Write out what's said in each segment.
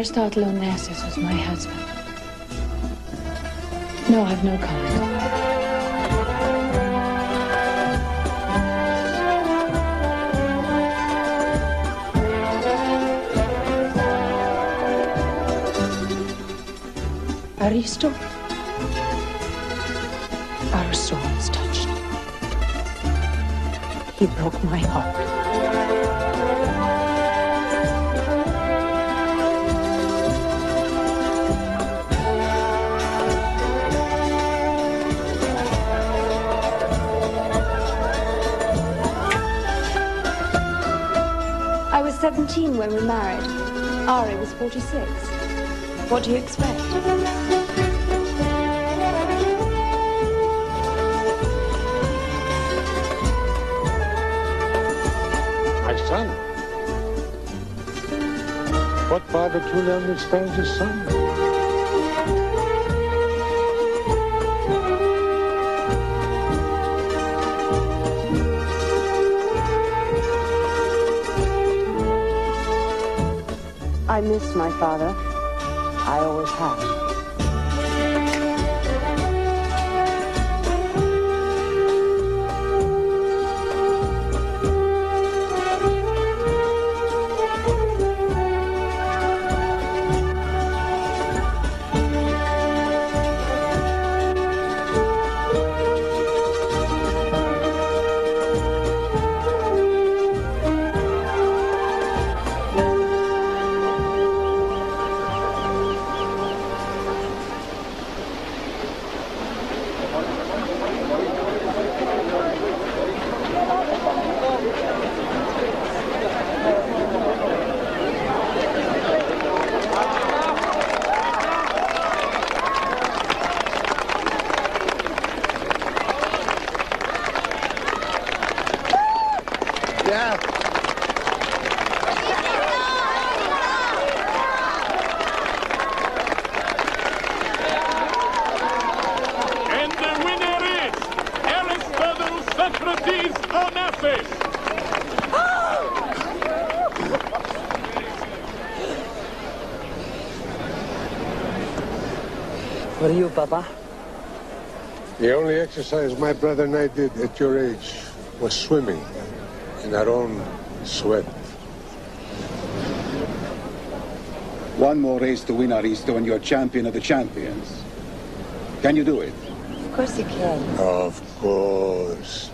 Aristotle Onassis was my husband. No, I've no comment. Aristo? Our souls touched. He broke my heart. I was 17 when we married. Ari was 46. What do you expect? My son. What father truly understands his son? I miss my father. I always have. What are you, Papa? The only exercise my brother and I did at your age was swimming in our own sweat. One more race to win, Aristo, and you're champion of the champions. Can you do it? Of course you can. Of course.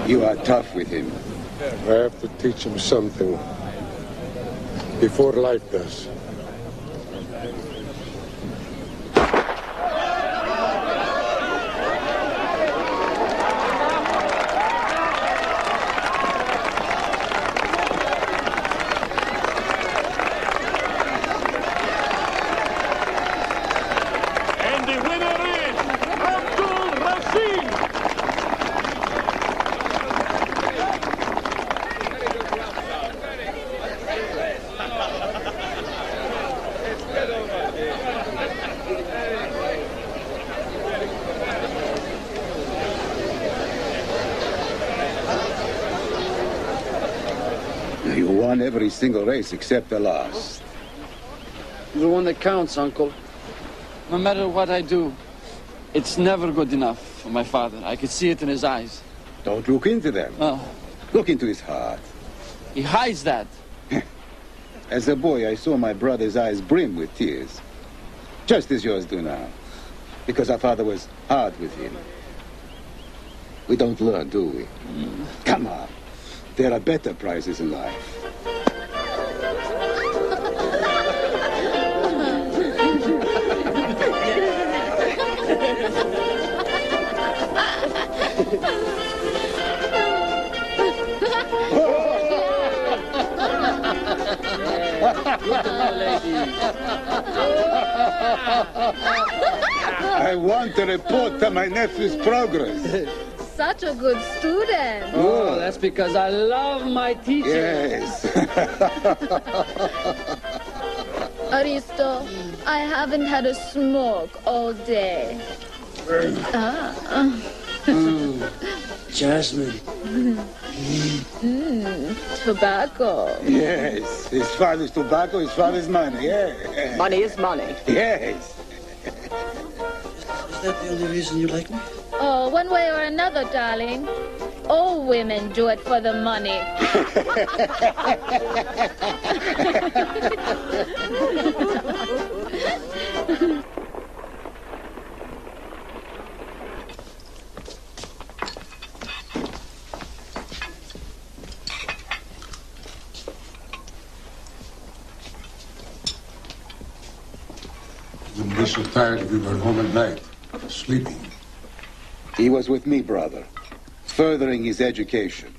You are tough with him. I have to teach him something before life does. You won every single race except the last. The one that counts, Uncle. No matter what I do, it's never good enough for my father. I could see it in his eyes. Don't look into them. Look into his heart. He hides that. As a boy, I saw my brother's eyes brim with tears. Just as yours do now. Because our father was hard with him. We don't learn, do we? Come on. There are better prizes in life. I want to report to my nephew's progress. Such a good student. Oh, that's because I love my teacher. Yes. Aristo, I haven't had a smoke all day. Jasmine. Tobacco. Yes, his father's tobacco, his father's money, yeah. Money is money. Yes. Is that the only reason you like me? Oh, one way or another, darling. All women do it for the money. Wouldn't be so tired if you were home at night, sleeping. He was with me, brother, furthering his education.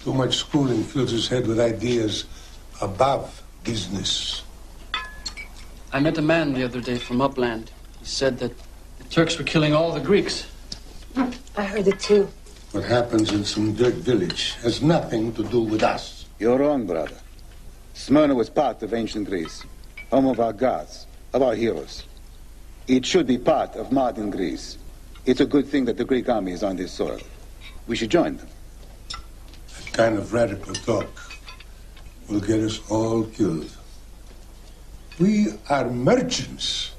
Too much schooling fills his head with ideas above business. I met a man the other day from upland. He said that the Turks were killing all the Greeks. I heard it too. What happens in some dirt village has nothing to do with us. You're wrong, brother. Smyrna was part of ancient Greece, home of our gods, of our heroes. It should be part of modern Greece. It's a good thing that the Greek army is on this soil. We should join them. That kind of radical talk will get us all killed. We are merchants.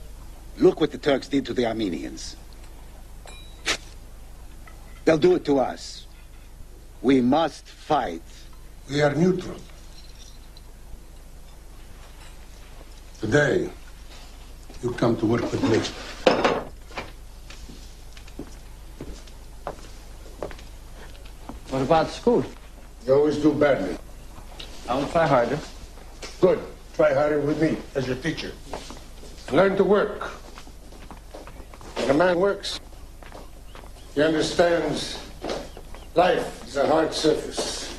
Look what the Turks did to the Armenians. They'll do it to us. We must fight. We are neutral. Today, you come to work with me. What about school? You always do badly. I'll try harder. Good. Try harder with me as your teacher. Learn to work. When a man works, he understands life is a hard surface.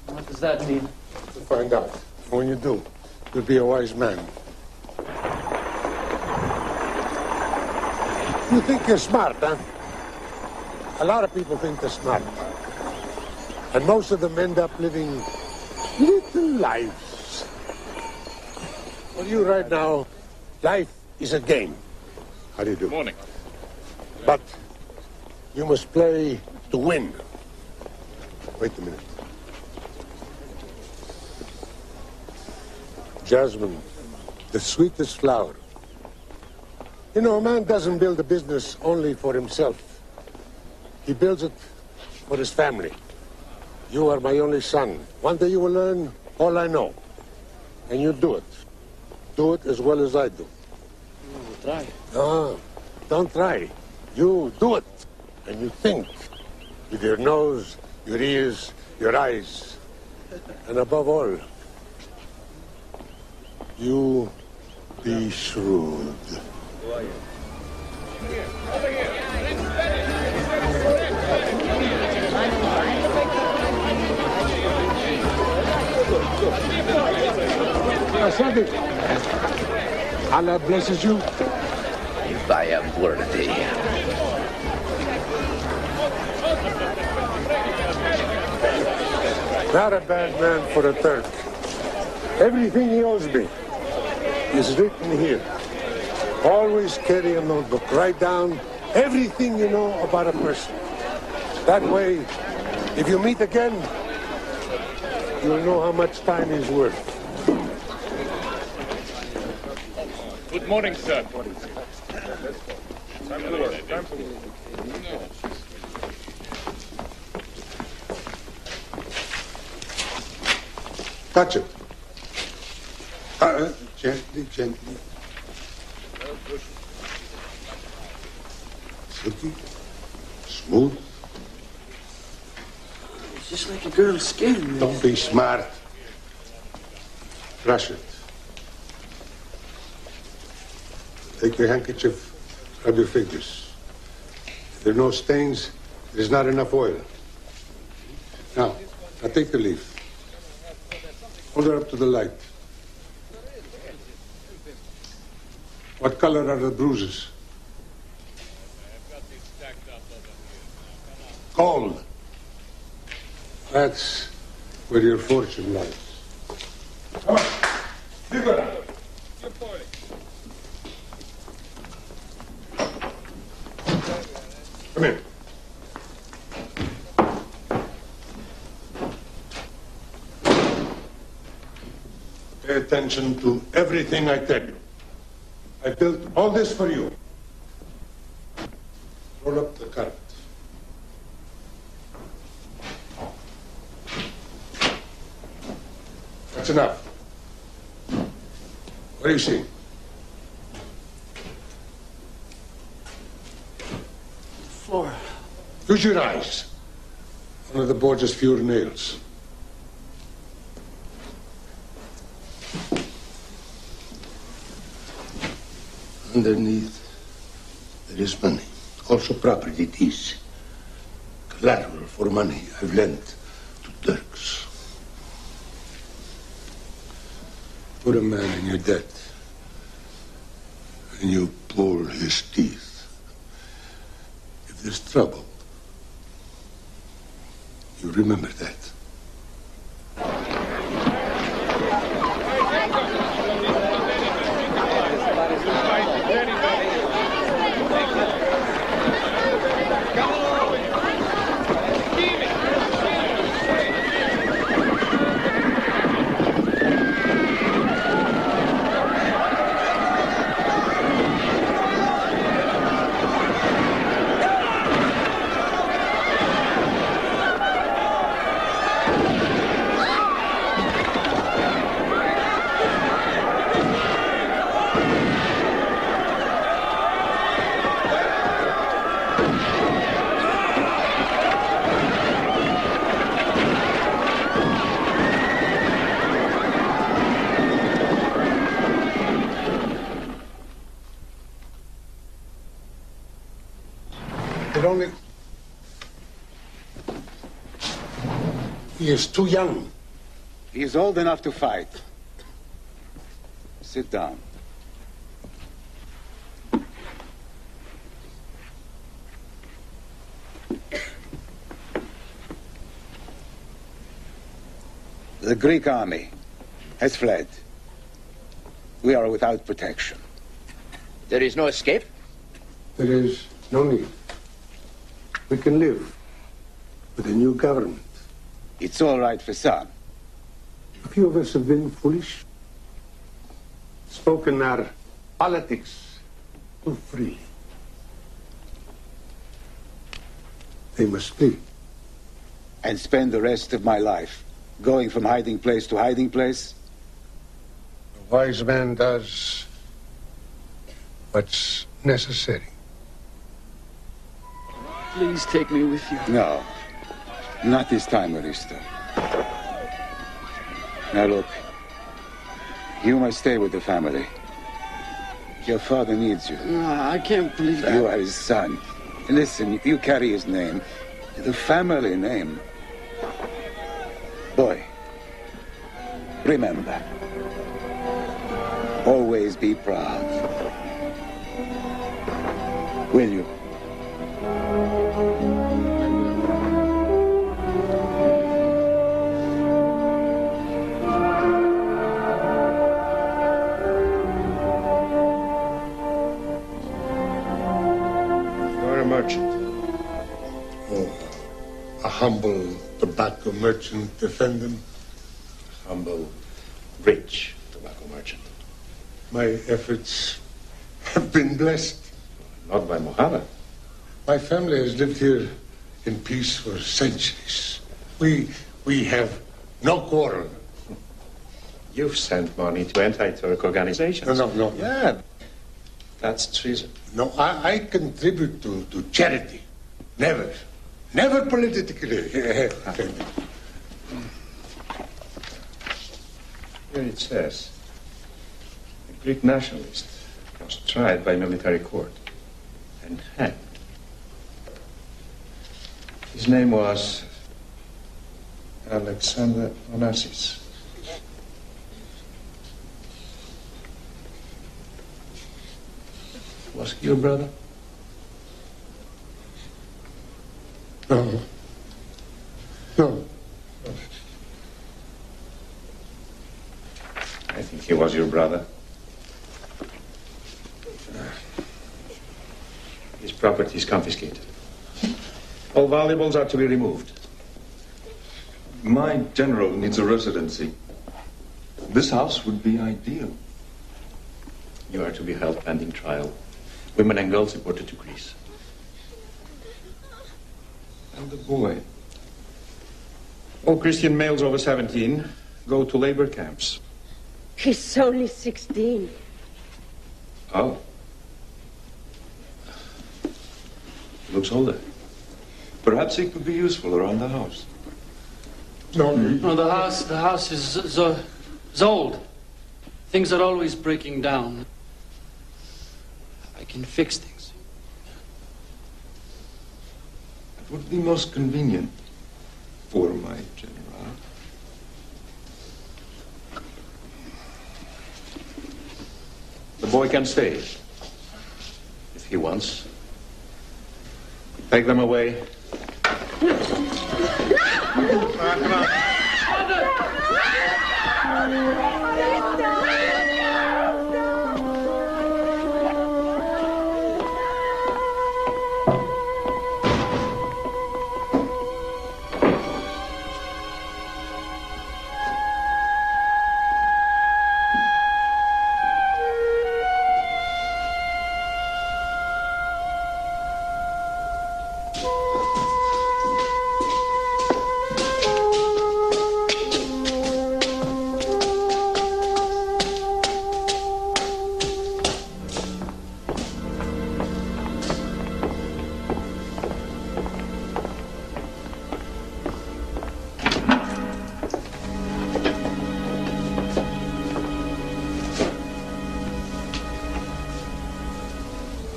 What does that mean? You'll find out. And when you do, you'll be a wise man. You think you're smart, huh? A lot of people think they're smart. And most of them end up living little lives. For you right now, life is a game. How do you do? Morning. But you must play to win. Wait a minute. Jasmine, the sweetest flower. You know, a man doesn't build a business only for himself. He builds it for his family. You are my only son. One day you will learn all I know. And you do it. Do it as well as I do. We'll try. No, don't try. You do it. And you think with your nose, your ears, your eyes. And above all, you be shrewd. Allah blesses you. Vaya muerte. Not a bad man for a Turk. Everything he owes me is written here. Always carry a notebook. Write down everything you know about a person. That way, if you meet again, you'll know how much time is worth. Good morning, sir. Time to work. Time to work. Touch it. Gently, gently. Silky, smooth. It's just like a girl's skin. Don't be smart. Brush it. Take your handkerchief, rub your fingers. If there are no stains, there's not enough oil. Now take the leaf. Hold her up to the light. What color are the bruises? Gold. That's where your fortune lies. Come on. Give her up. Come in. Pay attention to everything I tell you. I built all this for you. Roll up the carpet. That's enough. What do you see? Floor. Use your eyes. One of the boards has fewer nails. Underneath, there is money. Also property, this. Collateral for money I've lent to Turks. Put a man in your debt, and you pull his teeth. If there's trouble, you remember that. He is too young. He is old enough to fight. Sit down. The Greek army has fled. We are without protection. There is no escape? There is no need. We can live with a new government. It's all right for some. A few of us have been foolish, spoken our politics too freely. They must flee. And spend the rest of my life going from hiding place to hiding place? A wise man does what's necessary. Please take me with you. No. Not this time, Aristo. Now look, you must stay with the family. Your father needs you. No, I can't believe that. You are his son. Listen, you carry his name, the family name. Boy, remember, always be proud. Will you? A humble tobacco merchant defendant. Humble, rich tobacco merchant. My efforts have been blessed. Not by Mohammed. My family has lived here in peace for centuries. We have no quarrel. You've sent money to anti-Turk organizations. No. Yeah, that's treason. No, I contribute to charity. Never politically. Here it says, a Greek nationalist was tried by military court and hanged. His name was Alexander Onassis. Was he your brother? No. I think he was your brother. His property is confiscated. All valuables are to be removed. My general needs a residency. This house would be ideal. You are to be held pending trial. Women and girls deported to Greece. And the boy? All Christian males over 17 go to labor camps. He's only 16. Oh. Looks older. Perhaps he could be useful around the house. No, the house is old. Things are always breaking down. I can fix things. It would be most convenient for my general. The boy can stay, if he wants. Take them away. Come on.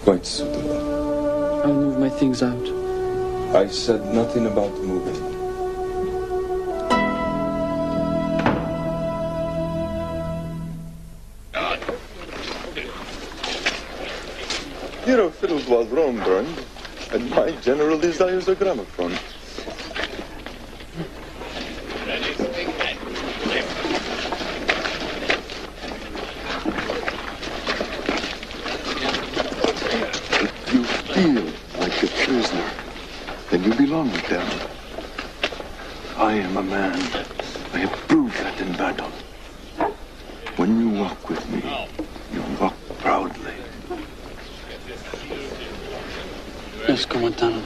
Quite suitable. I'll move my things out. I said nothing about moving. Hero fiddles while Rome burned, and my general desires a gramophone. If you feel like a prisoner, then you belong with them. I am a man. I have proved that in battle. When you walk with me, you walk proudly. Yes, Commandant.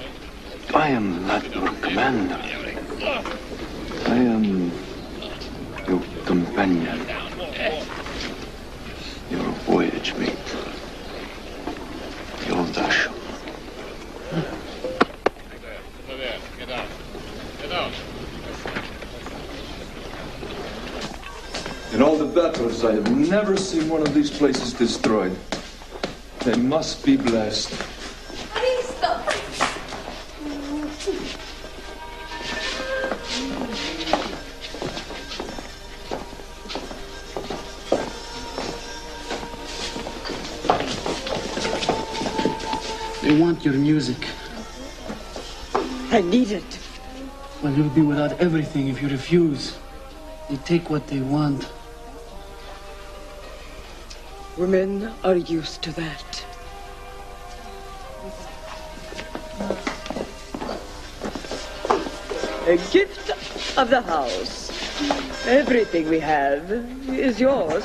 I am not your commander. I am your companion. Your voyage mate. Your vassal. In all the battles, I have never seen one of these places destroyed. They must be blessed. They want your music. I need it. Well, you'll be without everything if you refuse. They take what they want. Women are used to that. A gift of the house. Everything we have is yours.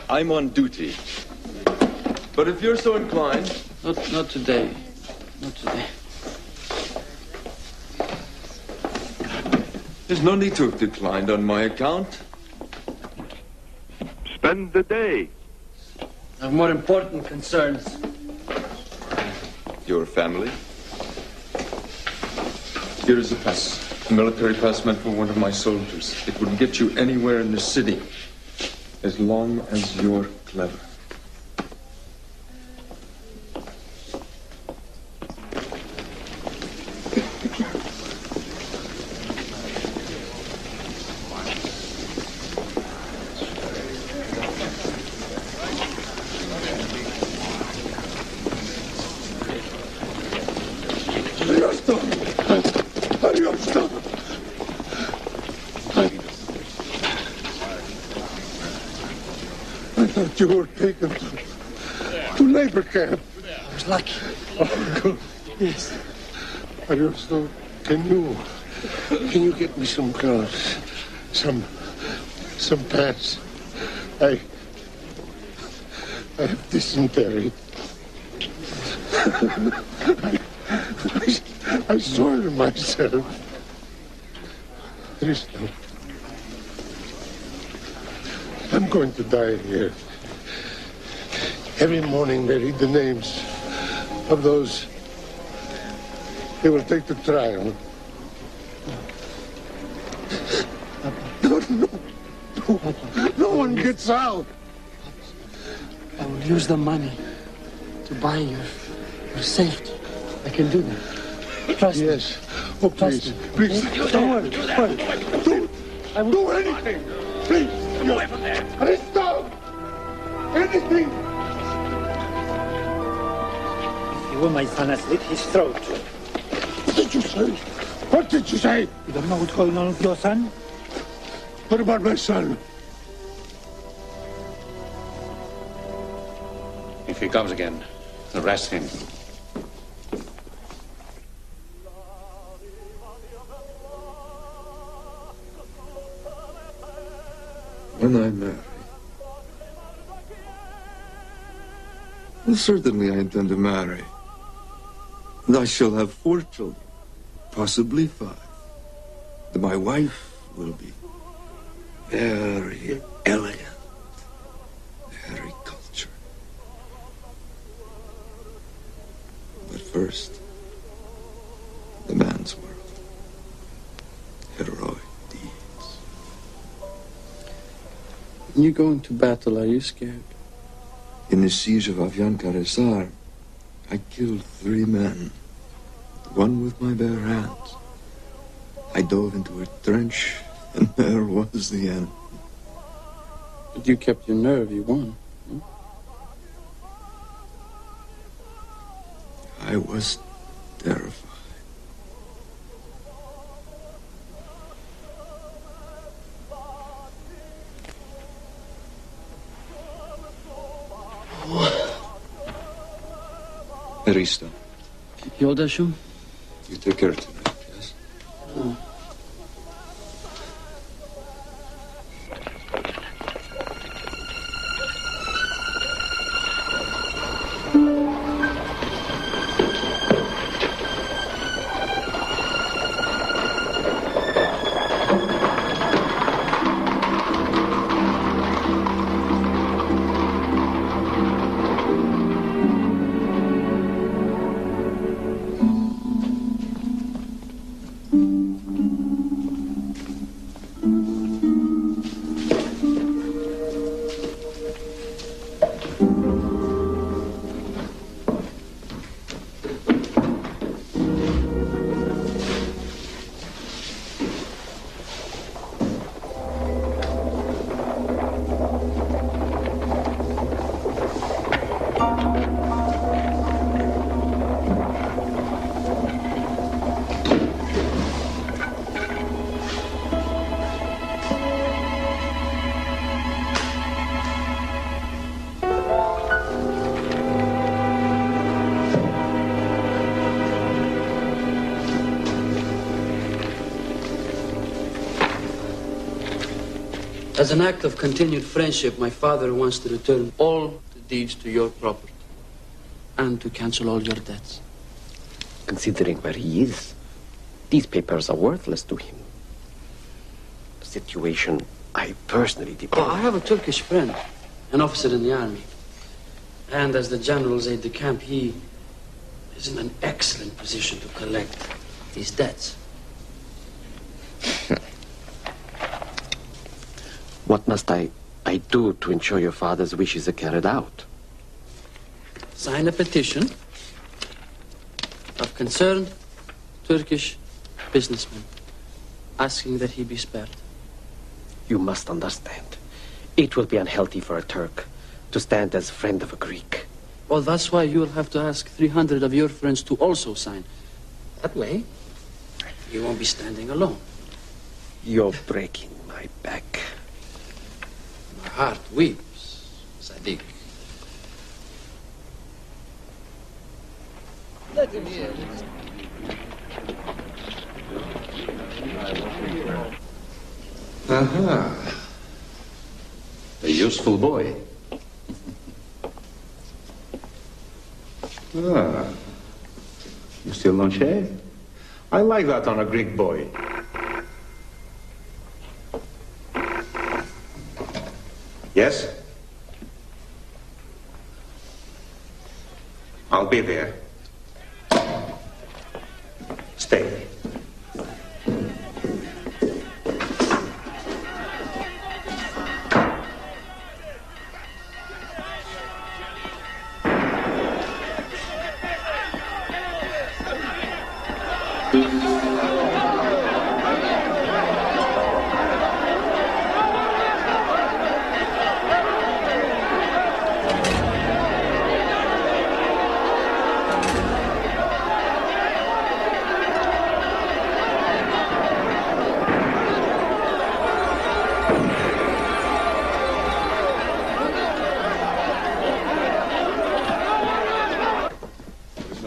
I'm on duty. But if you're so inclined... Not today. Not today. There's no need to have declined on my account. Spend the day. I have more important concerns. Your family? Here is a pass. A military pass meant for one of my soldiers. It would get you anywhere in the city. As long as you're clever. You were taken to labor camp. I was lucky. Oh, good. Yes. Ariosto, can you get me some gloves? Some pants? I have dysentery. I soiled myself. Tristan, I'm going to die here. Every morning they read the names of those they will take to trial. No one gets out. I will use the money to buy your safety. I can do that. Trust me. Yes. Oh, please. Please. Don't worry. Don't do anything. Please. Get away from there. Aristo! Anything. If you were my son, I'd slit his throat. What did you say? What did you say? You don't know what's going on with your son? What about my son? If he comes again, arrest him. When I marry, well, certainly I intend to marry. And I shall have 4 children, possibly 5. And my wife will be very elegant, very cultured. But first, the man's world, heroic deeds. When you go into battle, are you scared? In the siege of Avian-Caresar, I killed 3 men, one with my bare hands. I dove into a trench, and there was the enemy. But you kept your nerve, you won. Hmm? I was terrified. Arista. Yodashum? You take care tonight, yes? Oh. As an act of continued friendship, my father wants to return all the deeds to your property and to cancel all your debts. Considering where he is, these papers are worthless to him. The situation I personally deplore. I have a Turkish friend, an officer in the army. And as the general's aide-de-camp, he is in an excellent position to collect these debts. What must I do to ensure your father's wishes are carried out? Sign a petition of concerned Turkish businessmen asking that he be spared. You must understand. It will be unhealthy for a Turk to stand as friend of a Greek. Well, that's why you'll have to ask 300 of your friends to also sign. That way, you won't be standing alone. You're breaking my back. My heart weeps, Sadiq. Let him hear. Aha. A useful boy. Ah. You still don't shave? I like that on a Greek boy. Yes? I'll be there. Stay.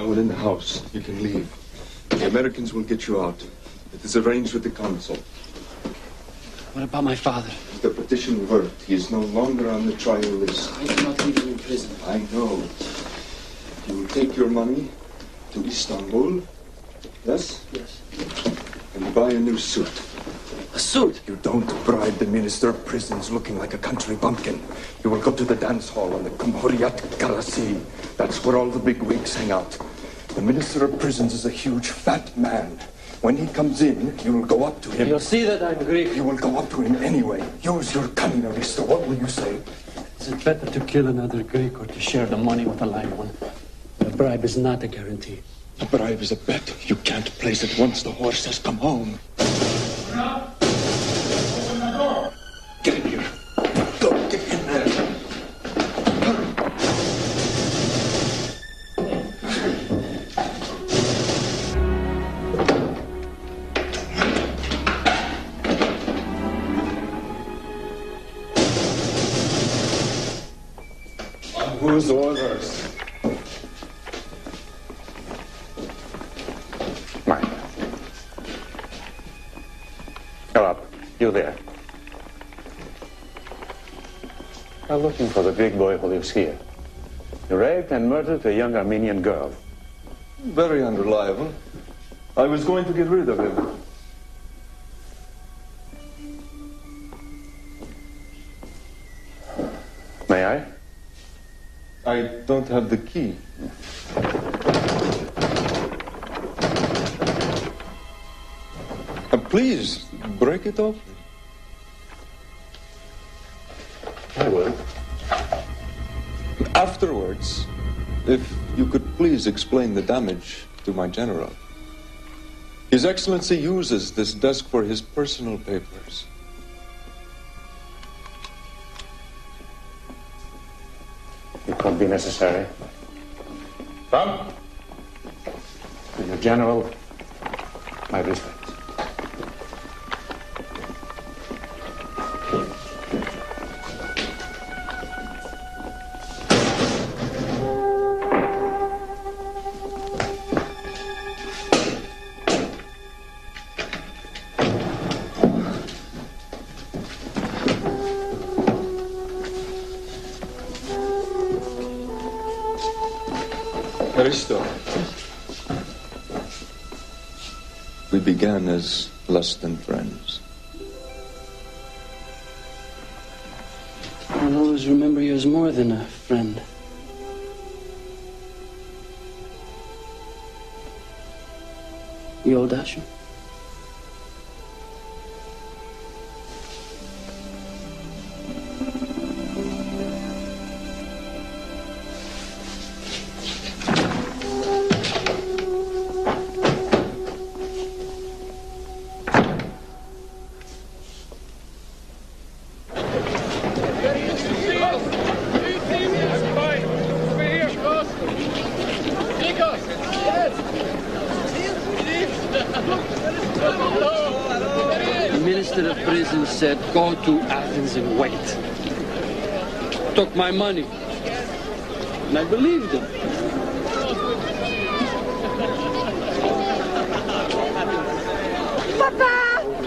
In the house. You can leave. The Americans will get you out. It is arranged with the council. What about my father? The petition worked. He is no longer on the trial list. I do not leave him in prison. I know. You will take your money to Istanbul. Yes? Yes. And buy a new suit. A suit? You don't bribe the minister of prisons looking like a country bumpkin. You will go to the dance hall on the Callas. That's where all the big wigs hang out. The minister of prisons is a huge fat man. When he comes in, you will go up to him. You'll see that I'm Greek. You will go up to him anyway. Use your cunning, Aristo. What will you say? Is it better to kill another Greek or to share the money with a live one? A bribe is not a guarantee. A bribe is a bet. You can't place it once the horse has come home. Open the door. Get in here. Go, get in there. Whose orders? Mine. Come up. You there. I'm looking for the Greek boy who lives here. He raped and murdered a young Armenian girl. Very unreliable. I was going to get rid of him. May I? I don't have the key. Please, break it open. I will. Afterwards, if you could please explain the damage to my general. His Excellency uses this desk for his personal papers. It could be necessary. Come. To your general, my respects. Aristo. We began as less than friends. I'll always remember you as more than a friend. You old Asher? Said, go to Athens and wait. Took my money. And I believed him. Papa!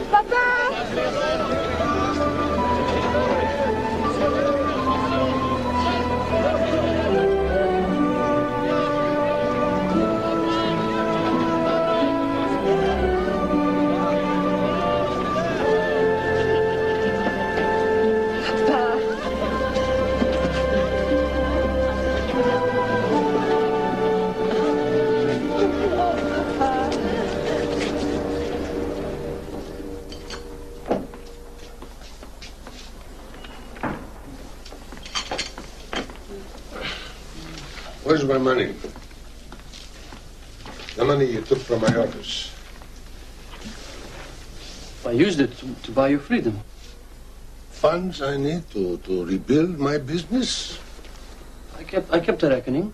Where's my money? The money you took from my office. I used it to buy you freedom. Funds I need to rebuild my business? I kept a reckoning.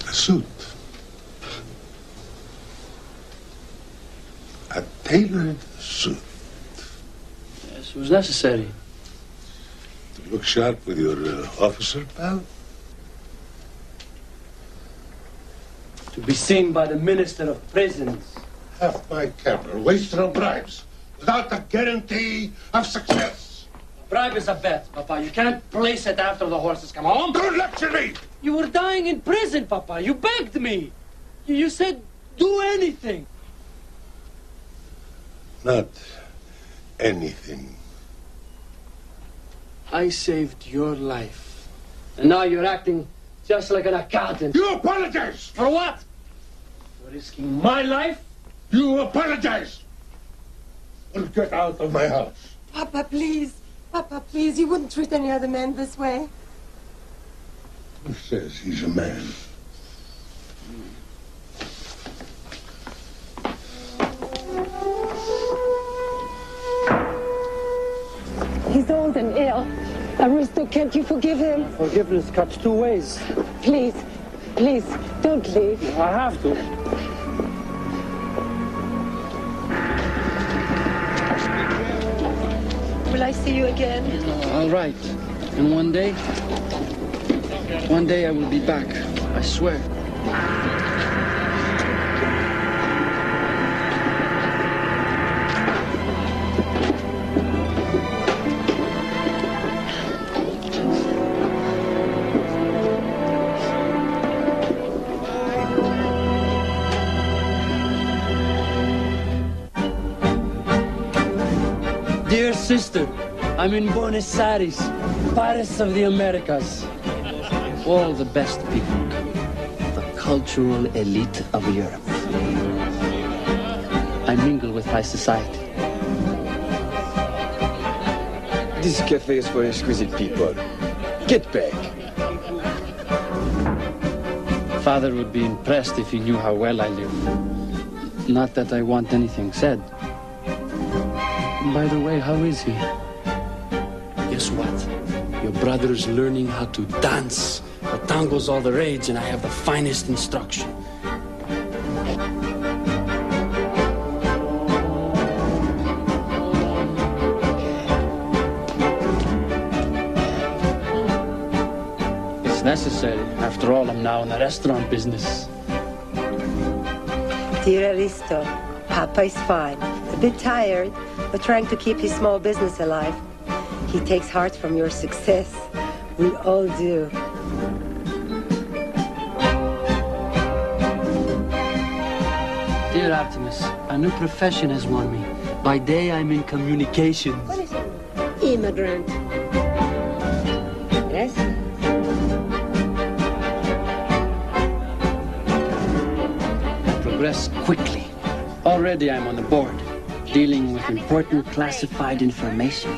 A suit. A tailored suit. Yes, it was necessary. To look sharp with your officer, pal? To be seen by the Minister of Prisons. Half my capital wasted on bribes without a guarantee of success. A bribe is a bet, Papa. You can't place it after the horses come home. Don't lecture me! You were dying in prison, Papa. You begged me. You said, do anything. Not anything. I saved your life. And now you're acting just like an accountant. You apologize! For what? For risking my life? You apologize! Well, get out of my house. Papa, please. Papa, please. You wouldn't treat any other man this way. Who says he's a man? He's old and ill. Aristo, can't you forgive him? Forgiveness cuts two ways. Please, please, don't leave. I have to. Will I see you again? All right. And one day I will be back. I swear. Dear sister, I'm in Buenos Aires, Paris of the Americas. All the best people, the cultural elite of Europe. I mingle with high society. This cafe is for exquisite people. Get back. Father would be impressed if he knew how well I live. Not that I want anything said. By the way, how is he? Guess what? Your brother's learning how to dance. The tango's all the rage, and I have the finest instruction. It's necessary. After all, I'm now in the restaurant business. Dear Aristo, Papa is fine. A bit tired, but trying to keep his small business alive. He takes heart from your success. We all do. Dear Artemis, a new profession has won me. By day, I'm in communications. What is it? Immigrant. Yes? I progress quickly. Already I'm on the board, dealing with important classified information.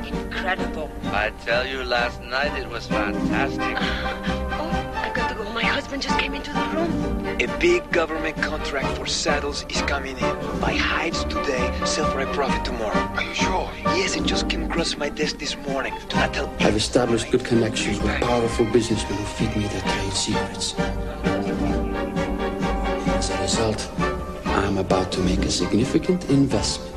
Incredible. I tell you, last night it was fantastic. I've got to go. My husband just came into the room. A big government contract for saddles is coming in. Buy hides today, sell for a profit tomorrow. Are you sure? Yes, it just came across my desk this morning. Do not tell anyone. I've established good connections with powerful businessmen who feed me their trade secrets. As a result, I'm about to make a significant investment.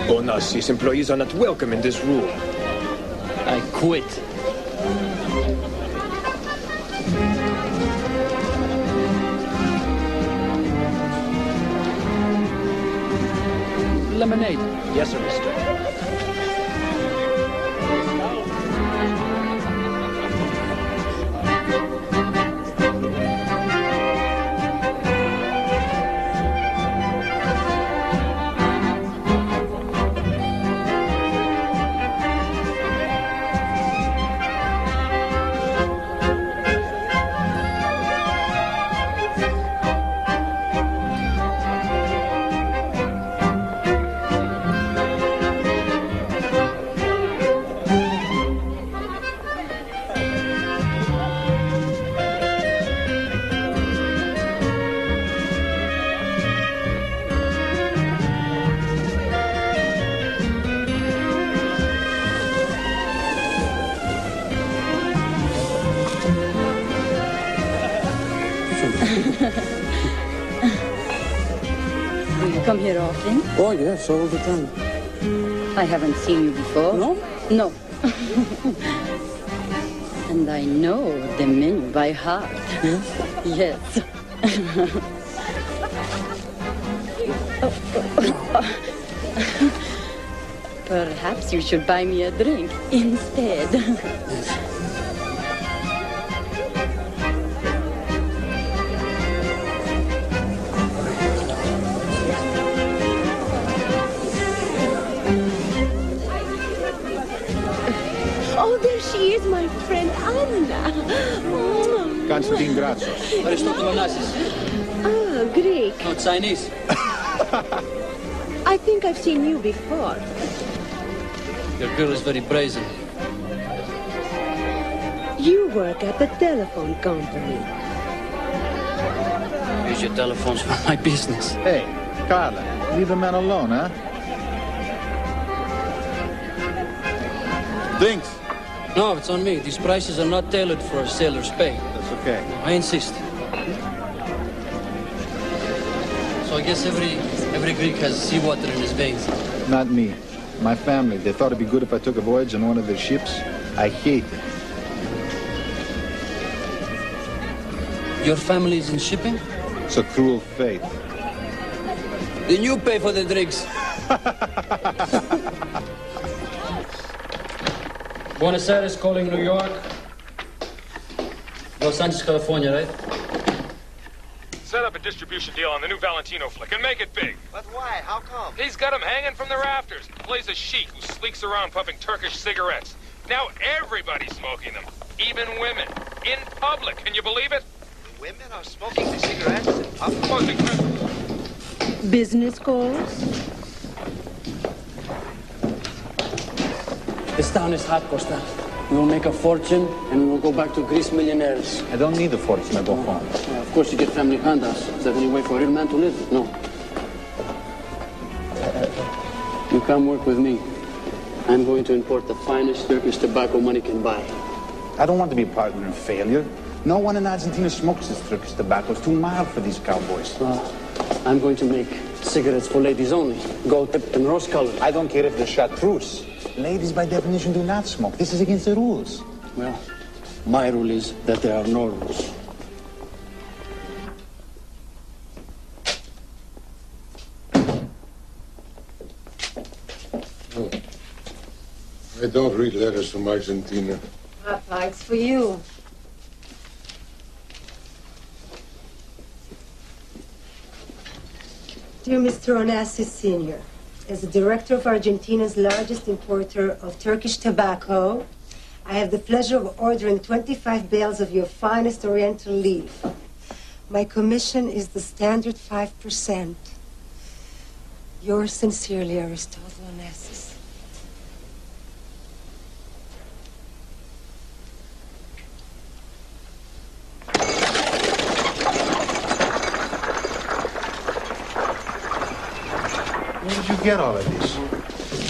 Onassis employees are not welcome in this room. I quit. Lemonade. Yes, sir, mister. Come here often? Oh, yes, all the time. I haven't seen you before. No? No. And I know the menu by heart. Yes? Yes. Perhaps you should buy me a drink instead. Oh, there she is, my friend Anna. Constantine Gratsos. Aristotle Onassis. Ah, Greek. No, Chinese. I think I've seen you before. Your girl is very brazen. You work at the telephone company. Use your telephones for my business. Hey, Carla, leave a man alone, huh? Thanks. No, it's on me. These prices are not tailored for a sailor's pay. That's okay. I insist. So I guess every Greek has seawater in his veins. Not me. My family. They thought it'd be good if I took a voyage on one of their ships. I hate it. Your family is in shipping? It's a cruel fate. Then you pay for the drinks. Buenos Aires calling New York. Los Angeles, California, right? Set up a distribution deal on the new Valentino flick and make it big. But why? How come? He's got him hanging from the rafters. Plays a sheik who sleeks around puffing Turkish cigarettes. Now everybody's smoking them. Even women. In public. Can you believe it? Women are smoking the cigarettes in public? Most incredible. Business calls? This town is hot, Costa. We will make a fortune, and we will go back to Greece millionaires. I don't need a fortune. I go home. Yeah, of course, you get family handouts. Is that any way for a real man to live? No. You come work with me. I'm going to import the finest Turkish tobacco money can buy. I don't want to be a partner in failure. No one in Argentina smokes this Turkish tobacco. It's too mild for these cowboys. I'm going to make cigarettes for ladies only. Gold tipped and rose colored. I don't care if they're chartreuse. Ladies, by definition, do not smoke. This is against the rules. Well, my rule is that there are no rules. I don't read letters from Argentina. Papa, it's for you. Dear Mr. Onassis Sr., as the director of Argentina's largest importer of Turkish tobacco, I have the pleasure of ordering 25 bales of your finest Oriental leaf. My commission is the standard 5%. Yours sincerely, Aristotle Onassis. Where did you get all of this?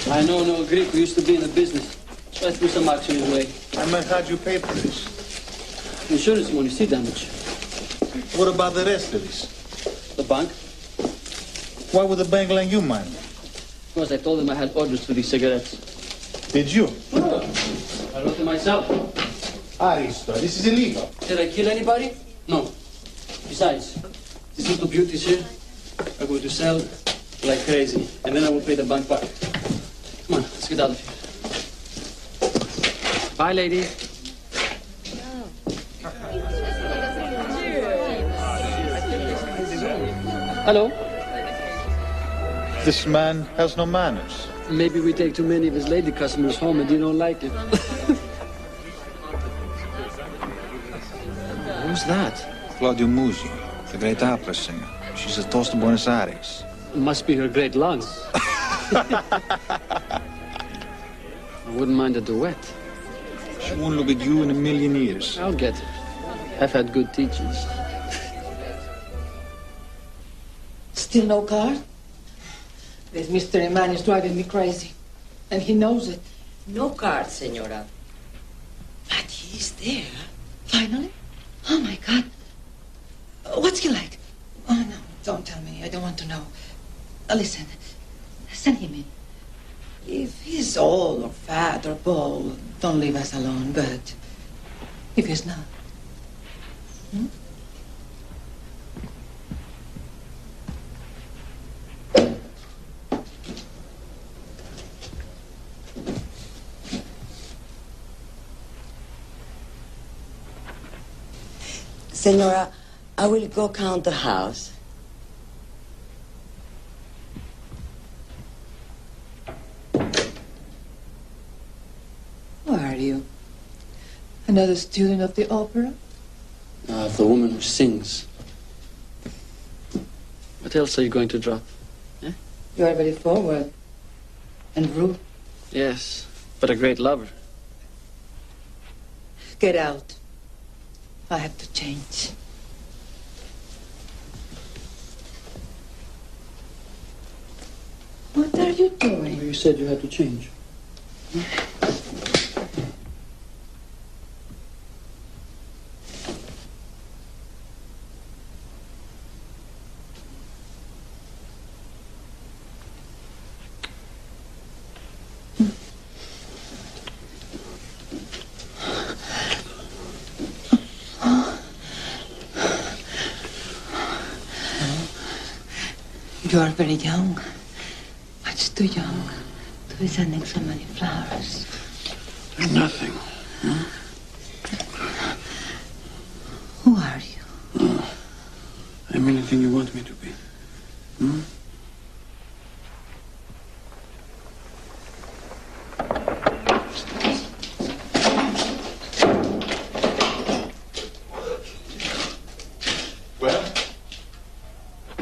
I know no Greek who used to be in the business. So I threw some action his way. I meant, how'd you pay for this? Insurance money, see damage. What about the rest of this? The bank? Why would the bank lend you money? Because I told them I had orders for these cigarettes. Did you? I wrote it myself. Aristo, this is illegal. Did I kill anybody? No. Besides, these little beauties here are going to sell like crazy, and then I will pay the bank back. Come on, let's get out of here. Bye, lady. Hello. This man has no manners. Maybe we take too many of his lady customers home and you don't like it. Who's that? Claudio Musi, the great opera singer. She's a toast to Buenos Aires. It must be her great lungs. I wouldn't mind a duet. She won't look at you in a million years. I'll get it. I've had good teachers. Still no car? This mystery man is driving me crazy. And he knows it. No card, senora. But he's there. Finally? Oh, my God. What's he like? Oh, no, don't tell me. I don't want to know. Listen, send him in. If he's old or fat or bald, don't leave us alone. But if he's not... Hmm? Senora, I will go count the house. Who are you? Another student of the opera? The woman who sings. What else are you going to drop? Eh? You are very forward. And rude. Yes, but a great lover. Get out. I have to change. What are you doing? You said you had to change. You are very young. Much too young to be sending so many flowers. You're nothing. Huh? Who are you? I'm anything you want me to be. Hmm? Well?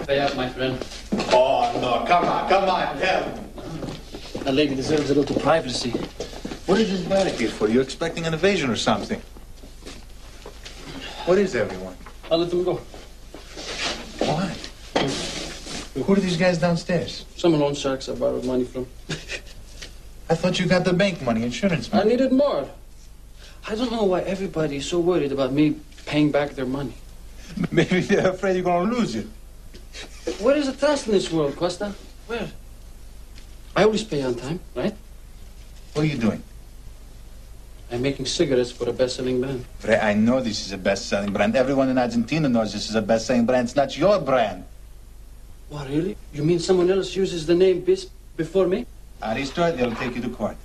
Pay up, my friend. Oh, no, come on, tell me. A lady deserves a little privacy. What is this barricade for? You expecting an invasion or something? What is everyone? I'll let them go. Why? Who are these guys downstairs? Some loan sharks I borrowed money from. I thought you got the bank money, insurance money. I needed more. I don't know why everybody is so worried about me paying back their money. Maybe they're afraid you're going to lose it. Where is the trust in this world, Costa? Where? I always pay on time, right? What are you doing? I'm making cigarettes for a best-selling brand. I know this is a best-selling brand. Everyone in Argentina knows this is a best-selling brand. It's not your brand. What, really? You mean someone else uses the name Bis before me? Aristotle, they'll take you to court.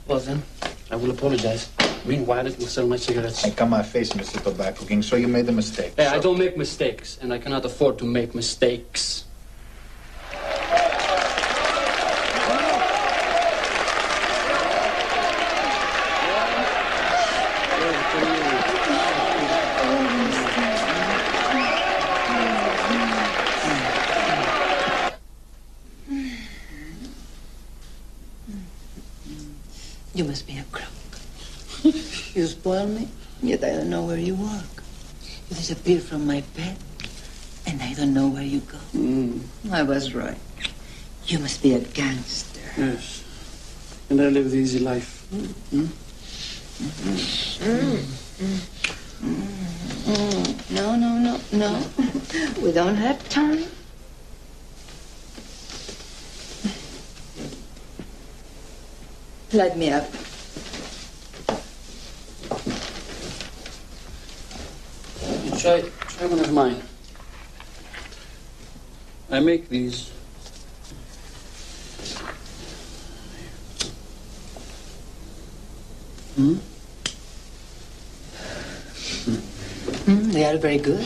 Well, then, I will apologize. Meanwhile, it will sell my cigarettes. Hey, come on, face Mr. Tobacco King. So you made a mistake. Hey, I don't make mistakes, and I cannot afford to make mistakes. You must be a crook. You spoil me, yet I don't know where you work. You disappear from my bed, and I don't know where you go. I was right. You must be a gangster. Yes. And I live the easy life. No. We don't have time. Light me up. Try one of mine. I make these. They are very good.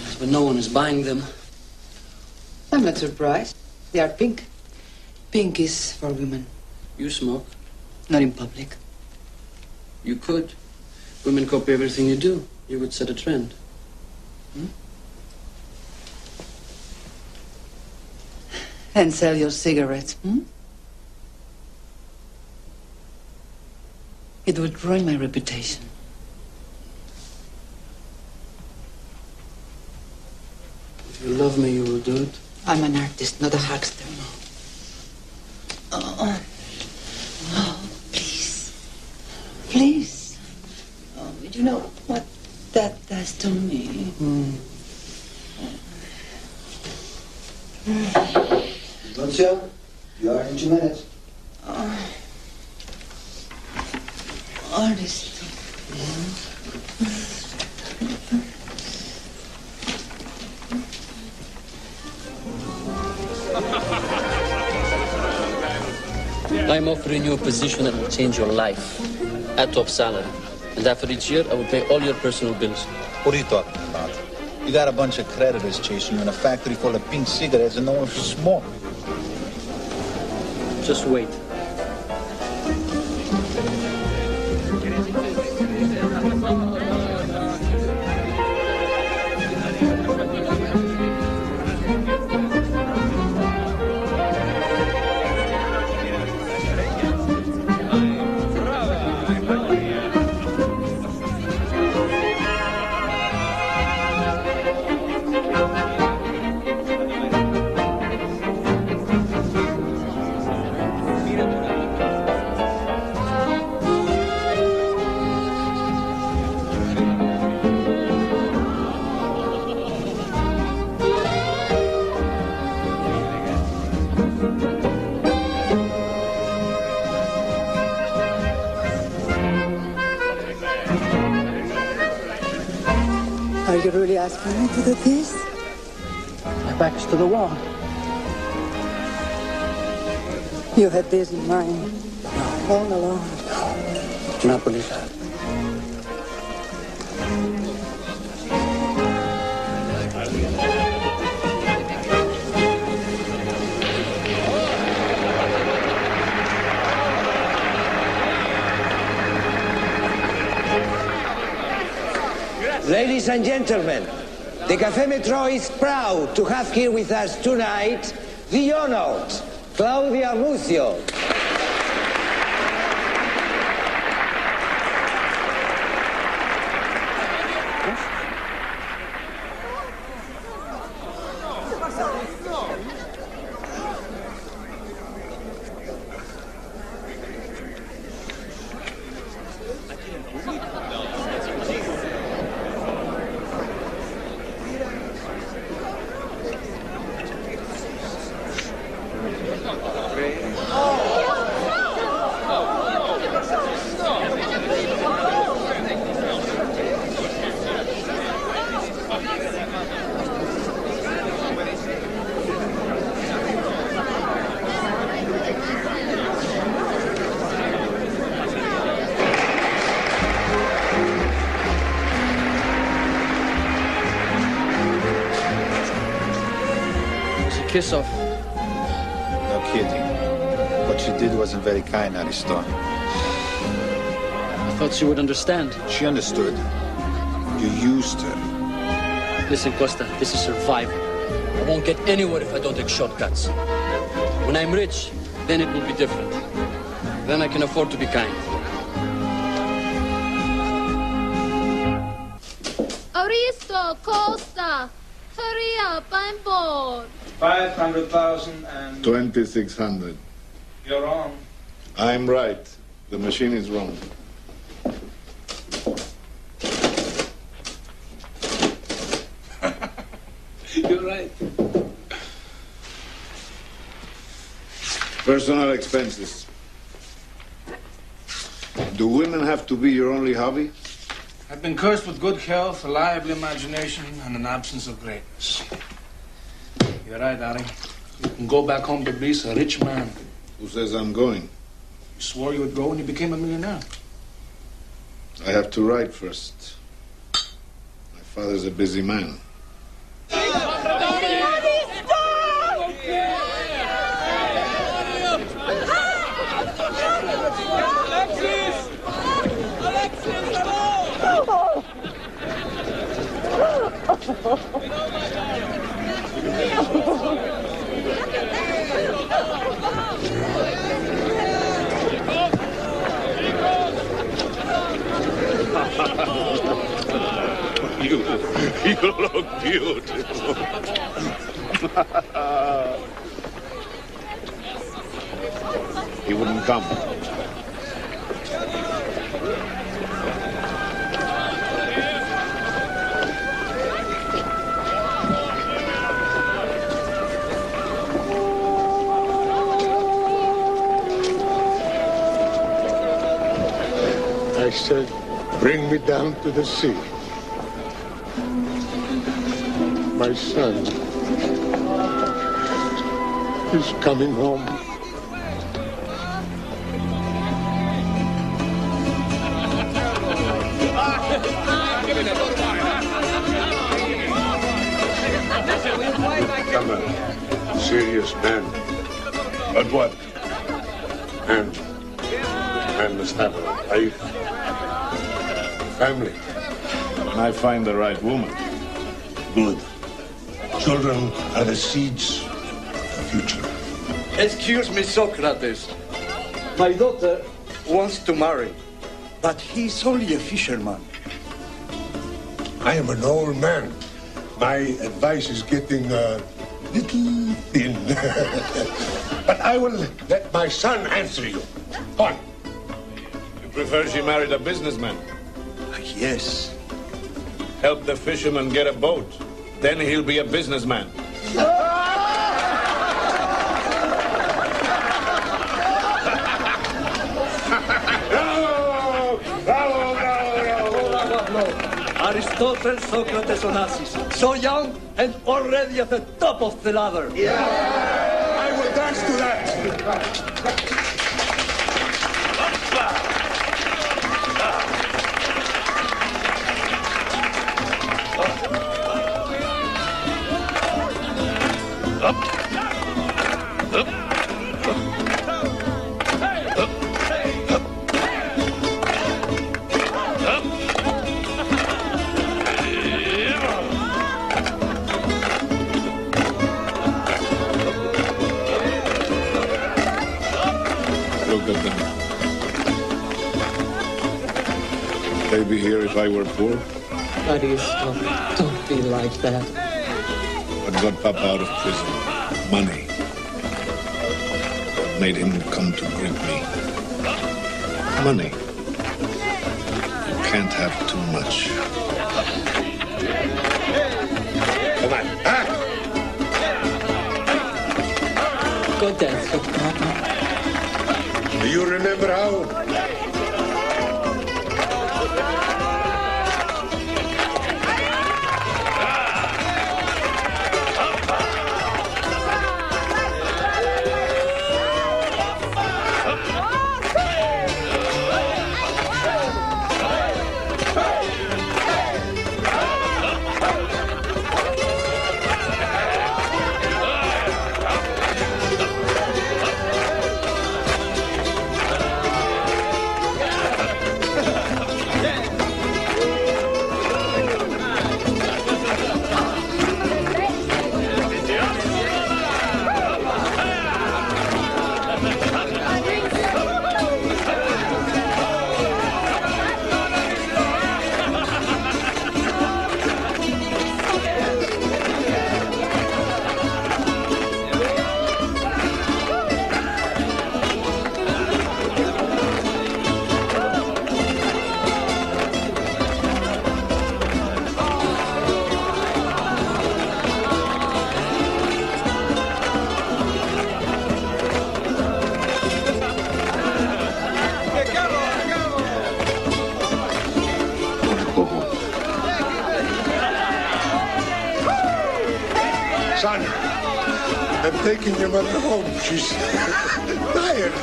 Yes, but no one is buying them. I'm not surprised. They are pink. Pink is for women. You smoke? Not in public. You could. Women copy everything you do. You would set a trend. And sell your cigarettes, It would ruin my reputation. If you love me, you will do it. I'm an artist, not a huckster. Oh, please. Please. Oh, you know what that does to me? Lorenzo, you are in 2 minutes. Artist. I'm offering you a position that will change your life at top salary. And after each year, I will pay all your personal bills. What are you talking about? You got a bunch of creditors chasing you in a factory full of pink cigarettes and no one to smoke. Just wait. Are you really asking me to do this? My back is to the wall. You had this in mind all along. I do not believe that. Ladies and gentlemen, the Café Metro is proud to have here with us tonight the honored Claudia Mucio. piss off. No kidding. What she did wasn't very kind, Aristotle. I thought she would understand. She understood. You used her. Listen, Costa, this is survival. I won't get anywhere if I don't take shortcuts. When I'm rich, then it will be different. Then I can afford to be kind. Aristo, Costa, hurry up, I'm bored. 500,000 and... 2,600. You're on. I'm right. The machine is wrong. You're right. Personal expenses. Do women have to be your only hobby? I've been cursed with good health, a lively imagination, and an absence of greatness. You're right, Ari. You can go back home to Greece a rich man. Who says I'm going? You swore you would go when you became a millionaire. I have to write first. My father's a busy man. You look beautiful. He wouldn't come. I said, bring me down to the sea. My son is coming home. I'm a serious man. But what? And I must have a life, family. When I find the right woman. Good. Children are the seeds of the future. Excuse me, Socrates. My daughter wants to marry, but he's only a fisherman. I am an old man. My advice is getting a little thin. But I will let my son answer you. On. You prefer she married a businessman? Yes. Help the fisherman get a boat. Then he'll be a businessman. Aristotle, Socrates, Onassis. So young and already at the top of the ladder. Yeah. I will dance to that. They'd be here if I were poor. Aristo, don't be like that. What got Papa out of prison? Money. What made him come to grip me? Money. You can't have too much. Come on. Go dance with Papa. Do you remember how? Son, I'm taking your mother home. She's tired.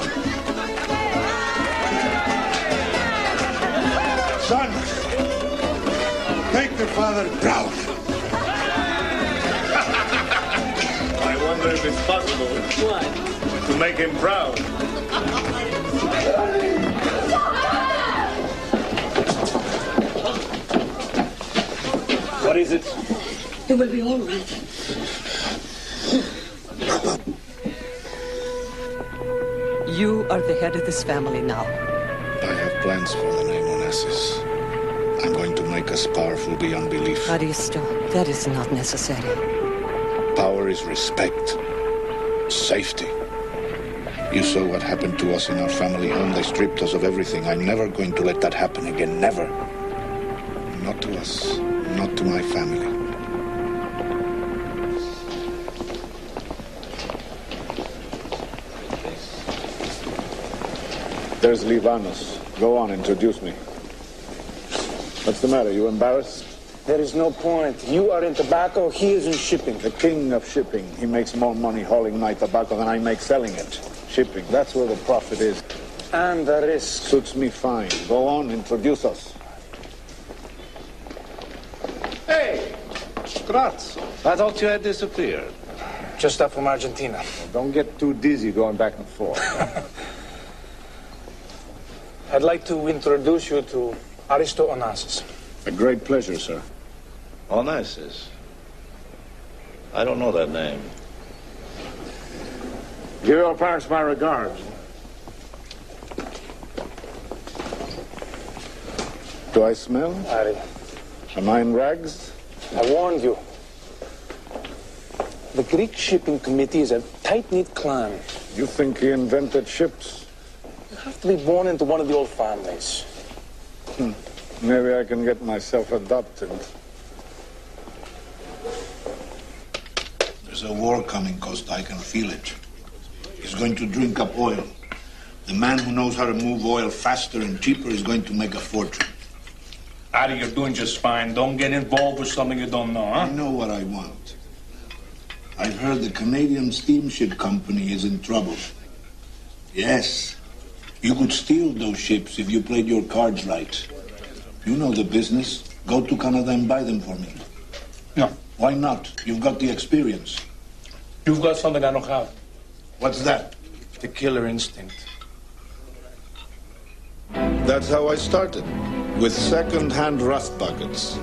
Son, make the father proud. I wonder if it's possible. What? To make him proud. What is it? It will be all right. You are the head of this family now. I have plans for the name Onassis. I'm going to make us powerful beyond belief. Aristo, that is not necessary. Power is respect. Safety. You saw what happened to us in our family home. They stripped us of everything. I'm never going to let that happen again. Never. Not to us. Not to my family. There's Livanos. Go on, introduce me. What's the matter? You embarrassed? There is no point. You are in tobacco, he is in shipping. The king of shipping. He makes more money hauling my tobacco than I make selling it. Shipping. That's where the profit is. And the risk. Suits me fine. Go on, introduce us. Hey! Grazie. I thought you had disappeared. Just up from Argentina. Well, don't get too dizzy going back and forth. I'd like to introduce you to Aristo Onassis. A great pleasure, sir. Onassis? I don't know that name. Give your parents my regards. Do I smell? Ari. Am I in rags? I warned you. The Greek shipping committee is a tight-knit clan. You think he invented ships? You have to be born into one of the old families. Maybe I can get myself adopted. There's a war coming, Costa. I can feel it. He's going to drink up oil. The man who knows how to move oil faster and cheaper is going to make a fortune. Ari, you're doing just fine. Don't get involved with something you don't know, huh? I know what I want. I've heard the Canadian Steamship Company is in trouble. Yes. You could steal those ships if you played your cards right. You know the business. Go to Canada and buy them for me. No. Why not? You've got the experience. You've got something I don't have. What's that? The killer instinct. That's how I started. With second-hand rust buckets.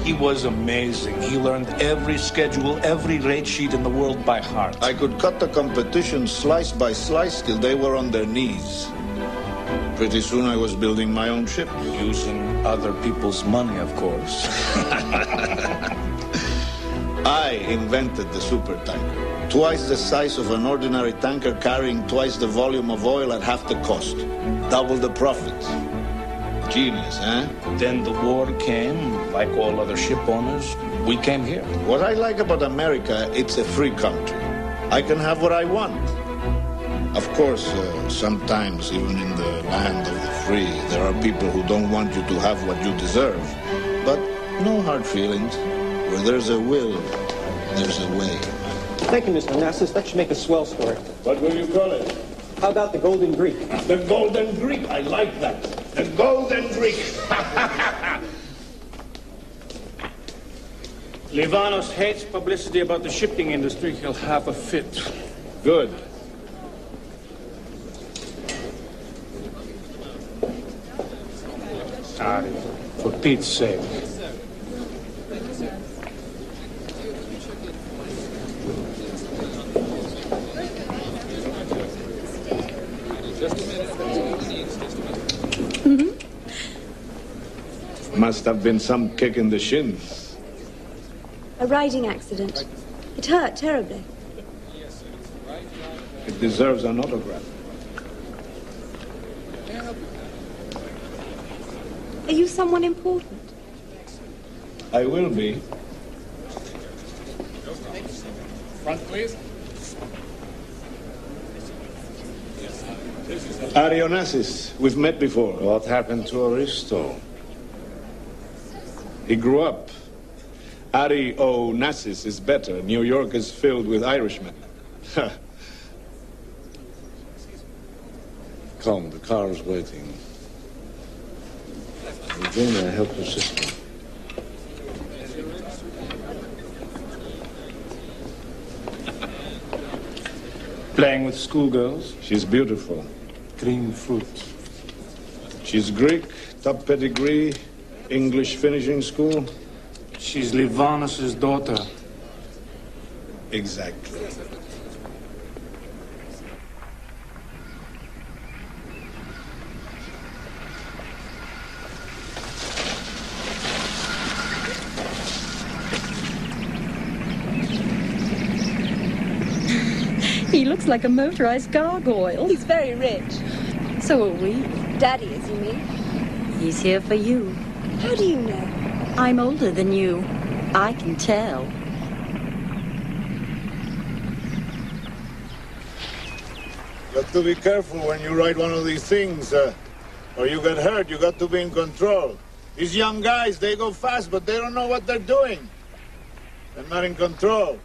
He was amazing. He learned every schedule, every rate sheet in the world by heart. I could cut the competition slice by slice till they were on their knees. Pretty soon I was building my own ship. Using other people's money, of course. I invented the supertanker. Twice the size of an ordinary tanker, carrying twice the volume of oil at half the cost. Double the profit. Genius, eh? Then the war came. Like all other ship owners, we came here. What I like about America, it's a free country. I can have what I want. Of course, sometimes, even in the land of the free, there are people who don't want you to have what you deserve. But no hard feelings. Where there's a will, there's a way. Thank you, Mr. Onassis. That should make a swell story. What will you call it? How about the Golden Greek? The Golden Greek. I like that. The Golden Greek. Livanos hates publicity about the shipping industry. He'll have a fit. Good. Ari, for Pete's sake. Must have been some kick in the shins. A riding accident. It hurt terribly. It deserves an autograph. Are you someone important? I will be. Front, please. Onassis, we've met before. What happened to Aristo? He grew up. Onassis is better. New York is filled with Irishmen. Come, the car is waiting. Eugenia, help your sister. Playing with schoolgirls? She's beautiful. Green fruit. She's Greek, top pedigree, English finishing school. She's Livanos' daughter. Exactly. He looks like a motorized gargoyle. He's very rich. So are we. Daddy is, you mean? He's here for you. How do you know? I'm older than you. I can tell. You have to be careful when you ride one of these things, or you get hurt. You got to be in control. These young guys, they go fast, but they don't know what they're doing. They're not in control.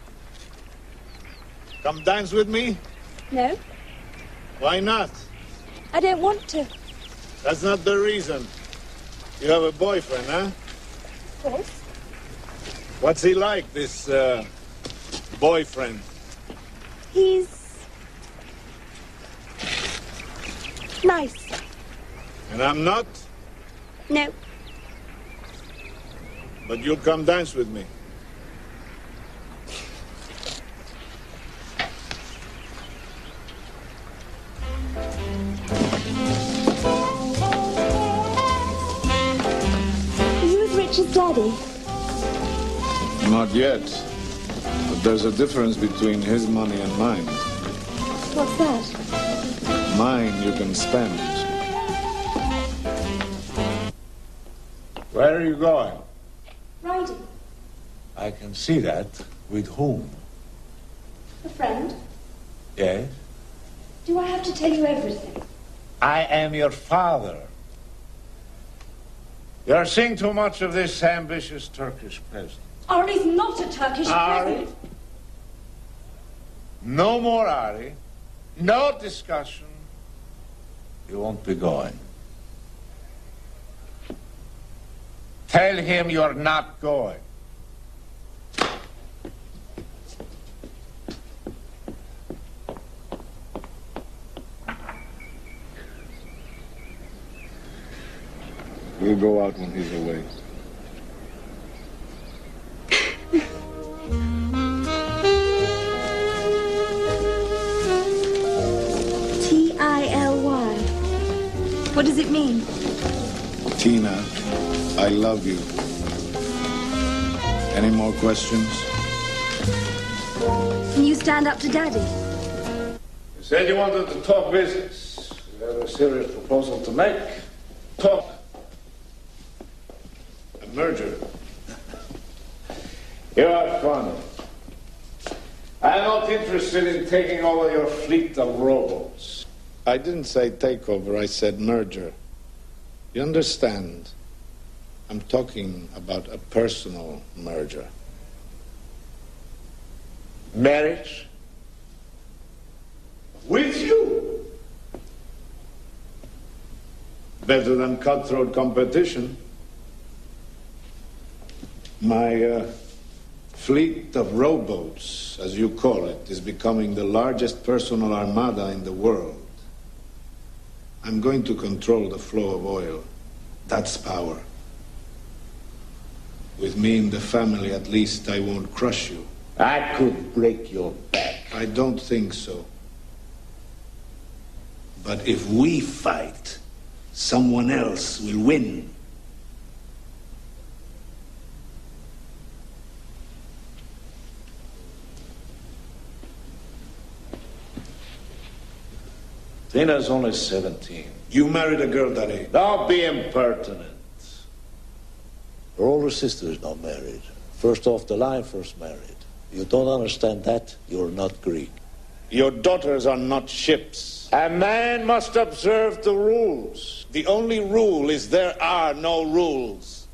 Come dance with me? No. Why not? I don't want to. That's not the reason. You have a boyfriend, huh? Of course. What's he like, this, boyfriend? He's... nice. And I'm not? No. But you'll come dance with me. Richard's daddy? Not yet. But there's a difference between his money and mine. What's that? Mine you can spend. Where are you going? Riding. I can see that. With whom? A friend. Yes? Do I have to tell you everything? I am your father. You're seeing too much of this ambitious Turkish president. Ari's not a Turkish Ari? president. No more Ari. No discussion. You won't be going. Tell him you're not going. We'll go out when he's away. T-I-L-Y. What does it mean? Tina, I love you. Any more questions? Can you stand up to Daddy? You said you wanted to talk business. You have a serious proposal to make. Talk. A merger. You are funny. I'm not interested in taking over your fleet of rowboats. I didn't say takeover, I said merger. You understand? I'm talking about a personal merger. Marriage? With you? Better than cutthroat competition. My fleet of rowboats, as you call it, is becoming the largest personal armada in the world. I'm going to control the flow of oil. That's power. With me in the family, at least I won't crush you. I could break your back. I don't think so. But if we fight, someone else will win. Tina's only 17. You married a girl that age. Don't be impertinent. Her older sister is not married. First off the line, first married. You don't understand that, you're not Greek. Your daughters are not ships. A man must observe the rules. The only rule is there are no rules.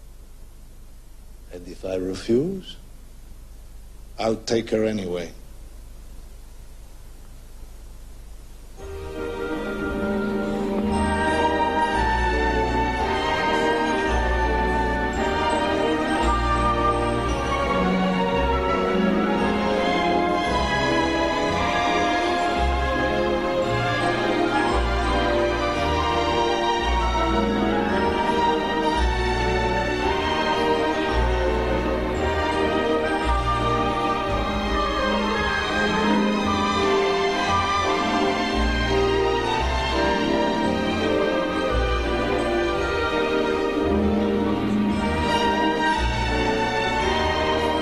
And if I refuse? I'll take her anyway.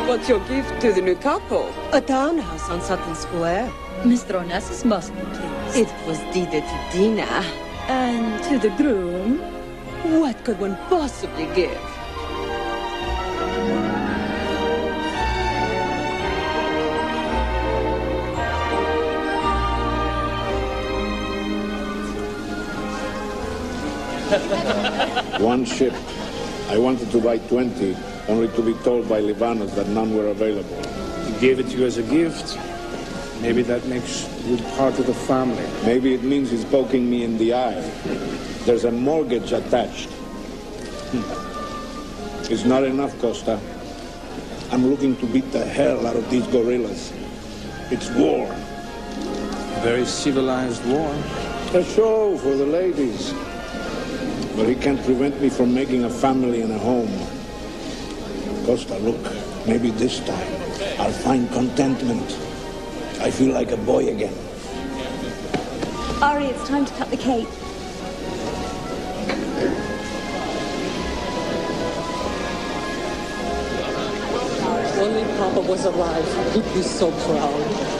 What's your gift to the new couple? A townhouse on Sutton Square. Mr. Onassis must be pleased. It was deeded to Tina. And to the groom? What could one possibly give? One ship. I wanted to buy 20, only to be told by Livanos that none were available. He gave it to you as a gift. Maybe that makes you part of the family. Maybe it means he's poking me in the eye. There's a mortgage attached. It's not enough, Costa. I'm looking to beat the hell out of these gorillas. It's war. A very civilized war. A show for the ladies. But he can't prevent me from making a family and a home. Costa, look, maybe this time I'll find contentment. I feel like a boy again. Ari, it's time to cut the cake. If only Papa was alive, he'd be so proud.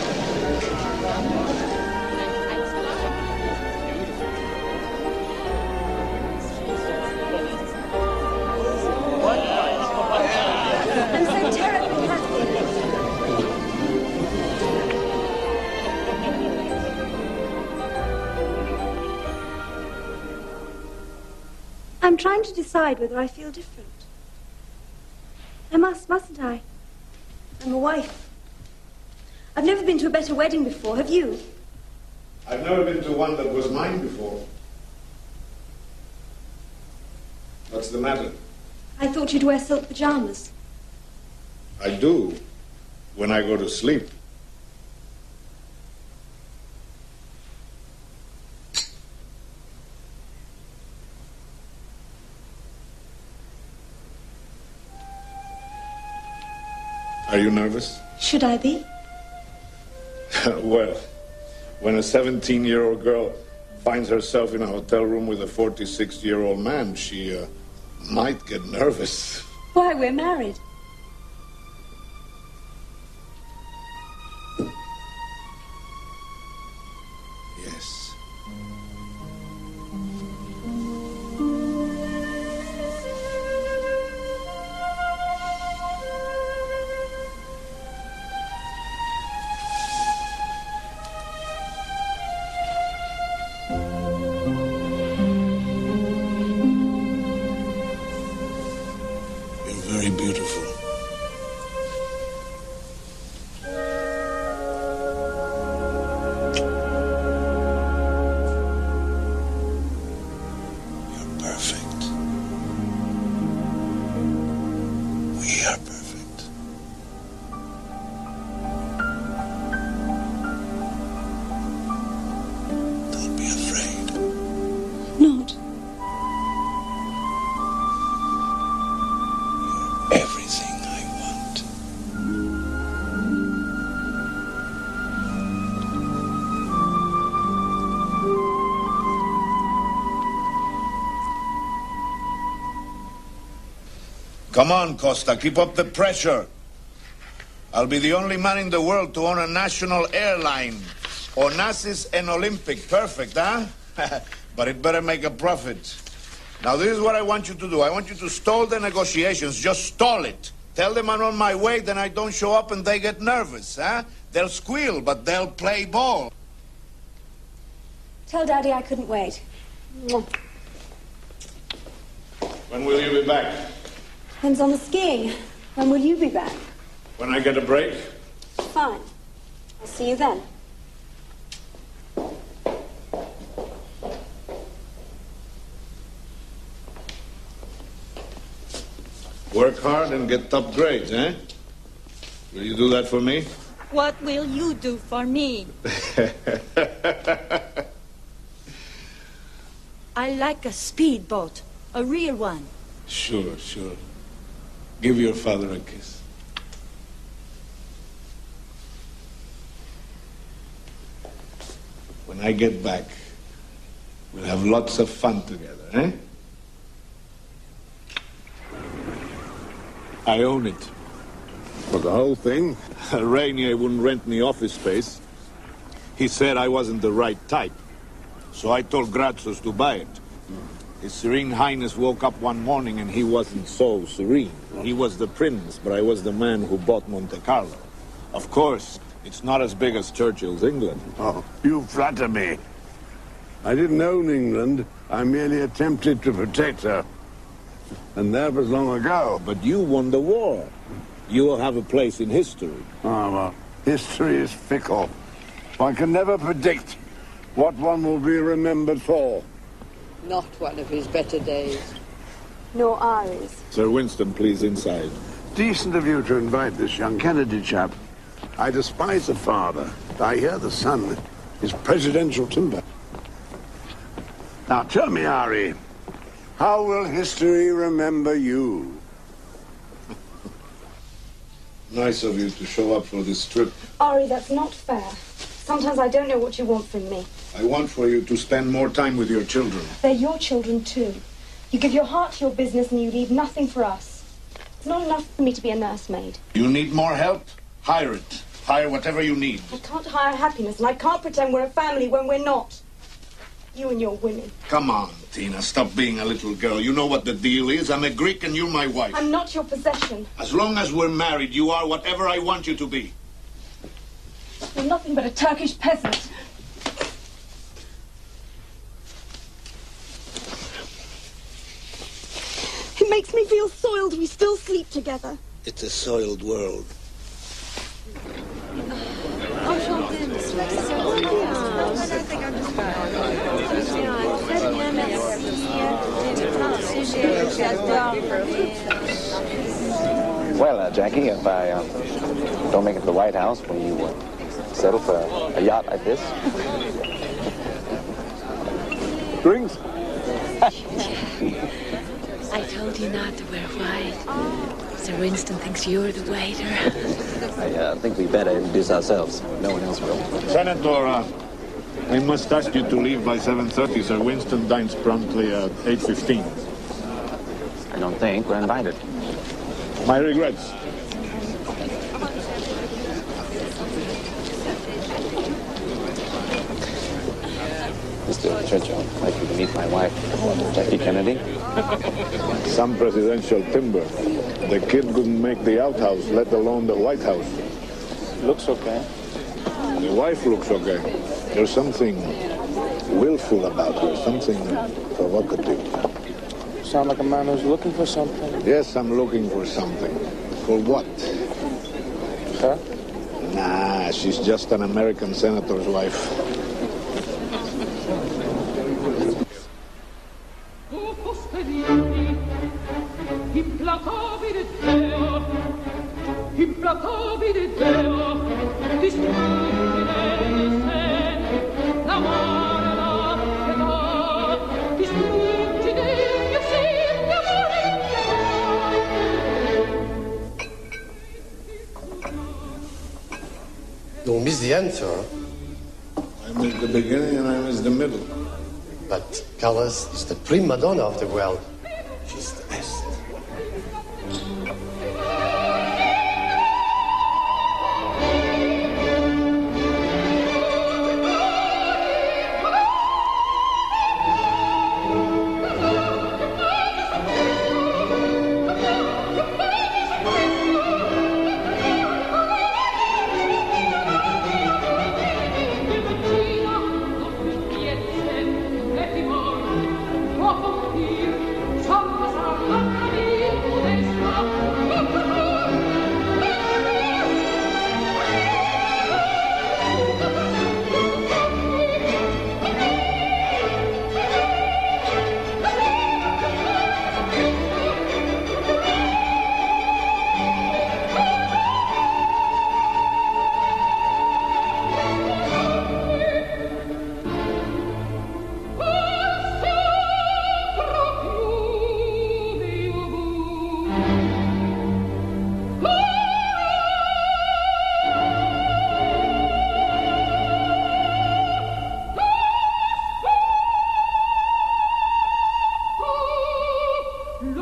I'm trying to decide whether I feel different. I mustn't I? I'm a wife. I've never been to a better wedding before, have you? I've never been to one that was mine before. What's the matter? I thought you'd wear silk pajamas. I do, when I go to sleep. Are you nervous? Should I be? Well, when a 17-year-old girl finds herself in a hotel room with a 46-year-old man, she might get nervous. Why, we're married. Yes. Very beautiful. You're perfect. We are perfect. Don't be afraid. Not. Everything I want. Come on, Costa, keep up the pressure. I'll be the only man in the world to own a national airline. Onassis and Olympic, perfect, huh? But it better make a profit. Now, this is what I want you to do. I want you to stall the negotiations. Just stall it. Tell them I'm on my way, then I don't show up and they get nervous, huh? They'll squeal, but they'll play ball. Tell Daddy I couldn't wait. When will you be back? Depends on the skiing. When will you be back? When I get a break? fine. I'll see you then. Work hard and get top grades, eh? Will you do that for me? What will you do for me? I like a speedboat, a real one. Sure, sure. Give your father a kiss. When I get back, we'll have lots of fun together, eh? I own it. For the whole thing? Rainier wouldn't rent me office space. He said I wasn't the right type. So I told Grazos to buy it. His Serene Highness woke up one morning and he wasn't so serene. He was the prince, but I was the man who bought Monte Carlo. Of course, it's not as big as Churchill's England. Oh, you flatter me. I didn't own England. I merely attempted to protect her. And that was long ago. But you won the war. You will have a place in history. Ah, well, history is fickle. One can never predict what one will be remembered for. Not one of his better days. Nor ours. Sir Winston, please, inside. Decent of you to invite this young Kennedy chap. I despise the father. I hear the son is presidential timber. Now tell me, Ari, how will history remember you? Nice of you to show up for this trip. Ari, that's not fair. Sometimes I don't know what you want from me. I want for you to spend more time with your children. They're your children, too. You give your heart to your business and you leave nothing for us. It's not enough for me to be a nursemaid. You need more help? Hire it. Hire whatever you need. I can't hire happiness, and I can't pretend we're a family when we're not. You and your women. Come on, Tina, stop being a little girl. You know what the deal is. I'm a Greek and you're my wife. I'm not your possession. As long as we're married, you are whatever I want you to be. You're nothing but a Turkish peasant. It makes me feel soiled we still sleep together. It's a soiled world. Well, Jackie, if I don't make it to the White House, will you settle for a yacht like this? Drinks? I told you not to wear white. Sir Winston thinks you're the waiter. I think we better introduce ourselves. No one else will. Senator, I must ask you to leave by 7:30. Sir Winston dines promptly at 8:15. I don't think we're invited. My regrets. Mr. Churchill, I'd like you to meet my wife, Jackie Kennedy. Some presidential timber. The kid couldn't make the outhouse, let alone the White House. Looks okay. The wife looks okay. There's something willful about her, something provocative. Sound like a man who's looking for something. Yes, I'm looking for something. For what? Her? Nah, she's just an American senator's wife. You miss the end, sir. I miss the beginning and I miss the middle. But Callas is the prima donna of the world. She's the best. Maria,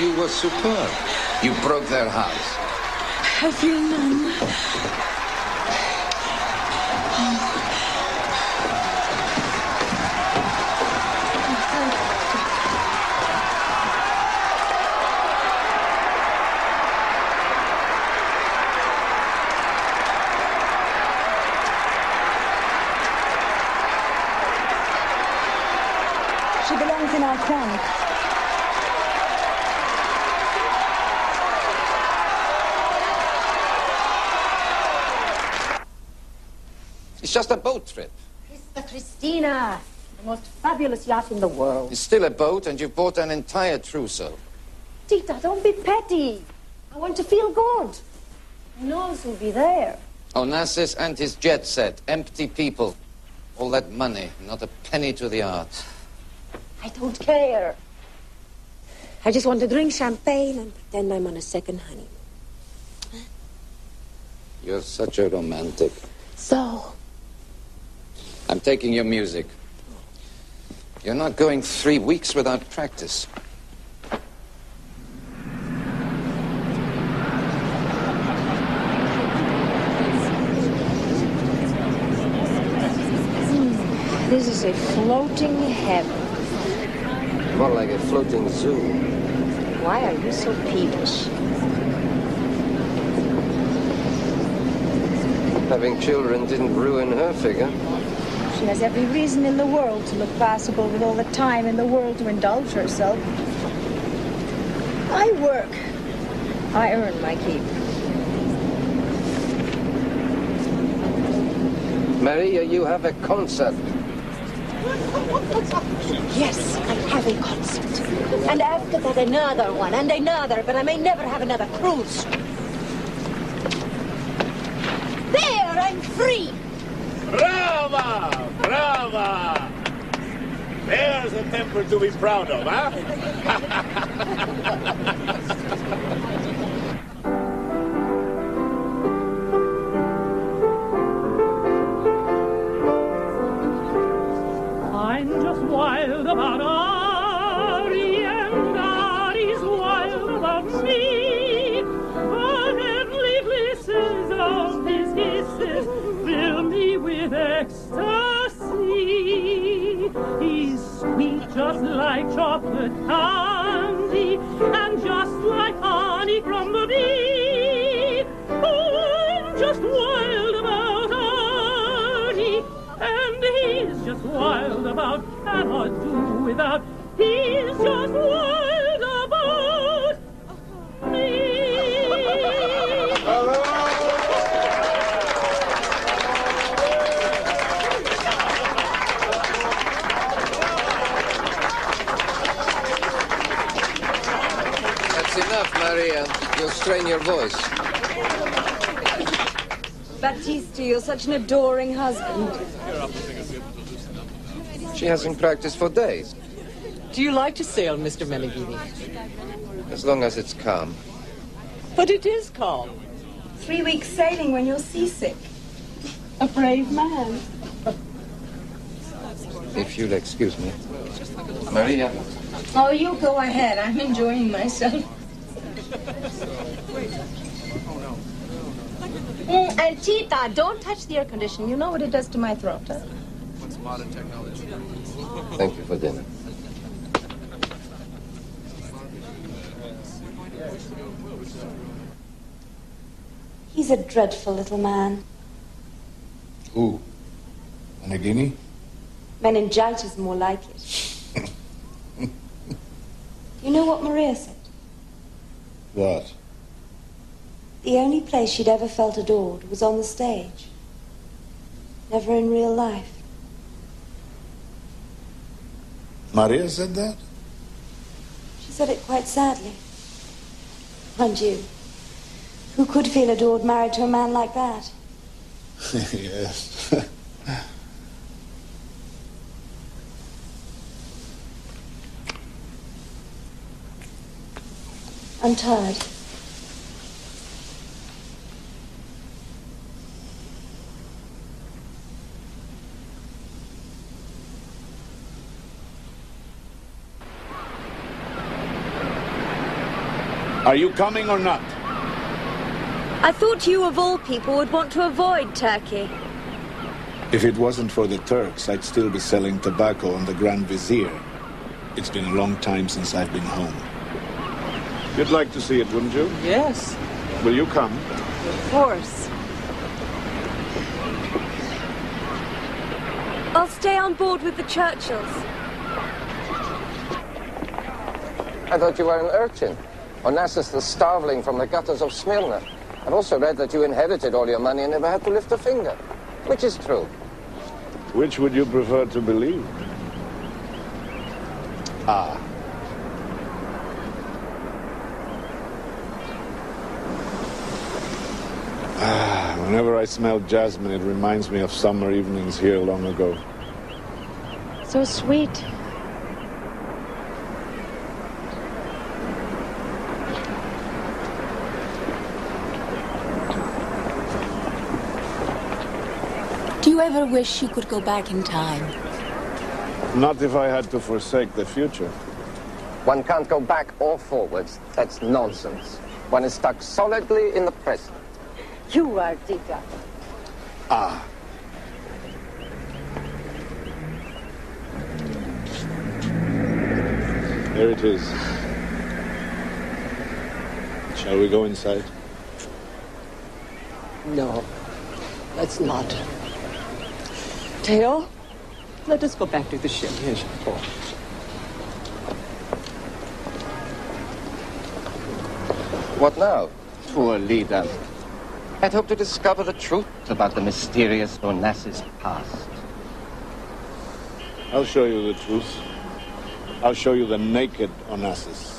you were superb. You broke their house. I feel numb. She belongs in our crowd. It's just a boat trip. Christina, the most fabulous yacht in the world. It's still a boat, and you've bought an entire trousseau. Tita, don't be petty. I want to feel good. Who knows who'll be there? Onassis and his jet set. Empty people. All that money, not a penny to the arts. I don't care. I just want to drink champagne and pretend I'm on a second honeymoon. You're such a romantic. So? I'm taking your music. You're not going 3 weeks without practice. This is a floating heaven. More like a floating zoo. Why are you so peevish? Having children didn't ruin her figure. She has every reason in the world to look classical with all the time in the world to indulge herself. I work. I earn my keep. Maria, you have a concert. Yes, I have a concert. And after that, another one, and another, but I may never have another cruise. There, I'm free! Brava! Brava! There's a temper to be proud of, huh? I'm just wild about Ari, and Ari's wild about me. The heavenly blisses of his kisses fill me with ecstasy. He's sweet just like chocolate candy, and just like honey from the bee. Oh, I'm just wild about Ari, and he's just wild about, cannot do without. He's just wild about me. That's enough, Maria. You'll strain your voice. Baptiste, you're such an adoring husband. She hasn't practiced for days. Do you like to sail, Mr. Meneghini? As long as it's calm. But it is calm. 3 weeks sailing when you're seasick. A brave man. If you'll excuse me. Maria. Oh, you go ahead. I'm enjoying myself. And Tita, don't touch the air conditioner. You know what it does to my throat, huh? What's modern technology? Thank you for dinner. He's a dreadful little man. Who? Meneghini? Meningitis, more like it. You know what Maria said? What? The only place she'd ever felt adored was on the stage. Never in real life. Maria said that? She said it quite sadly. Mind you, who Who could feel adored married to a man like that? Yes. I'm tired. Are you coming or not? I thought you, of all people, would want to avoid Turkey. If it wasn't for the Turks, I'd still be selling tobacco on the Grand Vizier. It's been a long time since I've been home. You'd like to see it, wouldn't you? Yes. Will you come? Of course. I'll stay on board with the Churchills. I thought you were an urchin. Onassis the starveling from the gutters of Smyrna. I've also read that you inherited all your money and never had to lift a finger. Which is true? Which would you prefer to believe? Ah. Whenever I smell jasmine, it reminds me of summer evenings here long ago. So sweet. Do you ever wish you could go back in time? Not if I had to forsake the future. One can't go back or forwards. That's nonsense. One is stuck solidly in the present. You are Dita. Ah. There it is. Shall we go inside? No, let's not. Theo, let us go back to the ship. Yes, Paul. What now? Poor leader. I'd hoped to discover the truth about the mysterious Onassis past. I'll show you the truth. I'll show you the naked Onassis.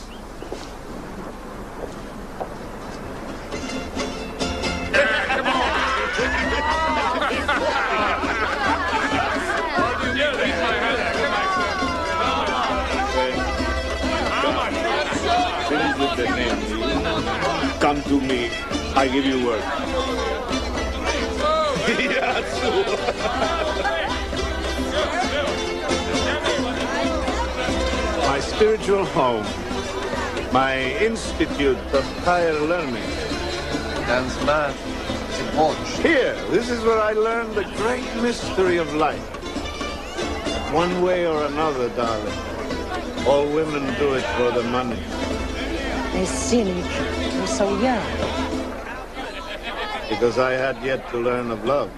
Come to me. I give you work. My spiritual home. My institute of higher learning. Dance math. It watch. Here, this is where I learned the great mystery of life. One way or another, darling. All women do it for the money. They cynic. You're so young. Because I had yet to learn of love.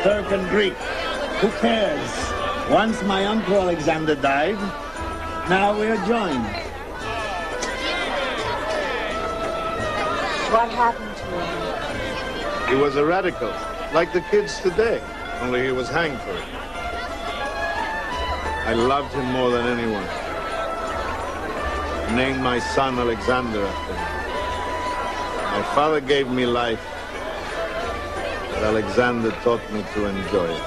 Turk and Greek, who cares? Once my uncle Alexander died, now we're joined. What happened to him? He was a radical, like the kids today, only he was hanged for it. I loved him more than anyone. I named my son Alexander after him. My father gave me life, but Alexander taught me to enjoy it.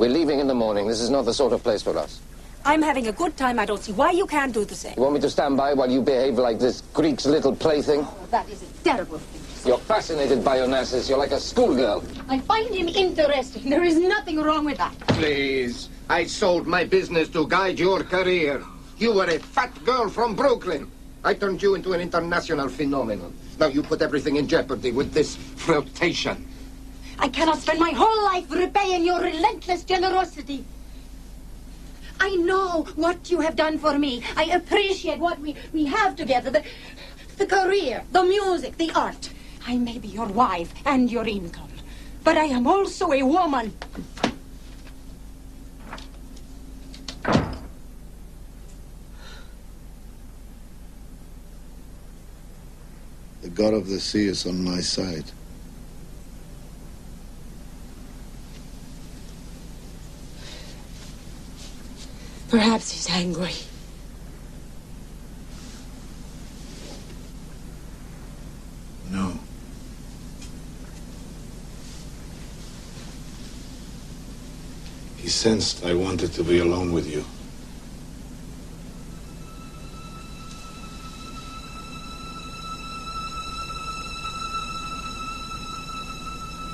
We're leaving in the morning. This is not the sort of place for us. I'm having a good time. I don't see why you can't do the same. You want me to stand by while you behave like this Greek's little plaything? Oh, that is a terrible thing. You're fascinated by Onassis. You're like a schoolgirl. I find him interesting. There is nothing wrong with that. Please. I sold my business to guide your career. You were a fat girl from Brooklyn. I turned you into an international phenomenon. Now you put everything in jeopardy with this flirtation. I cannot spend my whole life repaying your relentless generosity. I know what you have done for me. I appreciate what we have together. The career, the music, the art. I may be your wife and your income, but I am also a woman. The god of the sea is on my side. Perhaps he's angry. No. He sensed I wanted to be alone with you.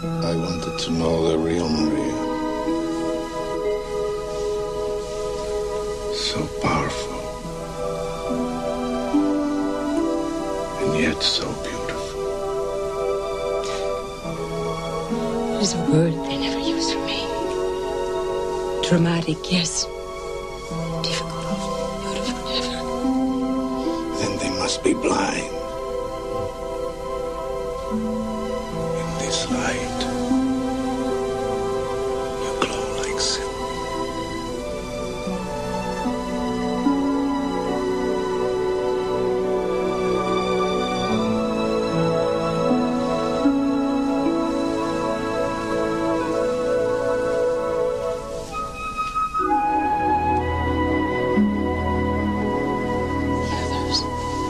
I wanted to know the real Maria. So powerful. And yet so beautiful. There's a word they never use for me. Dramatic, yes. Difficult, beautiful, never. Then they must be blind. In this light, you glow like silver.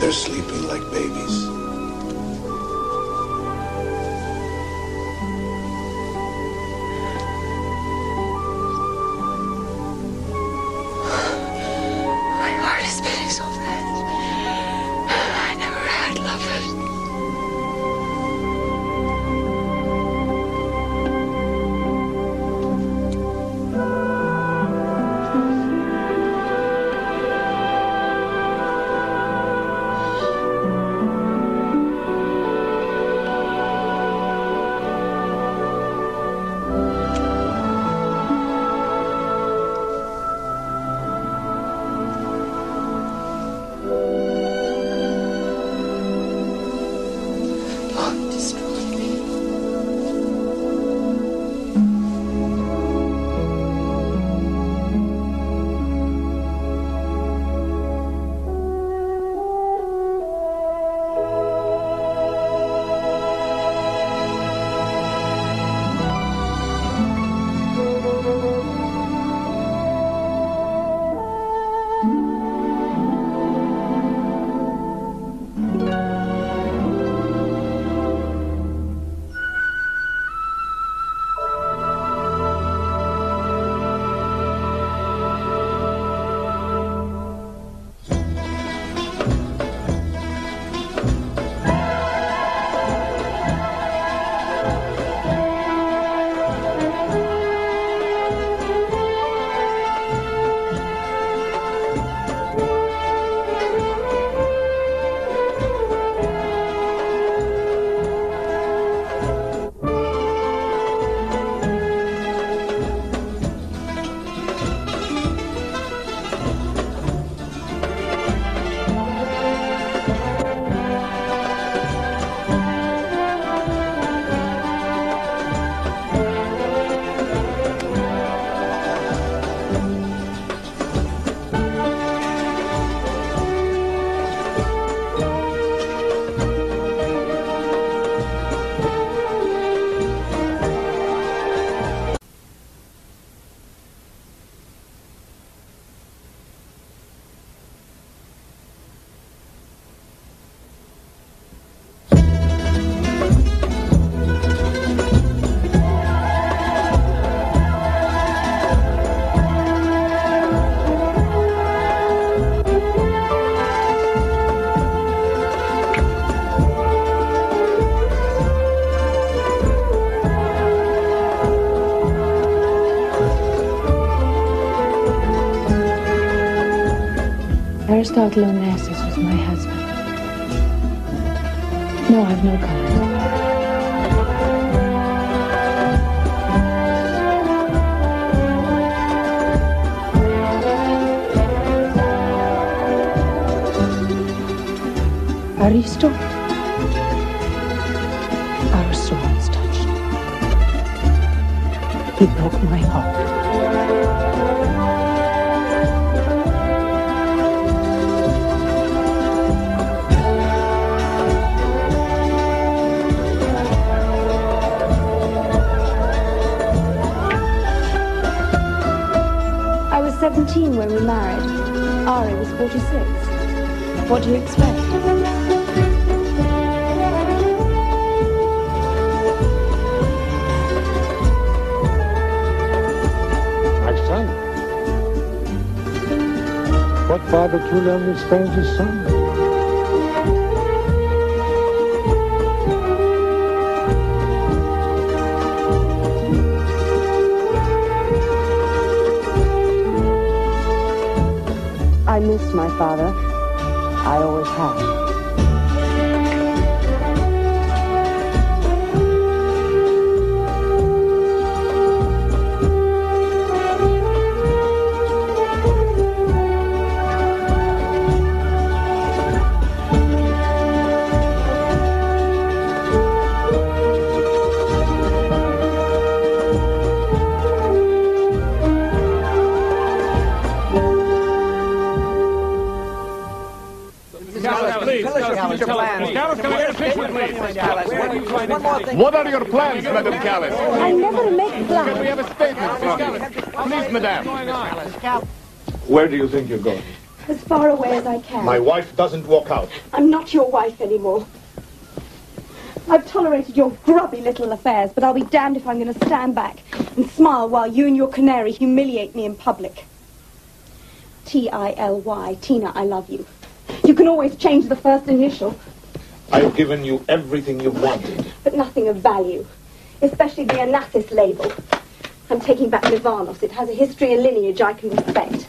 They're sleeping like babies. Aristotle Onassis was my husband. No, I've no comment. Aristotle. Our swords touched. He broke my heart. I was 17 when we married. Ari was 46. What do you expect? What father truly understands his son? I miss my father. I always have. What are your plans, Madam Callas? I never make plans. Can we have a statement from you? Please, Madame. Where do you think you're going? As far away as I can. My wife doesn't walk out. I'm not your wife anymore. I've tolerated your grubby little affairs, but I'll be damned if I'm going to stand back and smile while you and your canary humiliate me in public. T-I-L-Y, Tina, I love you. You can always change the first initial. I've given you everything you've wanted. But nothing of value, especially the Onassis label. I'm taking back Livanos. It has a history and lineage I can respect.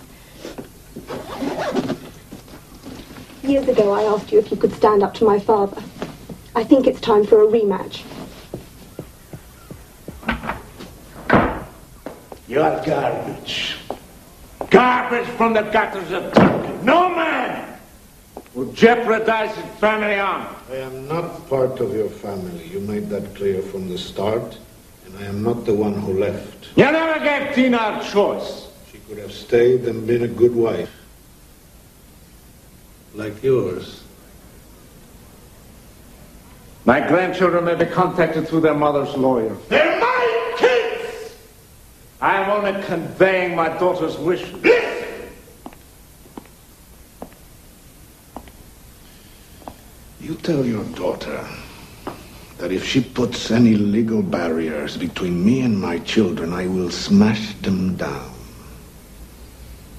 Years ago, I asked you if you could stand up to my father. I think it's time for a rematch. You're garbage. Garbage from the gutters of Turkey. No man will jeopardize his family honor. I am not part of your family. You made that clear from the start. And I am not the one who left. You never gave Tina a choice. She could have stayed and been a good wife. Like yours. My grandchildren may be contacted through their mother's lawyer. They're my kids! I am only conveying my daughter's wishes. You tell your daughter that if she puts any legal barriers between me and my children, I will smash them down.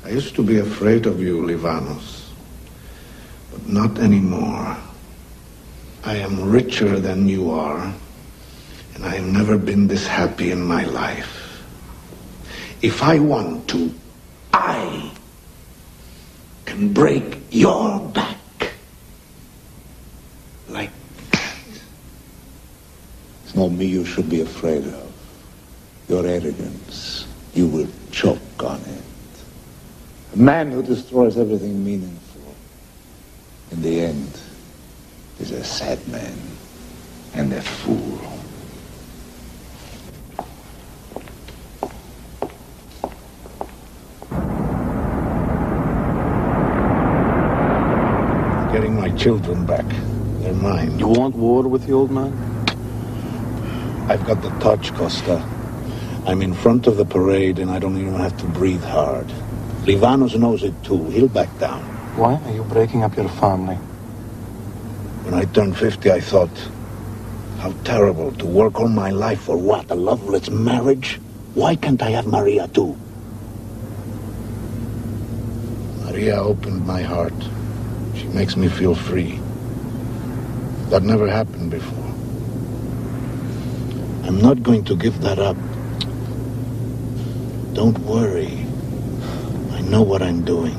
I used to be afraid of you, Livanos, but not anymore. I am richer than you are, and I have never been this happy in my life. If I want to, I can break your back. Like that. It's not me you should be afraid of. Your arrogance. You will choke on it. A man who destroys everything meaningful, in the end, is a sad man and a fool. Getting my children back. They're mine. You want war with the old man? I've got the touch, Costa. I'm in front of the parade and I don't even have to breathe hard. Livanos knows it too. He'll back down. Why are you breaking up your family? When I turned 50, I thought, how terrible to work all my life for what? A loveless marriage? Why can't I have Maria too? Maria opened my heart. She makes me feel free. That never happened before. I'm not going to give that up. Don't worry. I know what I'm doing.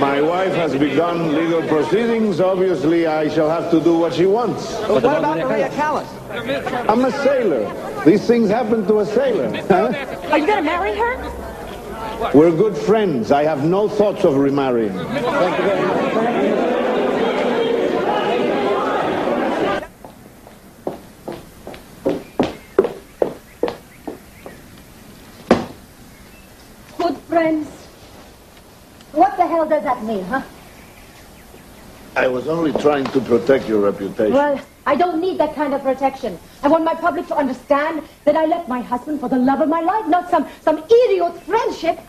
My wife has begun legal proceedings. Obviously, I shall have to do what she wants. But what about Maria Callas? I'm a sailor. These things happen to a sailor. Huh? Are you going to marry her? We're good friends. I have no thoughts of remarrying. Thank you very much. Good friends. What the hell does that mean, huh? I was only trying to protect your reputation. Well, I don't need that kind of protection. I want my public to understand that I left my husband for the love of my life, not some idiot friendship.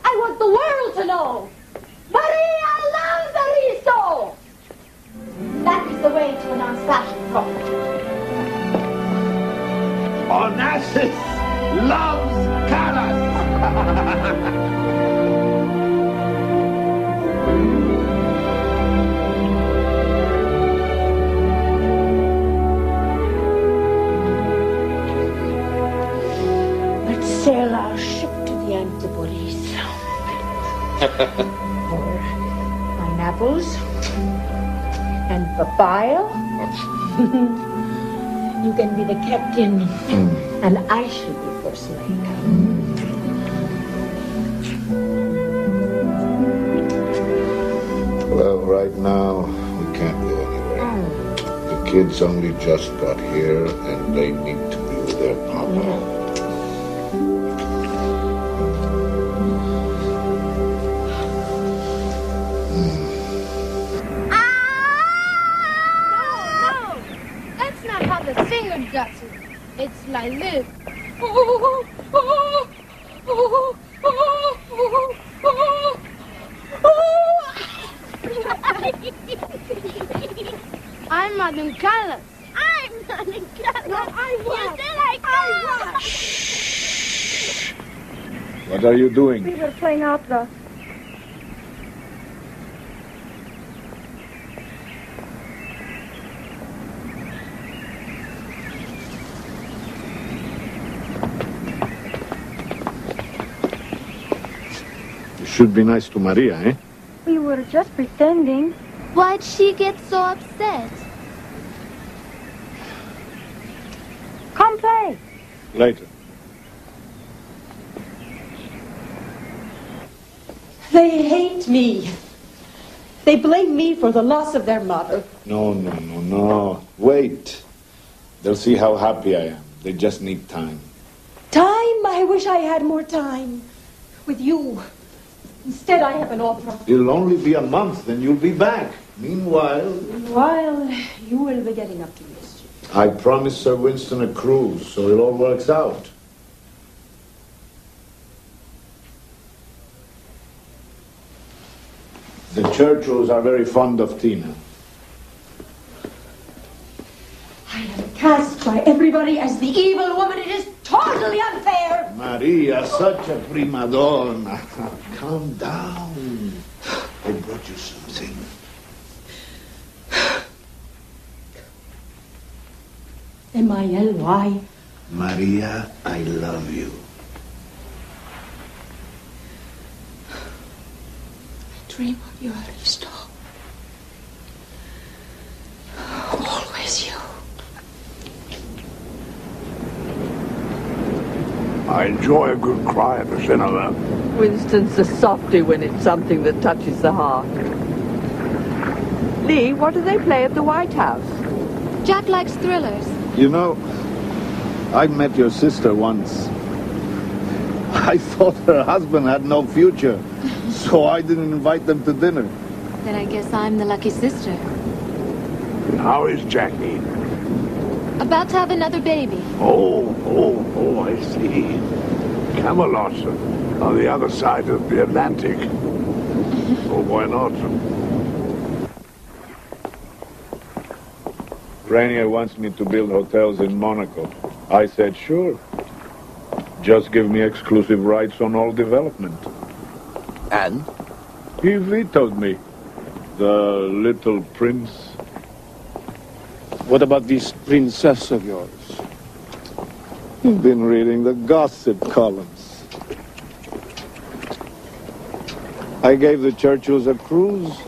I want the world to know. Maria loves Aristo! That is the way to announce fashion properly. Onassis loves Callas! Sail our ship to the Antipodes. For pineapples and papaya. You can be the captain, and I shall be first mate. Well, right now, we can't go anywhere. The kids only just got here, and they need to be with their papa. It's like this. I'm not in Callas. I'm not in Callas. No, I was. You said I was. Shh. What are you doing? We were playing opera. Should be nice to Maria, eh? We were just pretending. Why'd she get so upset? Come play. Later. They hate me. They blame me for the loss of their mother. No. Wait. They'll see how happy I am. They just need time. Time? I wish I had more time. With you. Instead, I have an opera. It'll only be a month, then you'll be back. Meanwhile, you will be getting up to mischief. I promised Sir Winston a cruise, so it all works out. The Churchills are very fond of Tina. I am cast by everybody as the evil woman. It is totally unfair. Maria, such a prima donna. Calm down. I brought you something. M-I-L-Y. Maria, I love you. I dream of you, Aristo. Always you. I enjoy a good cry at the cinema. Winston's a softy when it's something that touches the heart. Lee, what do they play at the White House? Jack likes thrillers. You know, I met your sister once. I thought her husband had no future, so I didn't invite them to dinner. Then I guess I'm the lucky sister. How is Jackie? About to have another baby. Oh, I see. Camelot, on the other side of the Atlantic. Oh, why not? Rainier wants me to build hotels in Monaco. I said, sure. Just give me exclusive rights on all development. And? He vetoed me. The little prince. What about this princess of yours? You've been reading the gossip columns. I gave the Churchills a cruise,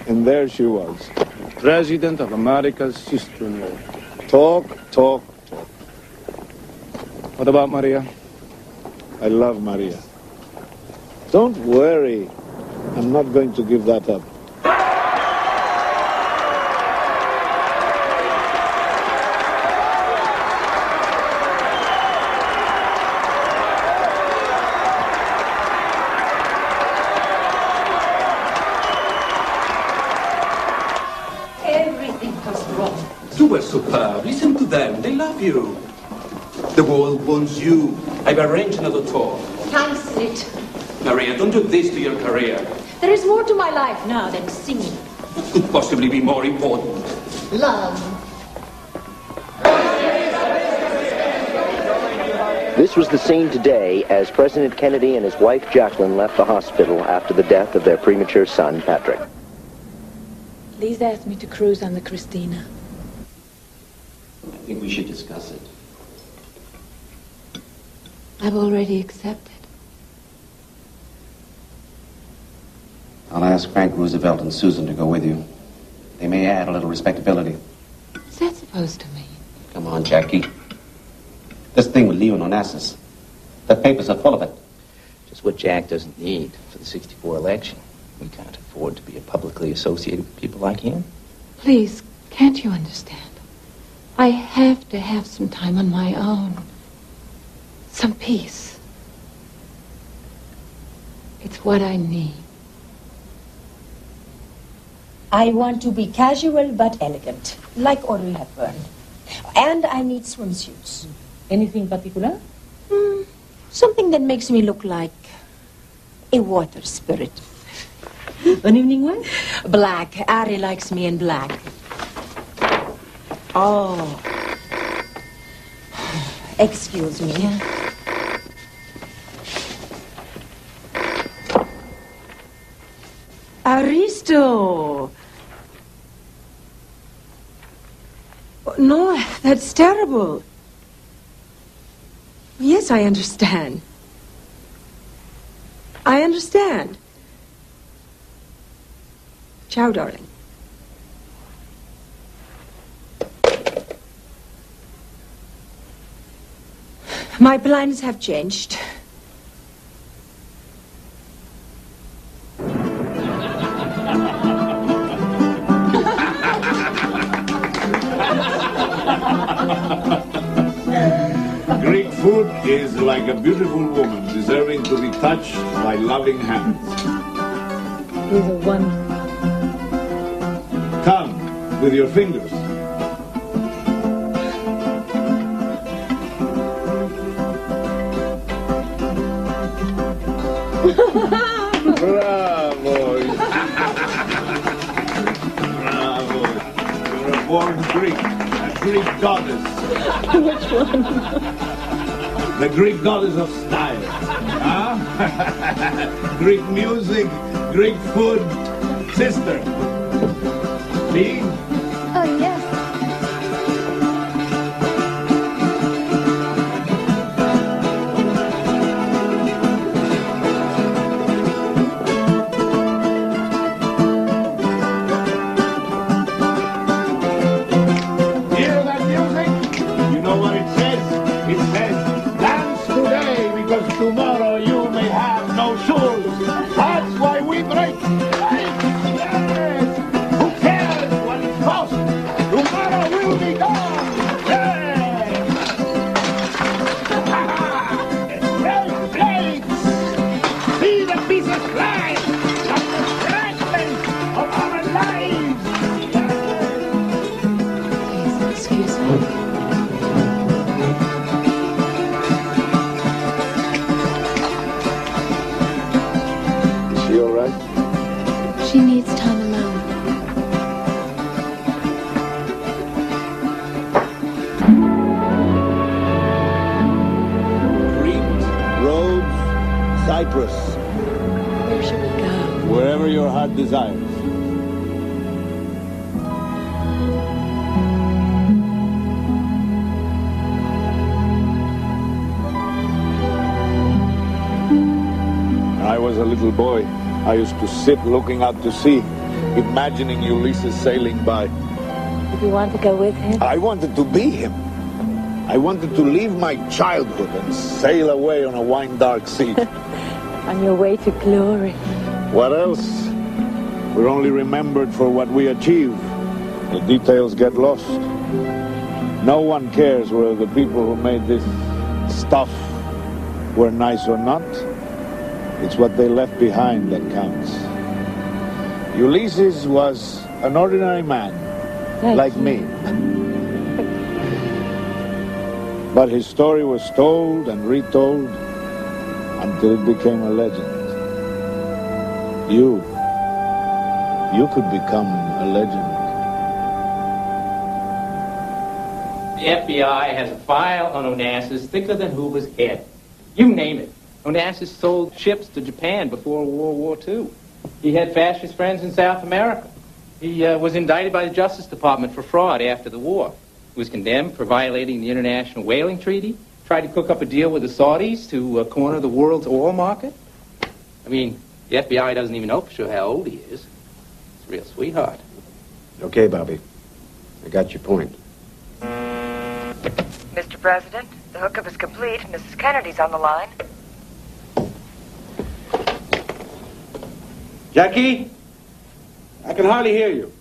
and there she was. President of America's sister-in-law. Talk, talk, talk. What about Maria? I love Maria. Don't worry. I'm not going to give that up. Everything was wrong. You were superb. Listen to them. They love you. The world wants you. I've arranged another tour. Cancel it. Maria, don't do this to your career. There is more to my life now than singing. What could possibly be more important? Love. This was the scene today as President Kennedy and his wife Jacqueline left the hospital after the death of their premature son, Patrick. Please ask me to cruise on the Christina. I think we should discuss it. I've already accepted. I'll ask Frank Roosevelt and Susan to go with you. They may add a little respectability. What's that supposed to mean? Come on, Jackie. This thing with Leo and Onassis. The papers are full of it. Just what Jack doesn't need for the 64 election. We can't afford to be publicly associated with people like him. Please, can't you understand? I have to have some time on my own. Some peace. It's what I need. I want to be casual but elegant, like Audrey Hepburn. And I need swimsuits. Anything particular? Something that makes me look like a water spirit. An evening wear? Black. Ari likes me in black. Oh. Excuse me. Aristo! No, that's terrible. Yes, I understand. I understand. Ciao, darling. My plans have changed. Greek food is like a beautiful woman, deserving to be touched by loving hands. He's a wonder. Come, with your fingers. Bravo! Bravo! You're a born Greek, a Greek goddess. Which one? The Greek goddess of style. Huh? Greek music, Greek food, sister. Me? Oh, yes. Hear that music? You know what it says? It says, dance today because tomorrow you may have no shoes. That's why we break. Yes. Who cares what it costs? Tomorrow will be gone. Yes. Break plates. See the pieces fly. That's the fragment of our lives. Excuse me. Is she all right? She needs time alone. Crete, Rhodes, Cyprus. Where should we go? Wherever your heart desires. I was a little boy. I used to sit looking out to sea, imagining Ulysses sailing by. Did you want to go with him? I wanted to be him. I wanted to leave my childhood and sail away on a wine-dark sea. On your way to glory. What else? We're only remembered for what we achieve. The details get lost. No one cares whether the people who made this stuff were nice or not. It's what they left behind that counts. Ulysses was an ordinary man, like me. But his story was told and retold until it became a legend. You could become a legend. The FBI has a file on Onassis thicker than Hoover's head. You name it. Onassis sold ships to Japan before World War II. He had fascist friends in South America. He was indicted by the Justice Department for fraud after the war. He was condemned for violating the International Whaling Treaty, tried to cook up a deal with the Saudis to corner the world's oil market. I mean, the FBI doesn't even know for sure how old he is. He's a real sweetheart. Okay, Bobby. I got your point. Mr. President, the hookup is complete. Mrs. Kennedy's on the line. Jackie? I can hardly hear you.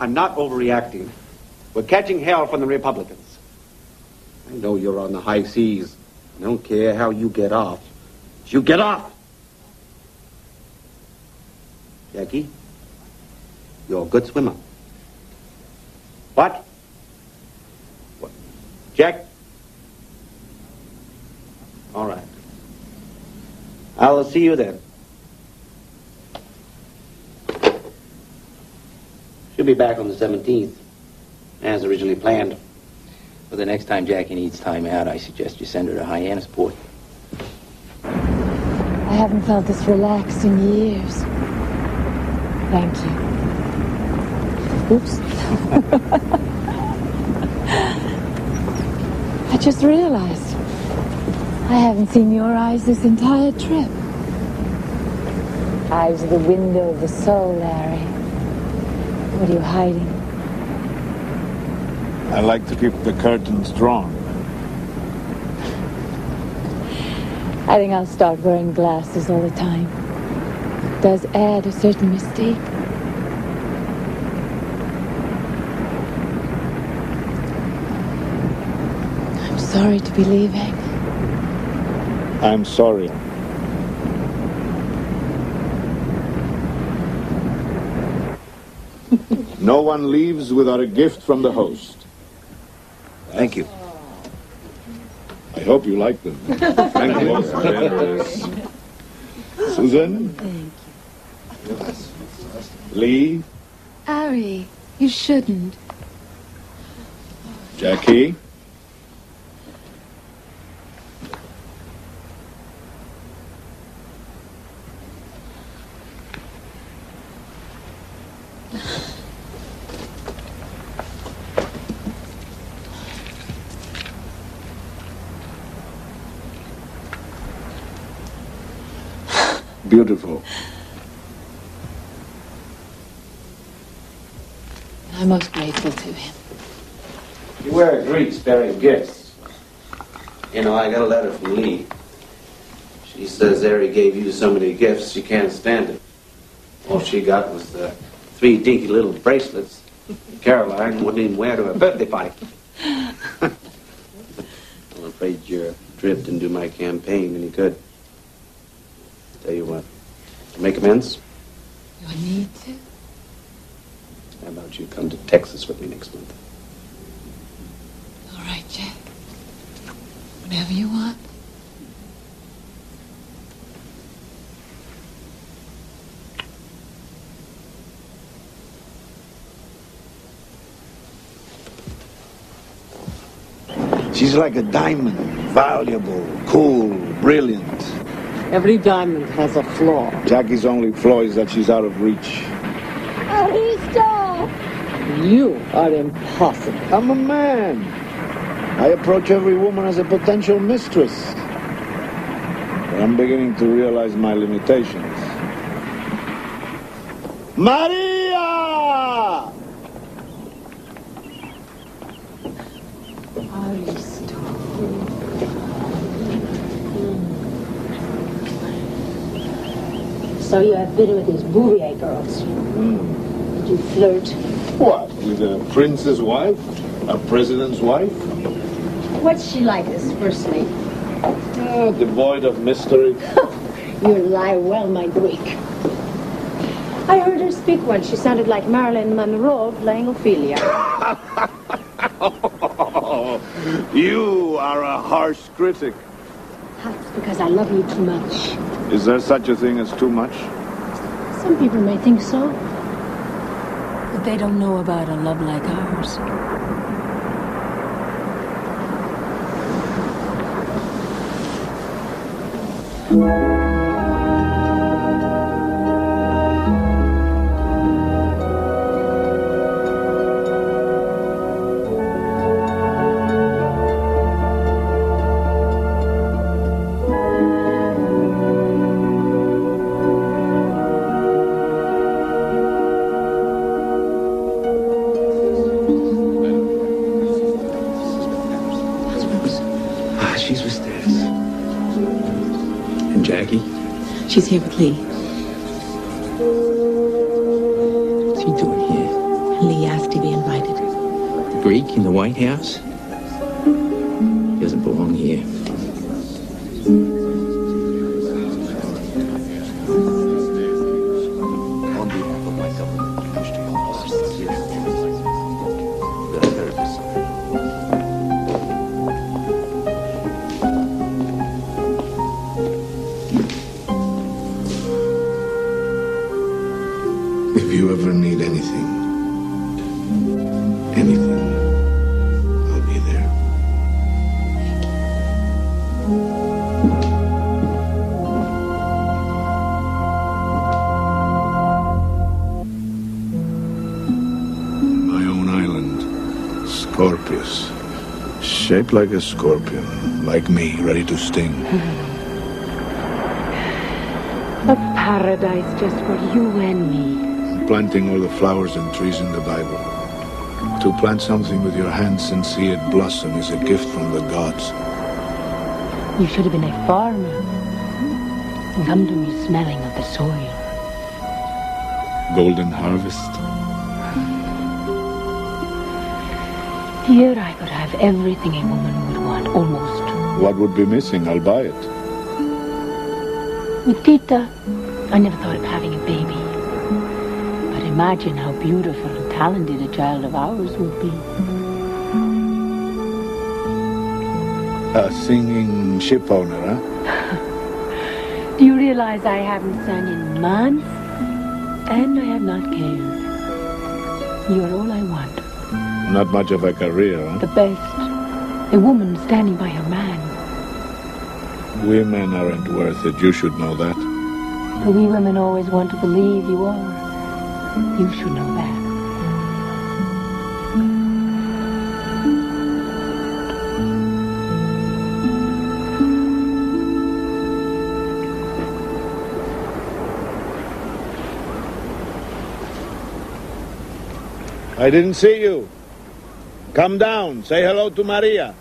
I'm not overreacting. We're catching hell from the Republicans. I know you're on the high seas. I don't care how you get off. You get off! Jackie, you're a good swimmer. What? Jack? All right. I'll see you then. She'll be back on the 17th, as originally planned. Well, the next time Jackie needs time out, I suggest you send her to Hyannisport. I haven't felt this relaxed in years. Thank you. Oops. I just realized I haven't seen your eyes this entire trip. Eyes are the window of the soul, Larry. What are you hiding? I like to keep the curtains drawn. I think I'll start wearing glasses all the time. It does add a certain mystique. I'm sorry to be leaving. I'm sorry. No one leaves without a gift from the host. Thank you. I hope you like them. Thank you. Susan? Thank you. Lee? Harry, you shouldn't. Jackie? Beautiful. I'm most grateful to him. You wear Greeks bearing gifts. You know, I got a letter from Lee. She says Harry gave you so many gifts she can't stand it. All she got was the 3 dinky little bracelets Caroline wouldn't even wear to her birthday party. I'm afraid your trip didn't do my campaign any good. Tell you what, to make amends, You need to? how about you come to Texas with me next month? All right, Jack. Whatever you want. She's like a diamond. Valuable, cool, brilliant. Every diamond has a flaw. Jackie's only flaw is that she's out of reach. Aristo! You are impossible. I'm a man. I approach every woman as a potential mistress. I'm beginning to realize my limitations. Maria! So you have been with these Bouvier girls. Did you flirt? What, with a prince's wife? A president's wife? What's she like, this first lady? Devoid of mystery. You lie well, my Greek. I heard her speak once. She sounded like Marilyn Monroe playing Ophelia. You are a harsh critic. That's because I love you too much. Is there such a thing as too much? Some people may think so. But they don't know about a love like ours. She's here with Lee. What's he doing here? Lee asked to be invited. The Greek in the White House? He doesn't belong here. On behalf of my government, I wish to offer sincere apologies that I heard this. If you ever need anything, I'll be there. My own island, Scorpius, shaped like a scorpion, like me, ready to sting. A paradise just for you and me. Planting all the flowers and trees in the Bible. To plant something with your hands and see it blossom is a gift from the gods. You should have been a farmer and come to me smelling of the soil. Golden harvest. Here I could have everything a woman would want, almost. What would be missing? I'll buy it. With Tita, I never thought of having a baby. But imagine how beautiful and talented a child of ours would be. A singing ship owner, huh? Do you realize I haven't sung in months? And I have not cared. You're all I want. Not much of a career, huh? The best. A woman standing by her man. Women aren't worth it. You should know that. But we women always want to believe you are. You should know that. I didn't see you. Come down. Say hello to Maria.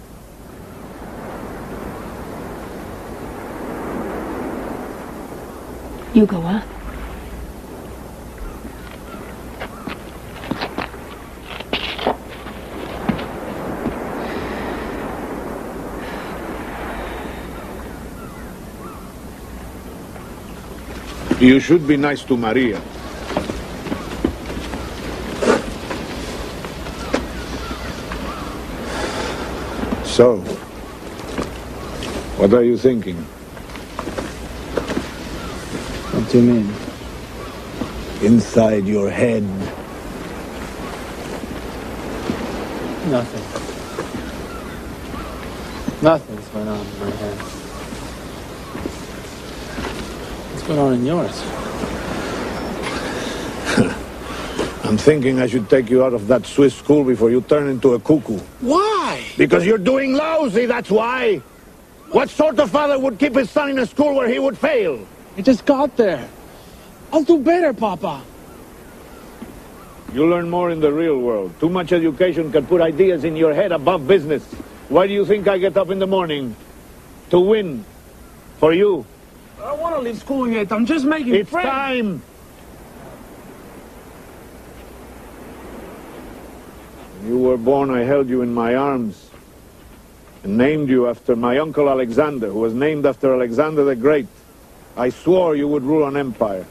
You go, huh? You should be nice to Maria. So, what are you thinking? What do you mean? Inside your head. Nothing. Nothing's going on in my head. What's going on in yours? I'm thinking I should take you out of that Swiss school before you turn into a cuckoo. Why? Because you're doing lousy, that's why. What sort of father would keep his son in a school where he would fail? I just got there. I'll do better, Papa. You learn more in the real world. Too much education can put ideas in your head above business. Why do you think I get up in the morning? To win. For you. I don't want to leave school yet. I'm just making It's friends. time. When you were born, I held you in my arms and named you after my uncle Alexander, who was named after Alexander the Great. I swore you would rule an empire.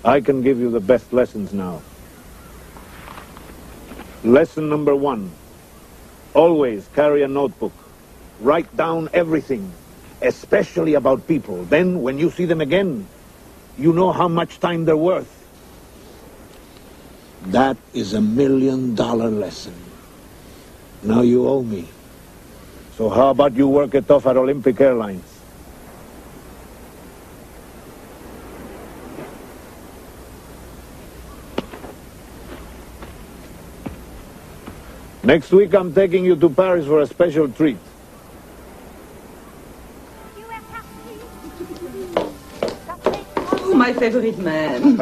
I can give you the best lessons now. Lesson number 1. Always carry a notebook. Write down everything, especially about people. Then, when you see them again, you know how much time they're worth. That is $1 million lesson. Now you owe me. So how about you work it off at Olympic Airlines? Next week I'm taking you to Paris for a special treat. Oh, my favorite man.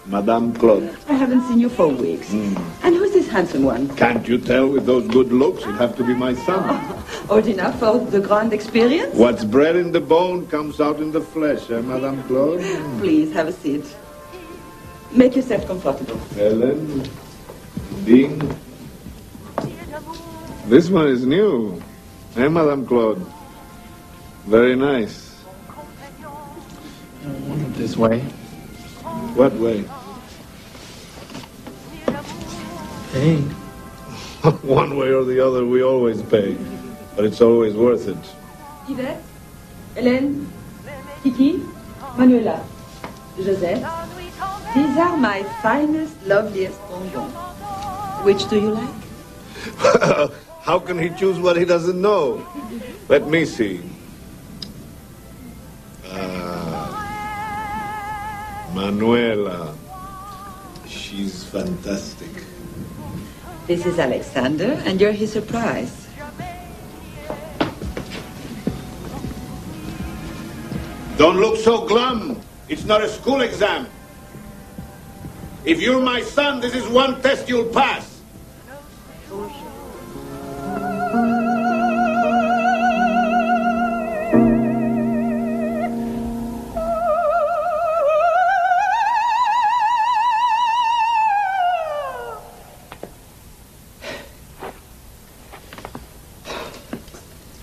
Madame Claude. I haven't seen you for weeks. And who's this handsome one? Can't you tell with those good looks? It'd have to be my son. Old enough for the grand experience? What's bred in the bone comes out in the flesh, eh, Madame Claude? Please, have a seat. Make yourself comfortable. Helen, Dean. This one is new. Eh, Madame Claude? Very nice. This way. What way? Hey. One way or the other, we always pay. But it's always worth it. Yvette, Hélène, Kiki, Manuela, Joseph. These are my finest, loveliest bonbons. Which do you like? How can he choose what he doesn't know? Let me see. Manuela. She's fantastic. This is Alexander, and you're his surprise. Don't look so glum. It's not a school exam. If you're my son, this is one test you'll pass.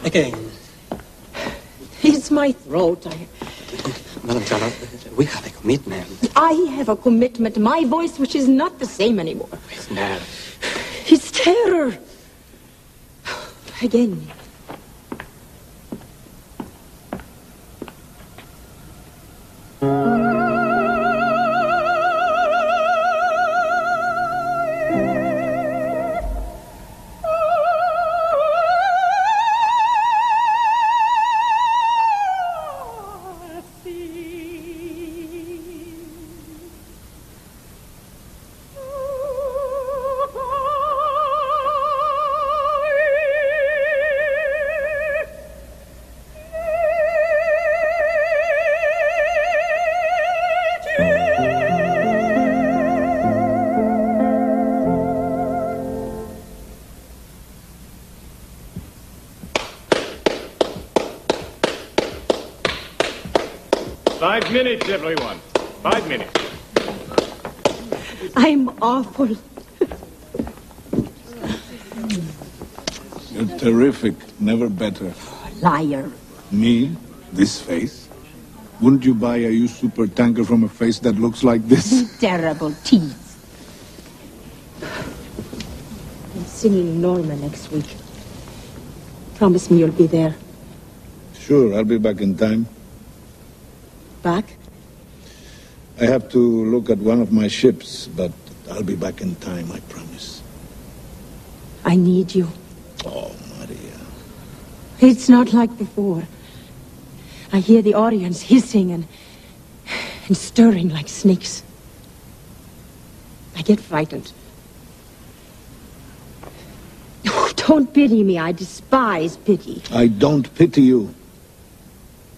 Again. It's my throat. Madam Callas, we have a commitment. I have a commitment. My voice, which is not the same anymore. It's mad. It's terror. Again. Five minutes, everyone. 5 minutes. I'm awful. You're terrific. Never better. Liar. Me? This face? Wouldn't you buy a used super tanker from a face that looks like this? Terrible teeth. I'm singing Norma next week. Promise me you'll be there. Sure, I'll be back in time. Back? I have to look at one of my ships, but I'll be back in time, I promise. I need you. Oh, Maria. It's not like before. I hear the audience hissing and stirring like snakes. I get frightened. Oh, Don't pity me. I despise pity. I don't pity you.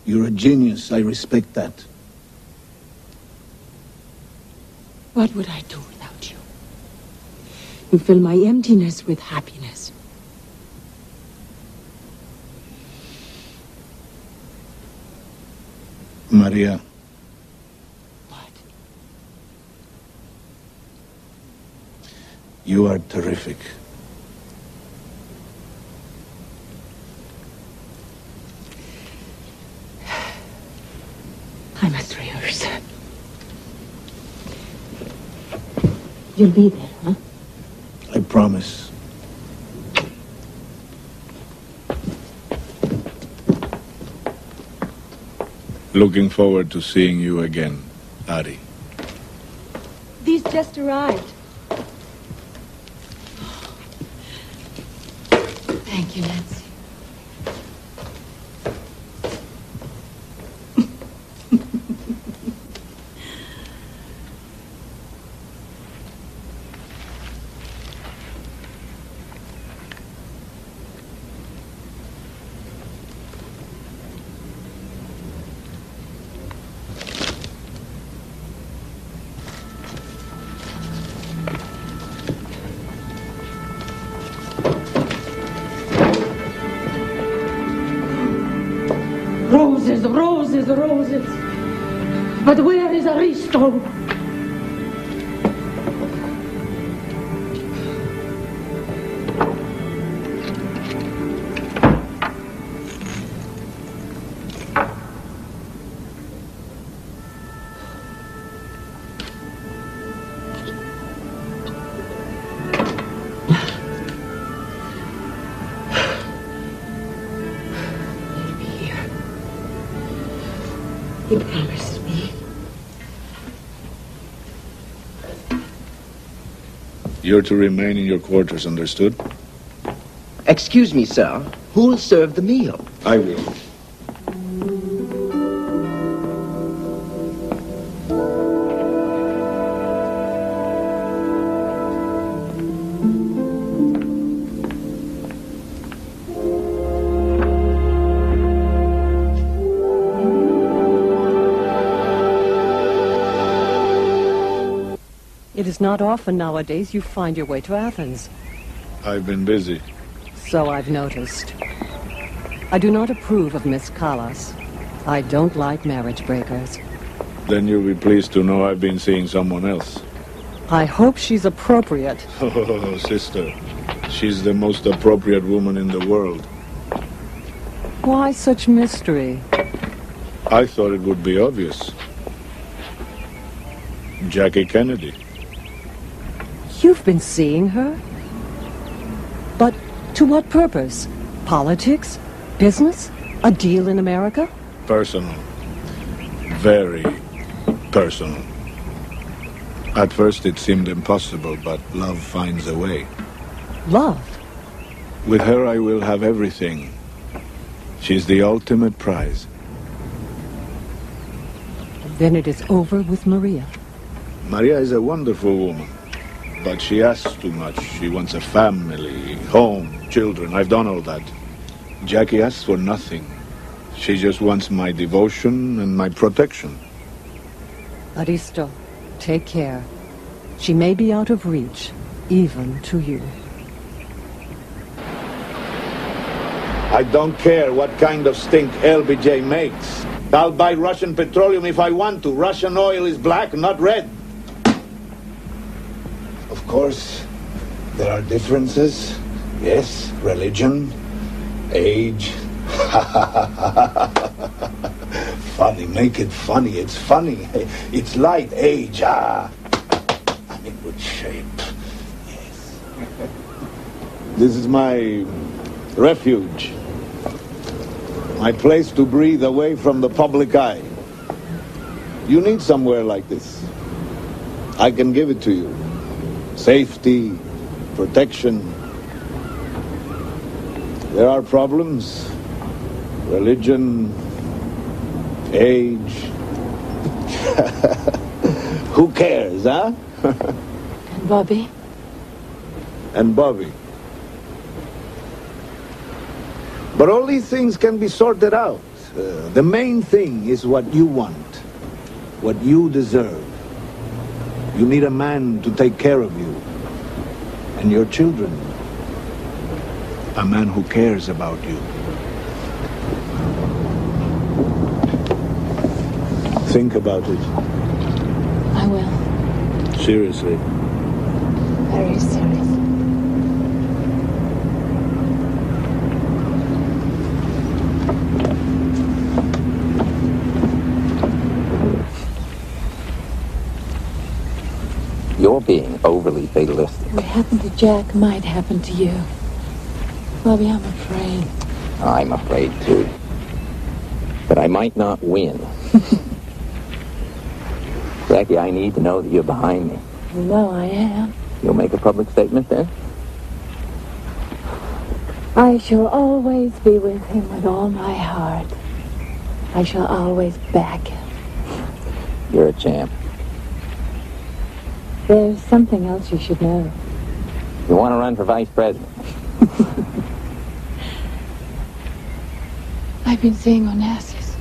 You're a genius. I respect that. What would I do without you? You fill my emptiness with happiness. Maria. What? You are terrific. I must rehearse. You'll be there, huh? I promise. Looking forward to seeing you again, Ari. These just arrived. Thank you, Nancy. Roses, roses, roses. But where is Aristo? He promised me. You're to remain in your quarters, understood? Excuse me, sir. Who'll serve the meal? I will. It is not often nowadays you find your way to Athens. I've been busy. So I've noticed. I do not approve of Miss Callas. I don't like marriage breakers. Then you'll be pleased to know I've been seeing someone else. I hope she's appropriate. Oh, sister. She's the most appropriate woman in the world. Why such mystery? I thought it would be obvious. Jackie Kennedy. You've been seeing her? But to what purpose? Politics? Business? A deal in America? Personal. Very personal. At first it seemed impossible, but love finds a way. Love? With her I will have everything. She's the ultimate prize. Then it is over with Maria. Maria is a wonderful woman, but she asks too much. She wants a family, home, children. I've done all that. Jackie asks for nothing. She just wants my devotion and my protection. Aristo, take care. She may be out of reach, even to you. I don't care what kind of stink LBJ makes. I'll buy Russian petroleum if I want to. Russian oil is black, not red. Of course, there are differences. Yes, religion, age. Funny, make it funny. It's funny. It's light, age. I'm in good shape. Yes. This is my refuge. My place to breathe away from the public eye. You need somewhere like this. I can give it to you. Safety, protection. There are problems. Religion, age. Who cares, huh? And Bobby? And Bobby. But all these things can be sorted out. The main thing is what you want, what you deserve. You need a man to take care of you and your children. A man who cares about you. Think about it. I will. Seriously. Very serious. You're being overly fatalistic. What happened to Jack might happen to you. Bobby, I'm afraid. I'm afraid, too. But I might not win. Jackie, I need to know that you're behind me. You know I am. You'll make a public statement then? I shall always be with him with all my heart. I shall always back him. You're a champ. There's something else you should know. You want to run for vice president? I've been seeing Onassis.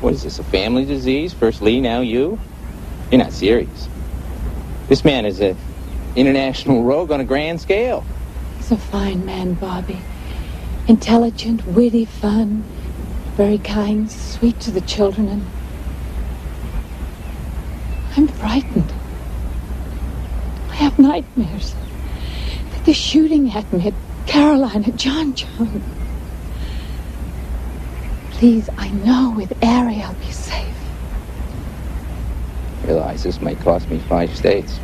What is this, a family disease? First Lee, now you? You're not serious. This man is an international rogue on a grand scale. He's a fine man, Bobby. Intelligent, witty, fun, very kind, sweet to the children, and I'm frightened. I have nightmares. That they're shooting at me, at Caroline, at John. Please, I know with Ari I'll be safe. Realize this may cost me 5 states.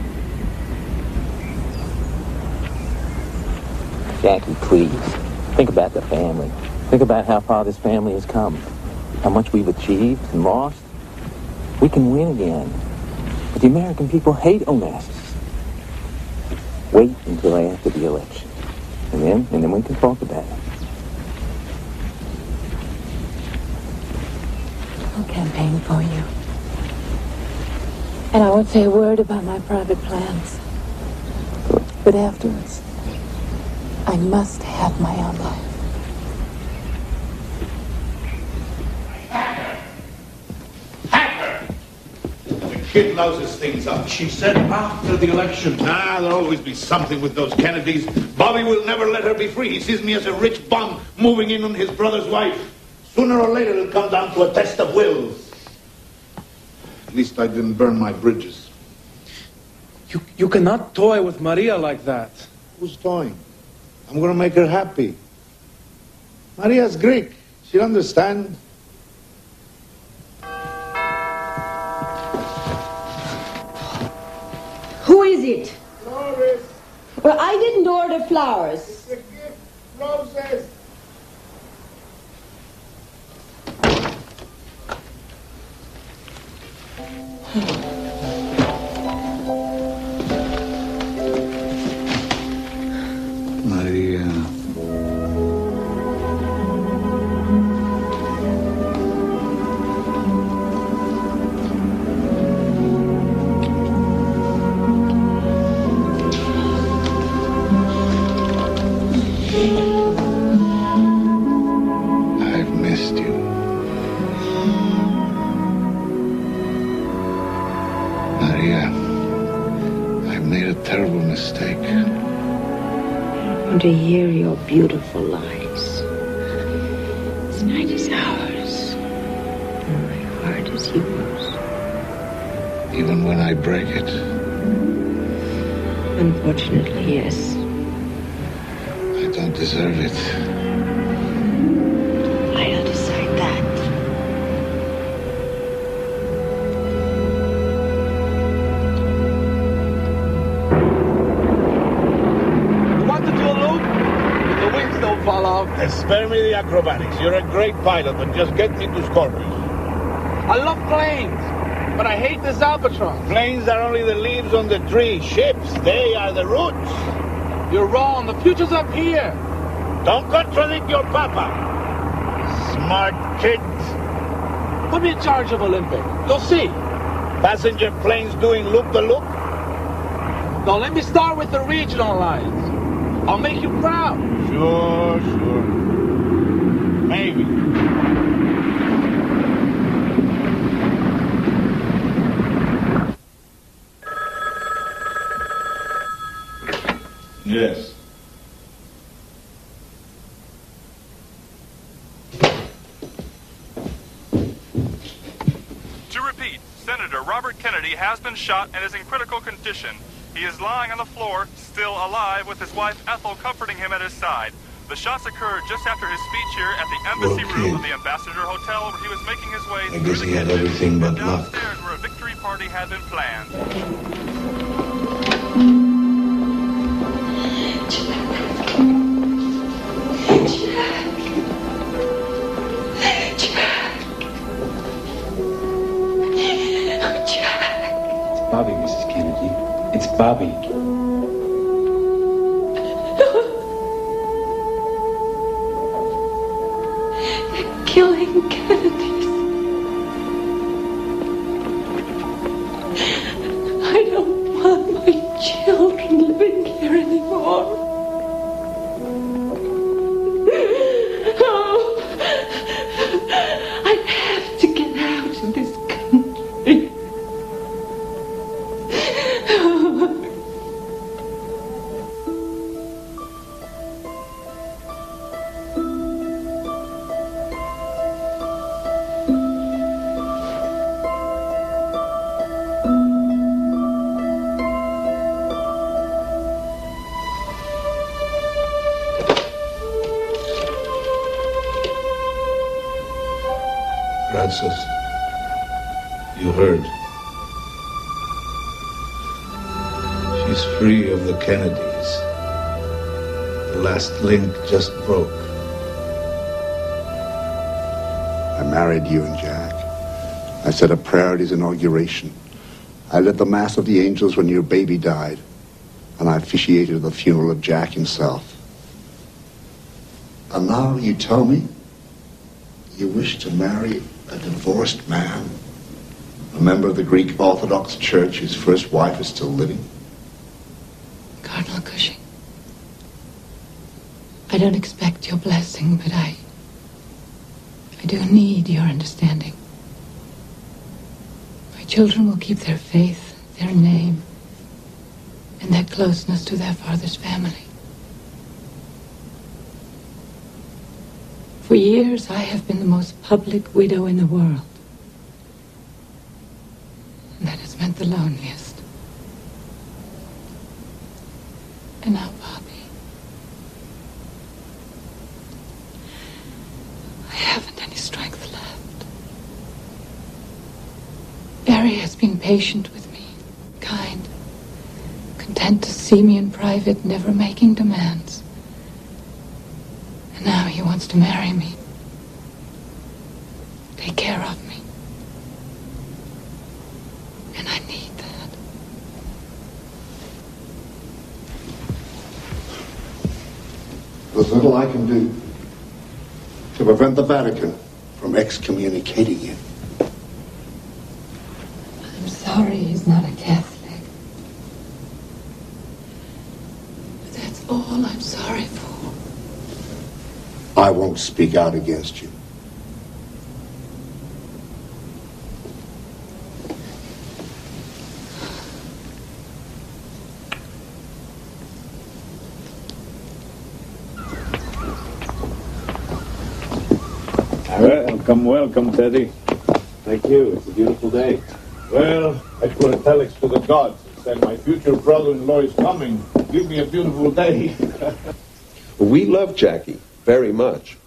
Jackie, please. Think about the family. Think about how far this family has come. How much we've achieved and lost. We can win again. But the American people hate Onassis. Wait until after the election. And then we can talk about it. I'll campaign for you. And I won't say a word about my private plans. But afterwards, I must have my own life. Kid louses things up. She said after the election. There'll always be something with those Kennedys. Bobby will never let her be free. He sees me as a rich bum moving in on his brother's wife. Sooner or later it'll come down to a test of wills. At least I didn't burn my bridges. You cannot toy with Maria like that. Who's toying? I'm gonna make her happy. Maria's Greek. She'll understand. Who is it? Loris. Well, I didn't order flowers. It's a gift. Roses. Maria. I've missed you. Maria, I've made a terrible mistake. I want to hear your beautiful lies. This night is ours, and my heart is yours. Even when I break it. Unfortunately, yes. I don't deserve it. I'll decide that. You want to do a loop? But the wings don't fall off. Spare me the acrobatics. You're a great pilot, but just get me to Scorpius. I love planes, but I hate this albatross. Planes are only the leaves on the tree. Ships, they are the roots. You're wrong. The future's up here. Don't contradict your papa. Smart kid. Put me in charge of Olympic. You'll see. Passenger planes doing loop-the-loop? No, let me start with the regional lines. I'll make you proud. Sure. Maybe. Yes. To repeat, Senator Robert Kennedy has been shot and is in critical condition. He is lying on the floor, still alive, with his wife Ethel comforting him at his side. The shots occurred just after his speech here at the embassy room of the Ambassador Hotel, where he was making his way I guess he had everything but luck. downstairs where a victory party had been planned. Bobby, Mrs. Kennedy. It's Bobby. They're killing Kennedys. I don't want my children living here anymore. Oh, I have to get out of this country. Francis, you heard. She's free of the Kennedys. The last link just broke. I married you and Jack. I said a prayer at his inauguration. I led the Mass of the Angels when your baby died. And I officiated the funeral of Jack himself. And now you tell me you wish to marry a divorced man, a member of the Greek Orthodox Church whose first wife is still living? Cardinal Cushing, I don't expect your blessing, but I do need your understanding. My children will keep their faith, their name, and their closeness to their father's family. For years, I have been the most public widow in the world. And that has meant the loneliest. And now, Bobby, I haven't any strength left. Barry has been patient with me, kind, content to see me in private, never making demands. And now he wants to marry me. Take care of me. And I need that. There's little I can do to prevent the Vatican from excommunicating you. I'm sorry he's not a Catholic. But that's all I'm sorry for. I won't speak out against you. Welcome, Teddy. Thank you. It's a beautiful day. Well, I put a telex to the gods and said my future brother-in-law is coming. Give me a beautiful day. We love Jackie very much.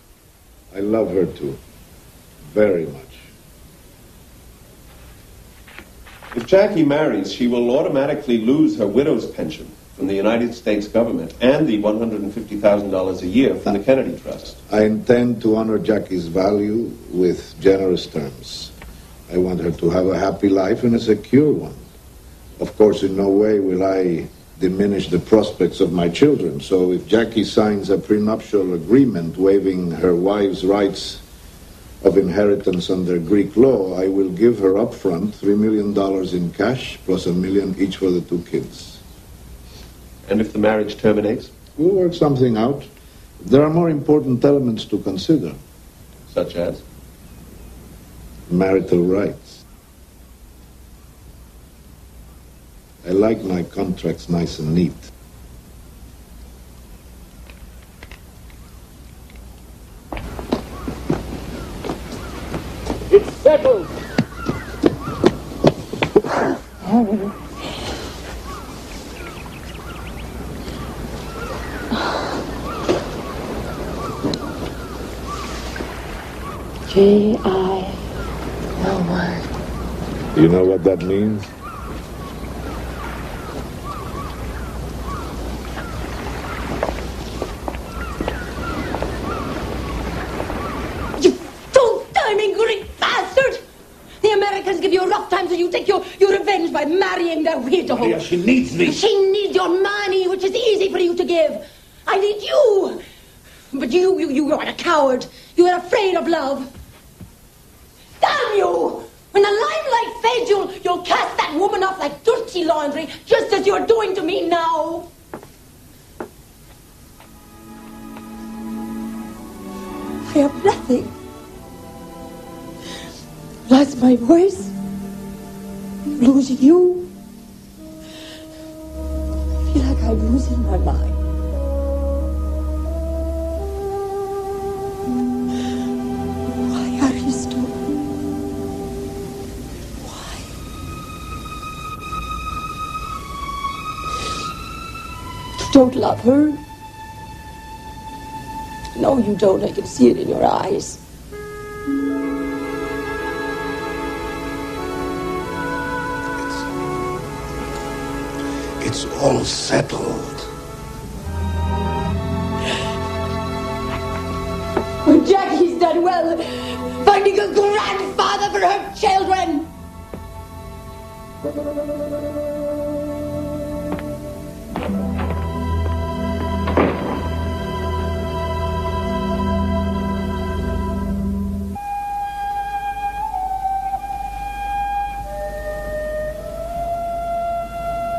I love her too. Very much. If Jackie marries, she will automatically lose her widow's pension from the United States government and the $150,000 a year from the Kennedy Trust. I intend to honor Jackie's value with generous terms. I want her to have a happy life and a secure one. Of course, in no way will I diminish the prospects of my children. So if Jackie signs a prenuptial agreement waiving her wife's rights of inheritance under Greek law, I will give her upfront $3 million in cash plus $1 million each for the 2 kids. And if the marriage terminates? We'll work something out. There are more important elements to consider. Such as? Marital rights. I like my contracts nice and neat. It's settled. J-I-L-Y. Do you know what that means? You two-timing Greek bastard! The Americans give you a rough time, so you take your revenge by marrying their widow. Maria, she needs me. She needs your money, which is easy for you to give. I need you. But you are a coward. You are afraid of love. Damn you! When the limelight fades, you'll cast that woman off like dirty laundry, just as you're doing to me now. I have nothing. Lost my voice. Losing you. I feel like I'm losing my mind. Why, Aristotle? Why? You don't love her? No, you don't. I can see it in your eyes. It's all settled. Well, Jackie's done well, finding a grandfather for her children.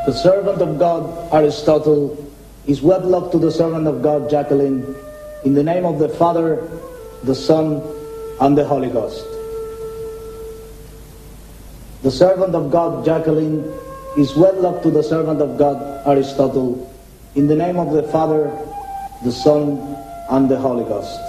The servant of God, Aristotle, is wedlocked to the servant of God, Jacqueline, in the name of the Father, the Son, and the Holy Ghost. The servant of God, Jacqueline, is wedlocked to the servant of God, Aristotle, in the name of the Father, the Son, and the Holy Ghost.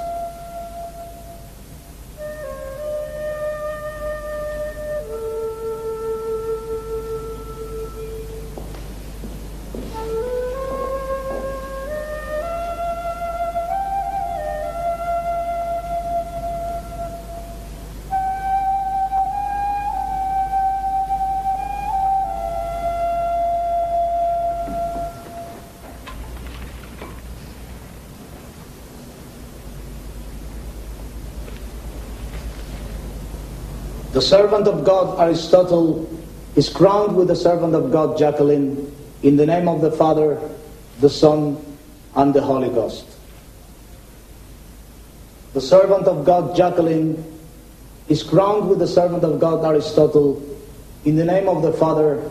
The servant of God, Aristotle, is crowned with the servant of God, Jacqueline, in the name of the Father, the Son, and the Holy Ghost. The servant of God, Jacqueline, is crowned with the servant of God, Aristotle, in the name of the Father,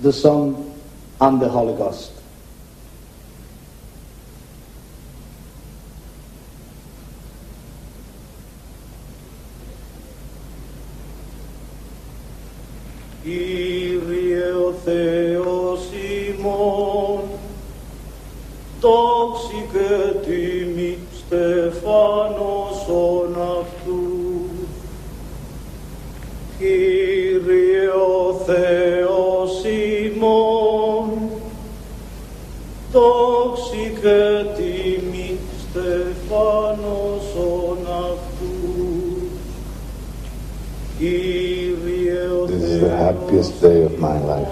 the Son, and the Holy Ghost. Kyrie o Theos imon, toxice timid Stephanos on actus. Kyrie o Theos imon, toxice timid Stephanos on actus. This is the happiest day of my life.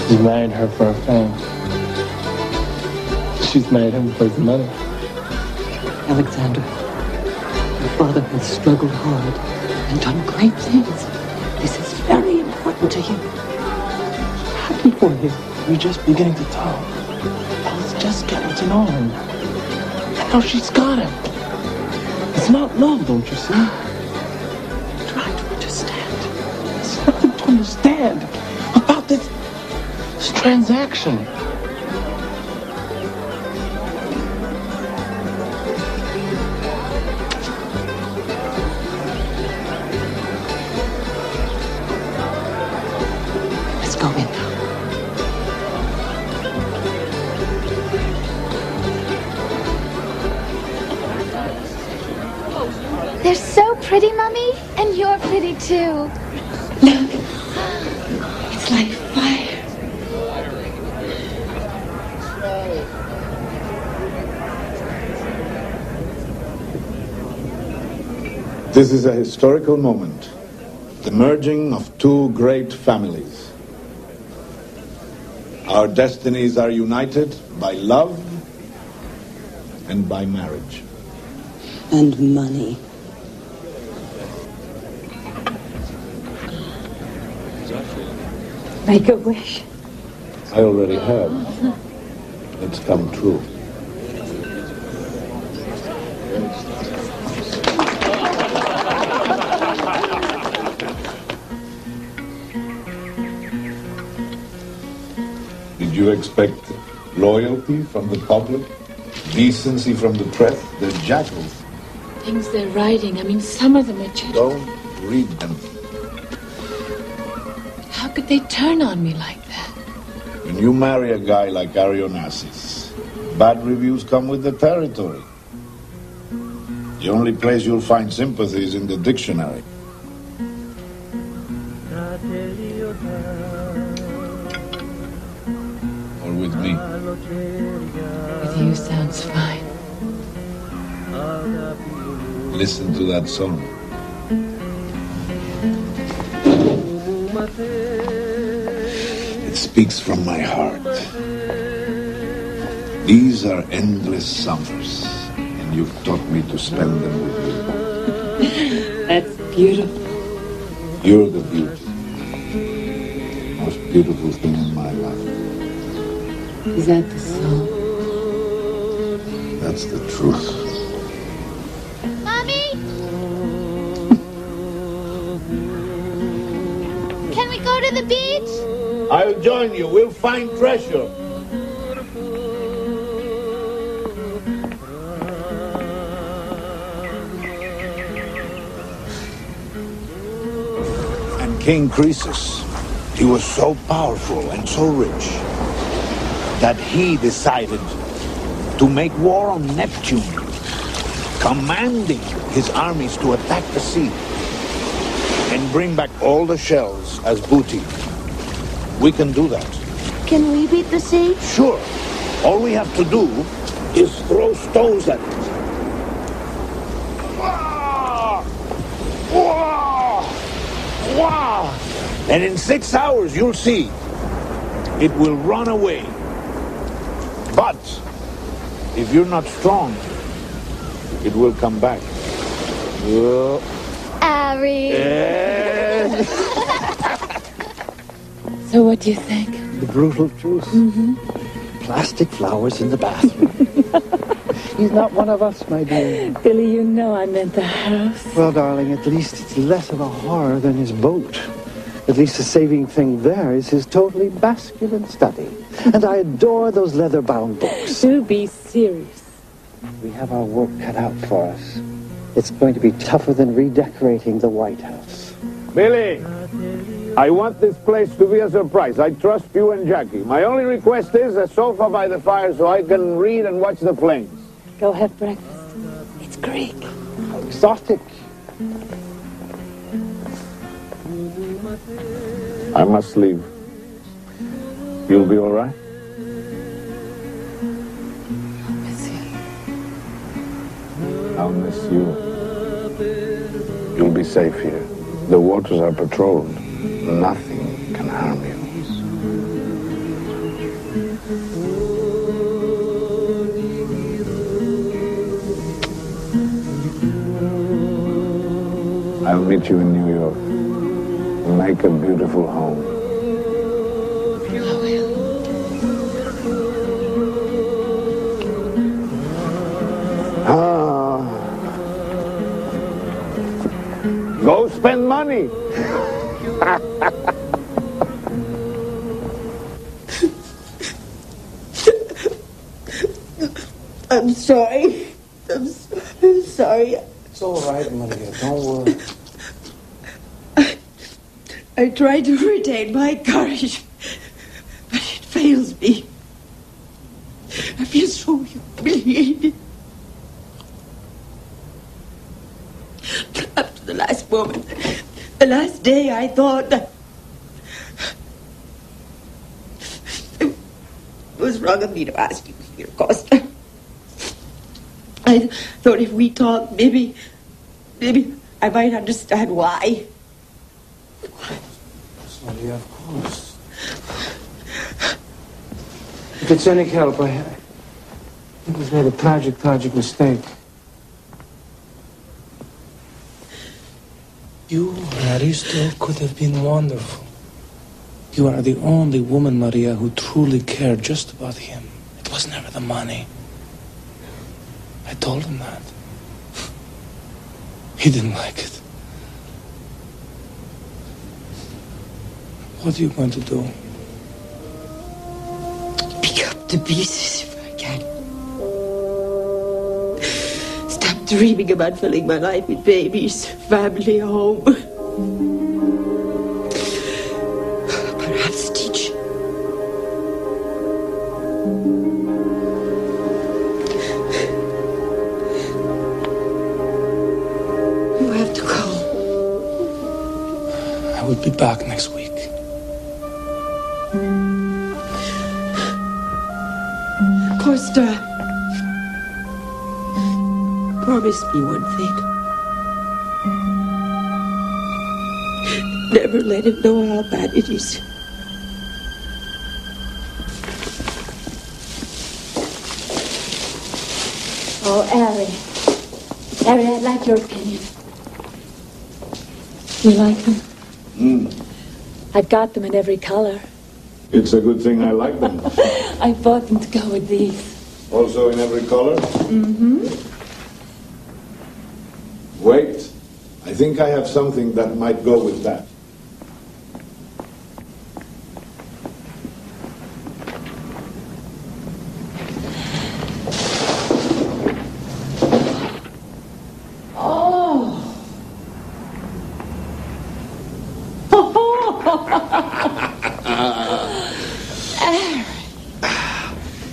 She's married her for her fame. She's married him for his money. Alexander, your father has struggled hard and done great things. This is very important to you. Happy for you. We're just beginning to talk. I was just getting to know him. Now she's got him. It's not love, don't you see? Try to understand. There's nothing to understand about this transaction. Let's go in now. They're so pretty, Mummy. And you're pretty, too. Look. It's like fire. This is a historical moment. The merging of two great families. Our destinies are united by love and by marriage. And money. Make a wish. I already have. It's come true. Did you expect loyalty from the public? Decency from the press? They're jackals. Things they're writing, I mean, some of them are just... Don't read them. How could they turn on me like that? When you marry a guy like Onassis, bad reviews come with the territory. The only place you'll find sympathy is in the dictionary. Or with me. With you sounds fine. Listen to that song. It speaks from my heart. These are endless summers, and you've taught me to spend them with you. That's beautiful. You're the beauty. Most beautiful thing in my life. Is that the song? That's the truth. Mommy? Can we go to the beach? I'll join you. We'll find treasure. And King Croesus, he was so powerful and so rich that he decided to make war on Neptune, commanding his armies to attack the sea and bring back all the shells as booty. We can do that. Can we beat the sea? Sure. All we have to do is throw stones at it. And in 6 hours, you'll see, it will run away. But if you're not strong, it will come back. Ari. So what do you think? The brutal truth. Mm-hmm. Plastic flowers in the bathroom. He's not one of us, my dear. Billy, you know I meant the house. Well, darling, at least it's less of a horror than his boat. At least the saving thing there is his totally masculine study. And I adore those leather-bound books. Do be serious. We have our work cut out for us. It's going to be tougher than redecorating the White House. Billy, I want this place to be a surprise. I trust you and Jackie. My only request is a sofa by the fire so I can read and watch the flames. Go have breakfast. It's Greek. Exotic. I must leave. You'll be all right? I'll miss you. You'll be safe here. The waters are patrolled. Nothing can harm you. I'll meet you in New York. Make a beautiful home. spend money. I'm sorry. I'm sorry. It's all right, Maria. Don't worry. I try to retain my courage, but it fails me. I feel so humiliated. Up to the last moment, the last day, I thought that it was wrong of me to ask you here, Costa. I thought if we talked, maybe I might understand why. Maria, of course. If it's any help, I think we've made a tragic mistake. You and Aristotle could have been wonderful. You are the only woman, Maria, who truly cared just about him. It was never the money. I told him that. He didn't like it. What are you going to do? Pick up the pieces if I can. Stop dreaming about filling my life with babies, family, home. Perhaps teach. You have to go. I will be back next week. Costa, promise me one thing. Never let him know how bad it is. Oh, Harry, I'd like your opinion. You like them? I've got them in every color. It's a good thing I like them. I bought them to go with these. Also in every color? Mm-hmm. Wait. I think I have something that might go with that.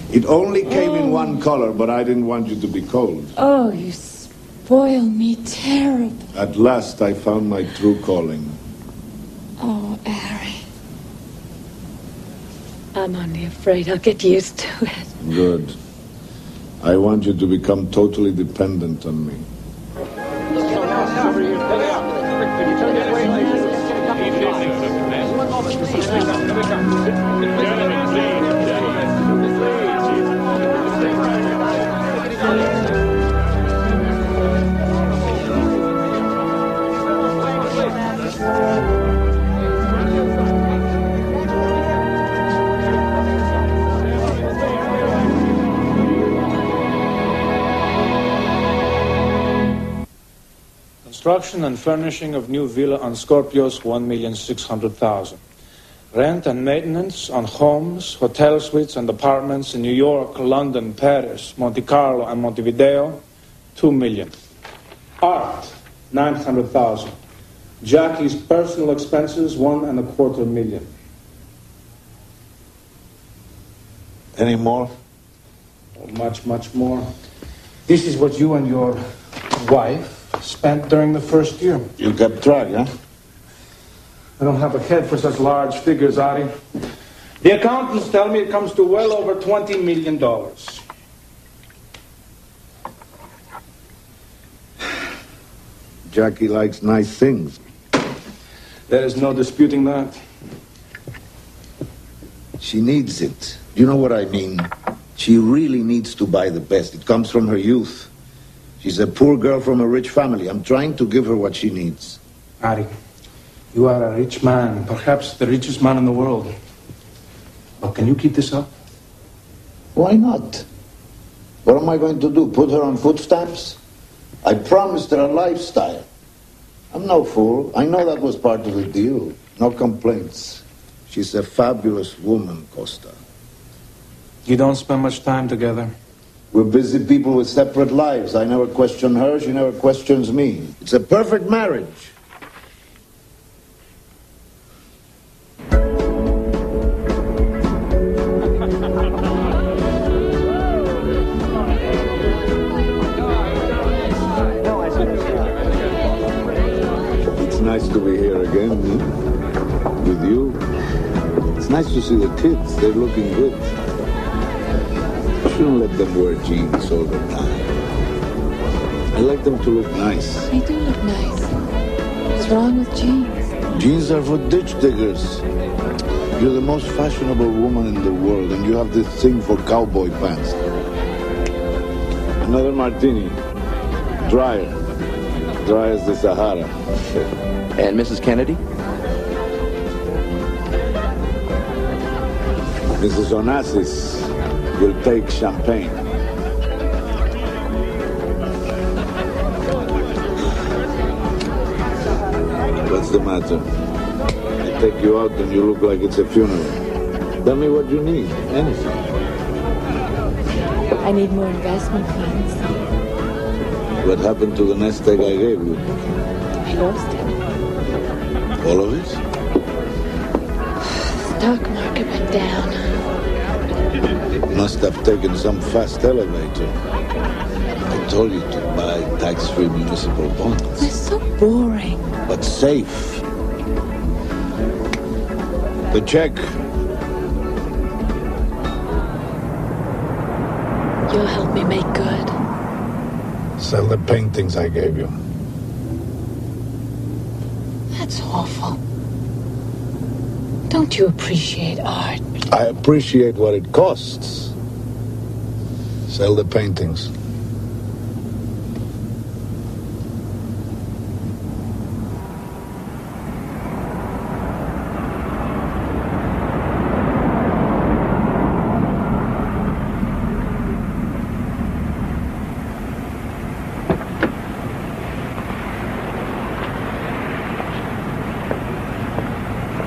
It only came in one color, but I didn't want you to be cold. Oh, you spoil me terribly. At last I found my true calling. Oh, Harry. I'm only afraid I'll get used to it. Good. I want you to become totally dependent on me. Construction and furnishing of new villa on Scorpios, 1,600,000. Rent and maintenance on homes, hotel suites and apartments in New York, London, Paris, Monte Carlo and Montevideo, 2 million. Art, 900,000. Jackie's personal expenses, 1.25 million. Any more? Oh, much more. This is what you and your wife spent during the first year. You kept track, huh? I don't have a head for such large figures, Ari. The accountants tell me it comes to well over $20 million. Jackie likes nice things. There is no disputing that. She needs it. You know what I mean? She really needs to buy the best. It comes from her youth. She's a poor girl from a rich family. I'm trying to give her what she needs. Ari, you are a rich man, perhaps the richest man in the world. But can you keep this up? Why not? What am I going to do? Put her on food stamps? I promised her a lifestyle. I'm no fool. I know that was part of the deal. No complaints. She's a fabulous woman, Costa. You don't spend much time together? We're busy people with separate lives. I never question her, she never questions me. It's a perfect marriage. It's nice to be here again, with you. It's nice to see the kids. They're looking good. Shouldn't let them wear jeans all the time. I like them to look nice. They do look nice. What's wrong with jeans? Jeans are for ditch diggers. You're the most fashionable woman in the world, and you have this thing for cowboy pants. Another martini. Drier. Dry as the Sahara. And Mrs. Kennedy? Mrs. Onassis will take champagne. What's the matter? I take you out and you look like it's a funeral. Tell me what you need. Anything. I need more investment funds. What happened to the nest egg I gave you? I lost it. All of it? Stock market went down. Must have taken some fast elevator. I told you to buy tax-free municipal bonds. They're so boring. But safe. The check. You'll help me make good. Sell the paintings I gave you. That's awful. Don't you appreciate art? I appreciate what it costs. Sell the paintings.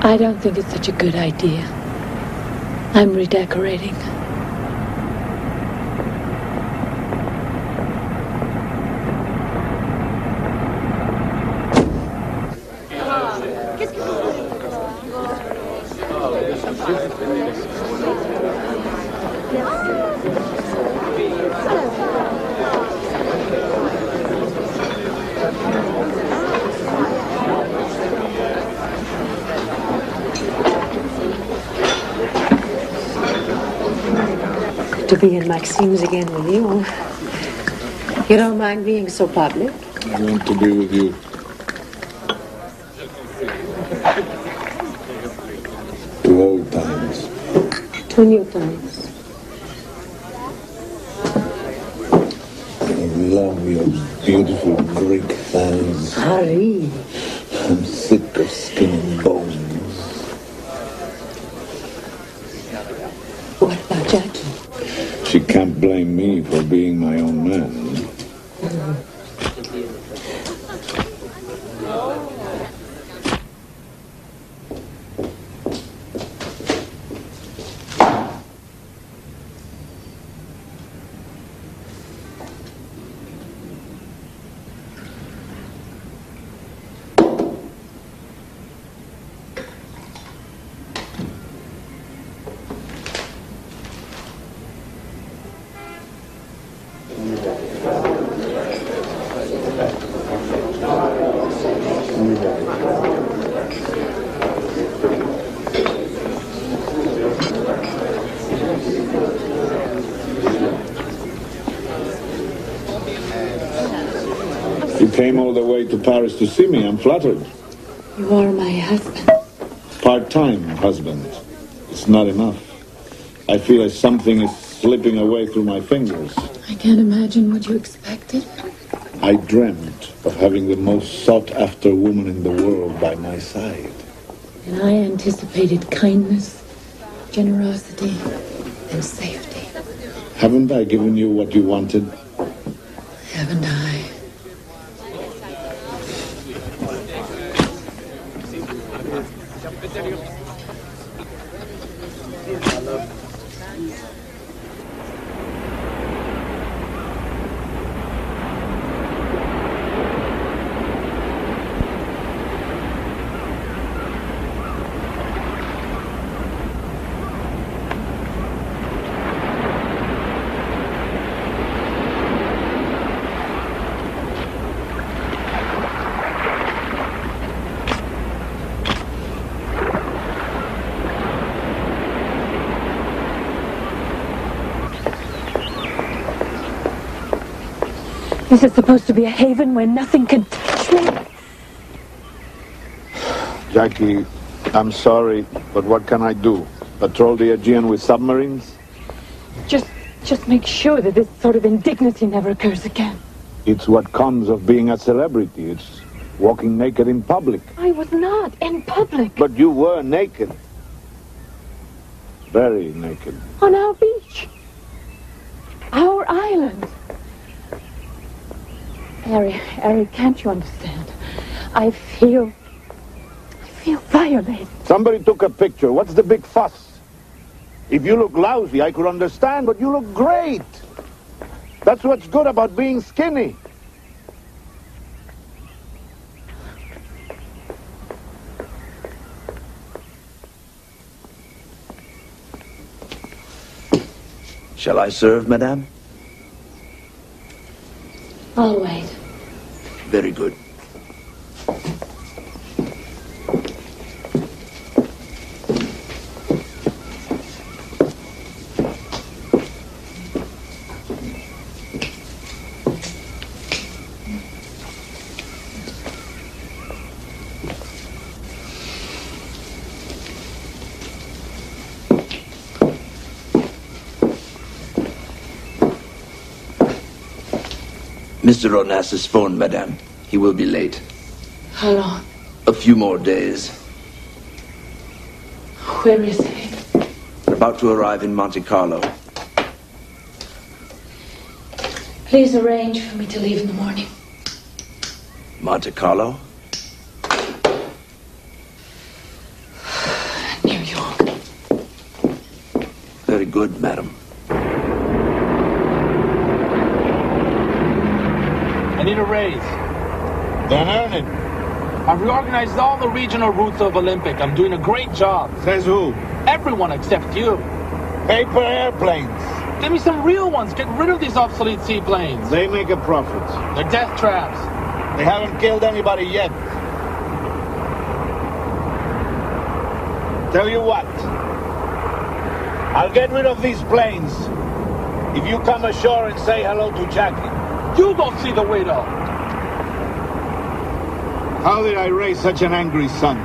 I don't think it's such a good idea. I'm redecorating. To be in Maxime's again with you. You don't mind being so public? I want to be with you. To old times. To new times. I love your beautiful Greek fans. Harry. I'm sick of skin and bones. What about Jackie? She can't blame me for being my own man. You came all the way to Paris to see me. I'm flattered. You are my husband. Part-time husband. It's not enough. I feel as something is slipping away through my fingers. I can't imagine what you expected. I dreamt of having the most sought-after woman in the world by my side. And I anticipated kindness, generosity, and safety. Haven't I given you what you wanted? Haven't I? This is supposed to be a haven where nothing can touch me. Jackie, I'm sorry, but what can I do? Patrol the Aegean with submarines? Just make sure that this sort of indignity never occurs again. It's what comes of being a celebrity. It's walking naked in public. I was not in public. But you were naked. Very naked. On our beach. Our island. Harry, can't you understand? I feel violated. Somebody took a picture. What's the big fuss? If you look lousy, I could understand, but you look great. That's what's good about being skinny. Shall I serve, madame? I'll wait. Very good. Mr. Onassis phoned, madame. He will be late. How long? A few more days. Where is he? About to arrive in Monte Carlo. Please arrange for me to leave in the morning. Monte Carlo? New York. Very good, madam. I need a raise. Then earn it. I've reorganized all the regional routes of Olympic. I'm doing a great job. Says who? Everyone except you. Paper airplanes. Give me some real ones. Get rid of these obsolete seaplanes. They make a profit. They're death traps. They haven't killed anybody yet. Tell you what. I'll get rid of these planes if you come ashore and say hello to Jackie. You don't see the widow. How did I raise such an angry son?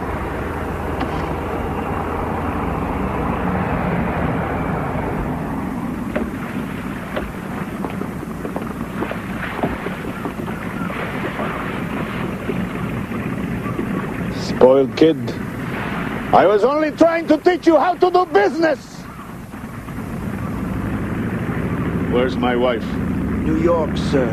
Spoiled kid. I was only trying to teach you how to do business. Where's my wife? New York, sir.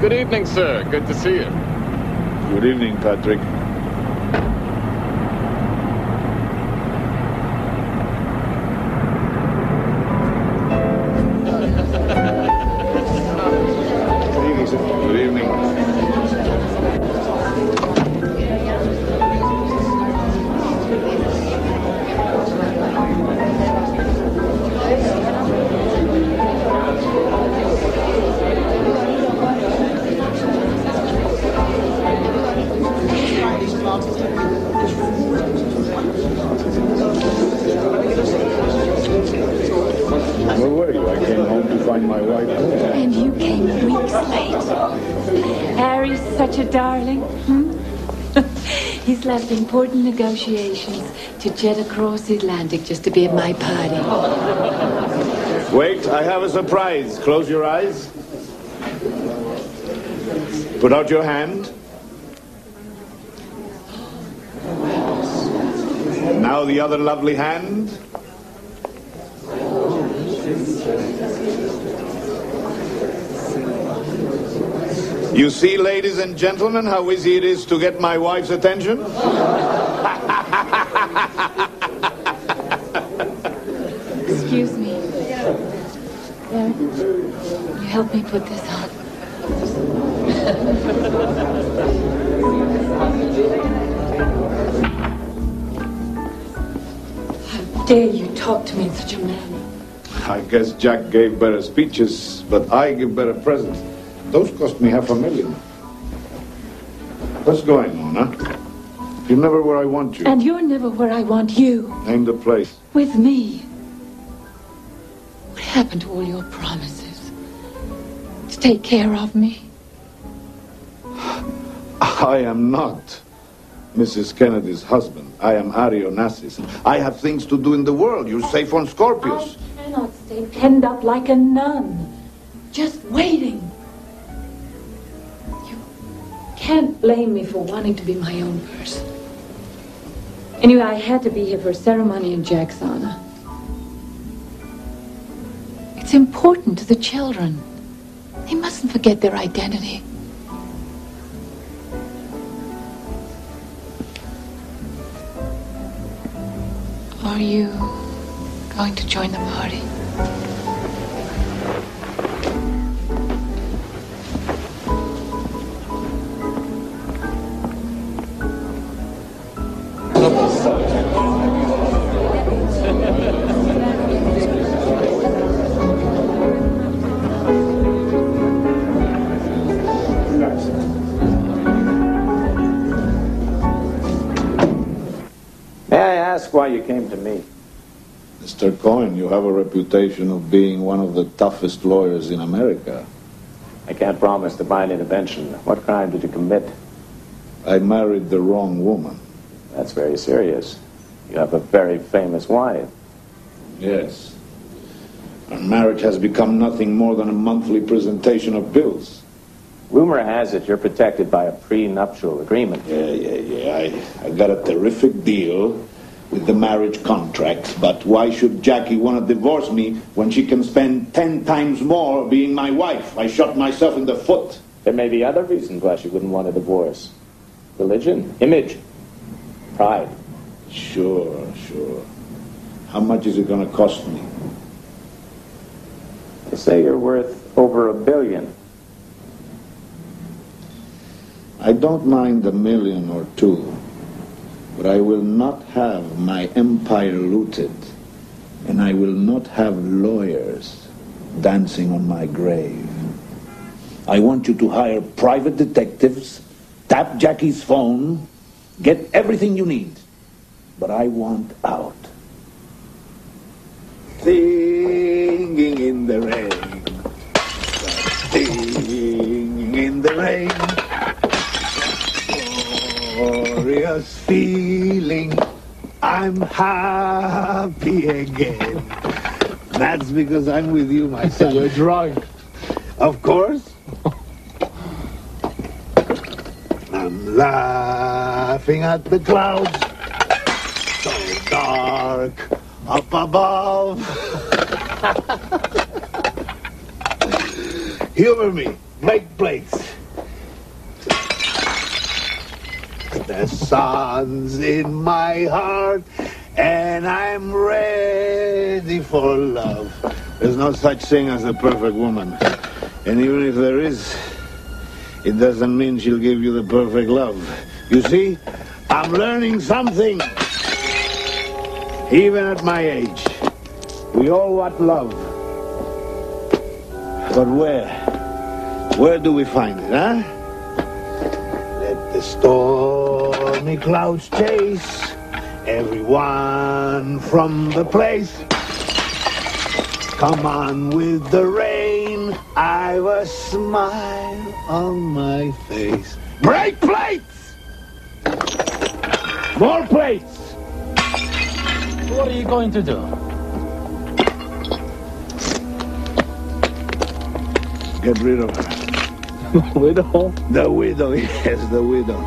Good evening, sir. Good to see you. Good evening, Patrick. Good evening. Where were you? I came home to find my wife. And you came weeks late. Harry's such a darling. He's left important negotiations to jet across the Atlantic just to be at my party. Wait, I have a surprise. Close your eyes. Put out your hand. Now the other lovely hand. You see, ladies and gentlemen, how easy it is to get my wife's attention? Excuse me. There. You help me put this on. How dare you talk to me in such a manner? I guess Jack gave better speeches, but I give better presents. Those cost me $500,000. What's going on, huh? You're never where I want you. And you're never where I want you. Name the place. With me. What happened to all your promises? To take care of me? I am not Mrs. Kennedy's husband. I am Onassis. I have things to do in the world. You're safe on Scorpius. I cannot stay penned up like a nun. Just waiting. You can't blame me for wanting to be my own person. Anyway, I had to be here for a ceremony in Jack's honor. It's important to the children. They mustn't forget their identity. Are you going to join the party? May I ask why you came to me? Mr. Cohen, you have a reputation of being one of the toughest lawyers in America. I can't promise divine intervention. What crime did you commit? I married the wrong woman. That's very serious. You have a very famous wife. Yes. Our marriage has become nothing more than a monthly presentation of bills. Rumor has it you're protected by a prenuptial agreement. Yeah. I got a terrific deal with the marriage contract, but why should Jackie want to divorce me when she can spend 10 times more being my wife? I shot myself in the foot. There may be other reasons why she wouldn't want a divorce. Religion, image, pride. Sure. How much is it going to cost me? They say you're worth over $1 billion. I don't mind $1 million or $2 million, but I will not have my empire looted, and I will not have lawyers dancing on my grave. I want you to hire private detectives, tap Jackie's phone, get everything you need, but I want out. Singing in the rain, singing in the rain. Glorious feeling, I'm happy again. That's because I'm with you, my son. You're drunk. Of course. I'm laughing at the clouds, so dark up above. Humor me, make plates. The sun's in my heart, and I'm ready for love. There's no such thing as a perfect woman. And even if there is, it doesn't mean she'll give you the perfect love. You see, I'm learning something. Even at my age, we all want love. But where? Where do we find it, huh? Let the stormy clouds chase everyone from the place. Come on with the rain, I've a smile on my face. Break plates! More plates! What are you going to do? Get rid of her. Widow? The widow, yes, the widow.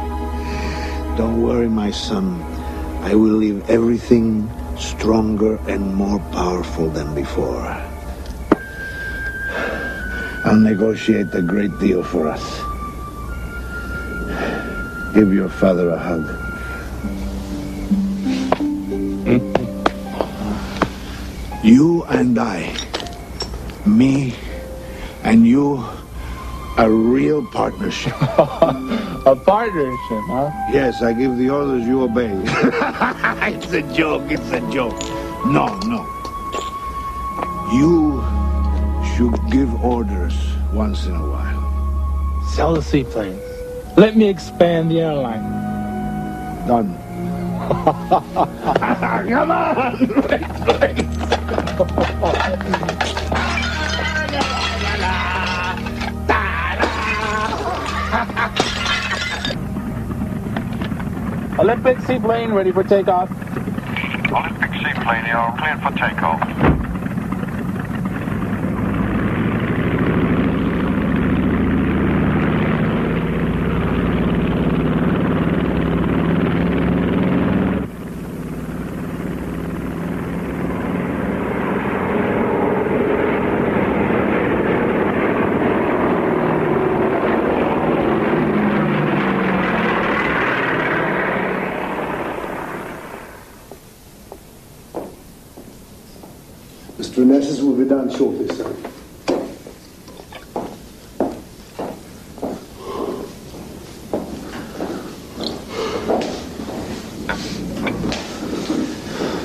Don't worry, my son. I will leave everything stronger and more powerful than before. I'll negotiate a great deal for us. Give your father a hug. You and I, me and you, a real partnership. A partnership, huh? Yes, I give the orders, you obey. It's a joke, it's a joke. No. You should give orders once in a while. Sell the seaplanes. Let me expand the airline. Done. Come on! Olympic seaplane ready for takeoff. Olympic seaplane, you're cleared for takeoff. Onassis will be done shortly, sir.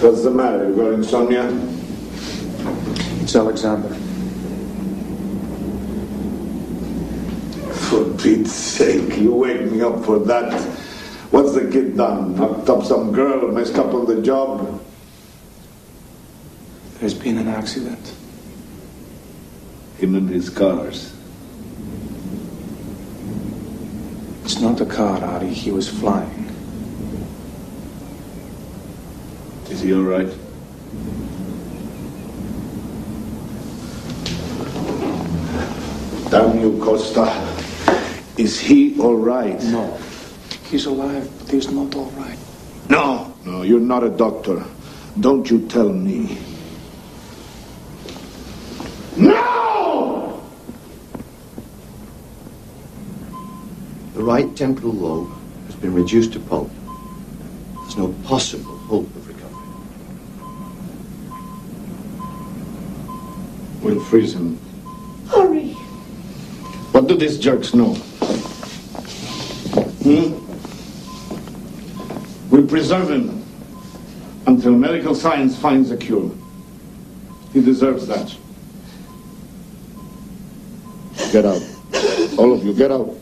What's the matter? You got insomnia? It's Alexander. For Pete's sake, you wake me up for that. What's the kid done? Knocked up some girl, messed up on the job? There's been an accident. Him and his cars. It's not a car, Ari. He was flying. Is he all right? Damn you, Costa. Is he all right? No. He's alive, but he's not all right. No, you're not a doctor. Don't you tell me. No! The right temporal lobe has been reduced to pulp. There's no possible hope of recovery. We'll freeze him. Hurry! What do these jerks know? We'll preserve him until medical science finds a cure. He deserves that. Get out. All of you, get out.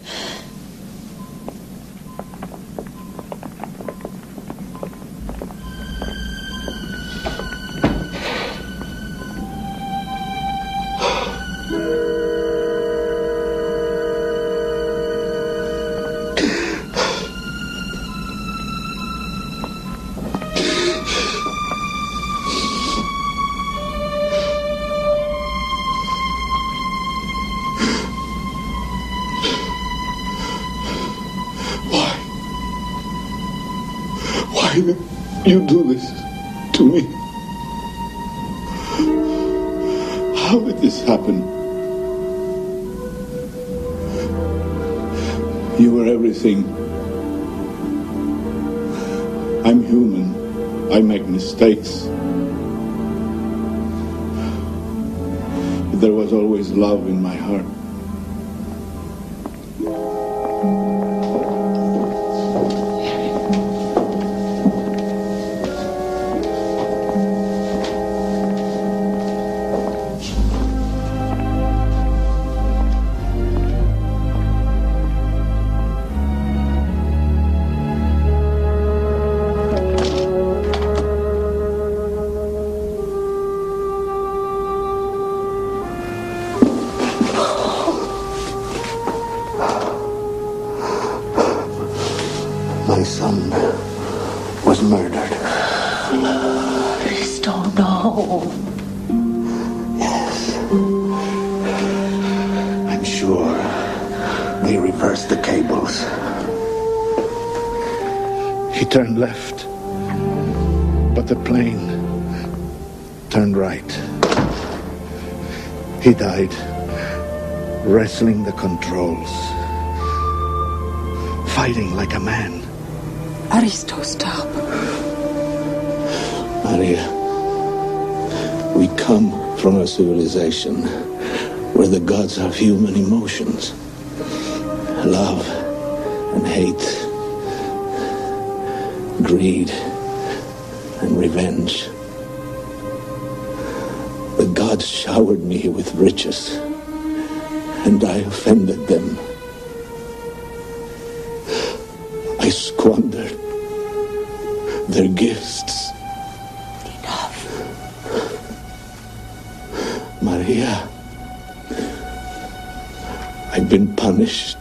You do this to me. How did this happen? You were everything. I'm human. I make mistakes. But there was always love in my heart. My son was murdered. Please don't know. Yes. I'm sure they reversed the cables. He turned left But the plane turned right. He died wrestling the controls, fighting like a man. Aristo, stop. Maria, we come from a civilization where the gods have human emotions. Love and hate, greed and revenge. The gods showered me with riches, and I offended them. I squandered their gifts. Enough. Maria, I've been punished.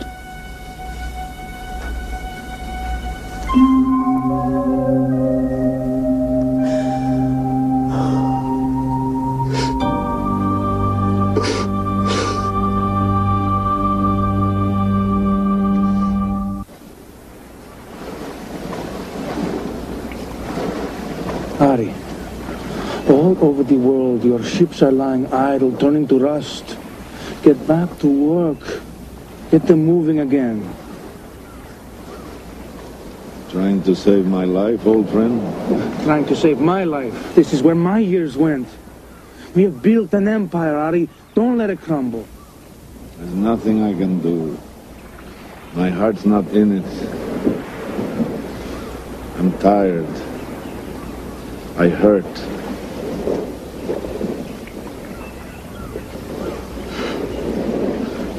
Harry, all over the world, your ships are lying idle, turning to rust. Get back to work. Get them moving again. Trying to save my life, old friend? Trying to save my life. This is where my years went. We have built an empire, Harry. Don't let it crumble. There's nothing I can do. My heart's not in it. I'm tired. I hurt.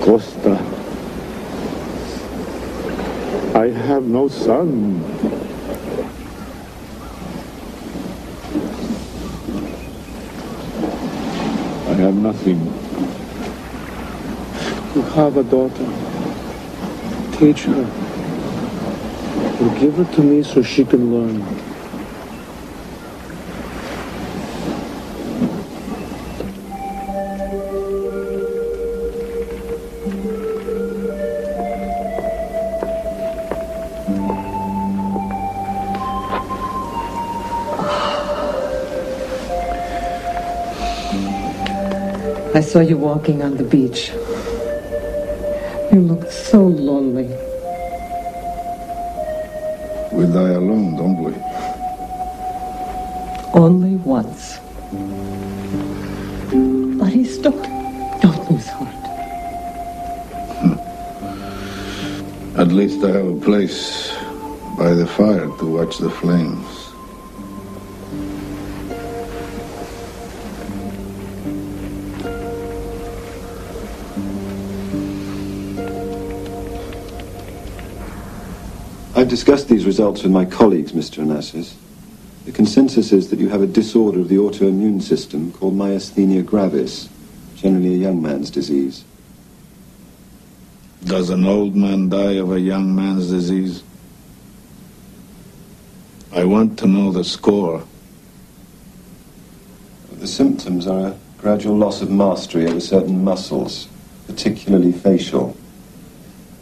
Costa. I have no son. I have nothing. You have a daughter. Teach her. Or give her to me so she can learn. I saw you walking on the beach. You looked so lonely. We die alone, don't we? Only once. Aristo, don't lose heart. At least I have a place by the fire to watch the flames. I've discussed these results with my colleagues, Mr. Onassis. The consensus is that you have a disorder of the autoimmune system called myasthenia gravis, generally a young man's disease. Does an old man die of a young man's disease? I want to know the score. The symptoms are a gradual loss of mastery over certain muscles, particularly facial,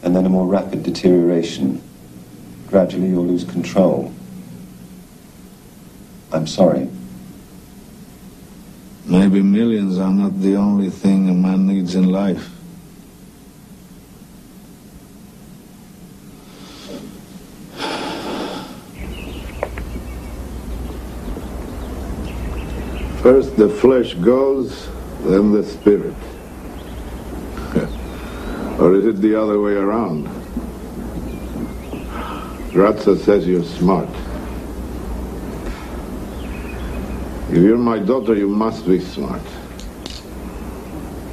and then a more rapid deterioration. Gradually you'll lose control. I'm sorry. Maybe millions are not the only thing a man needs in life. First the flesh goes, then the spirit. Or is it the other way around? Grazia says you're smart. If you're my daughter, you must be smart.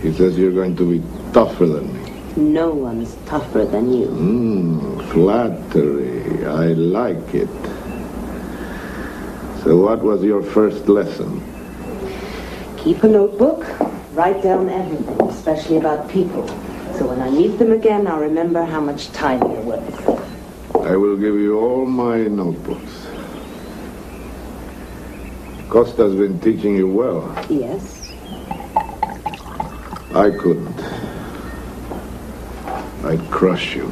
He says you're going to be tougher than me. No one's tougher than you. Flattery. I like it. So what was your first lesson? Keep a notebook. Write down everything, especially about people. So when I meet them again, I'll remember how much time you're worth. I will give you all my notebooks. Costa's been teaching you well. Yes. I couldn't. I'd crush you.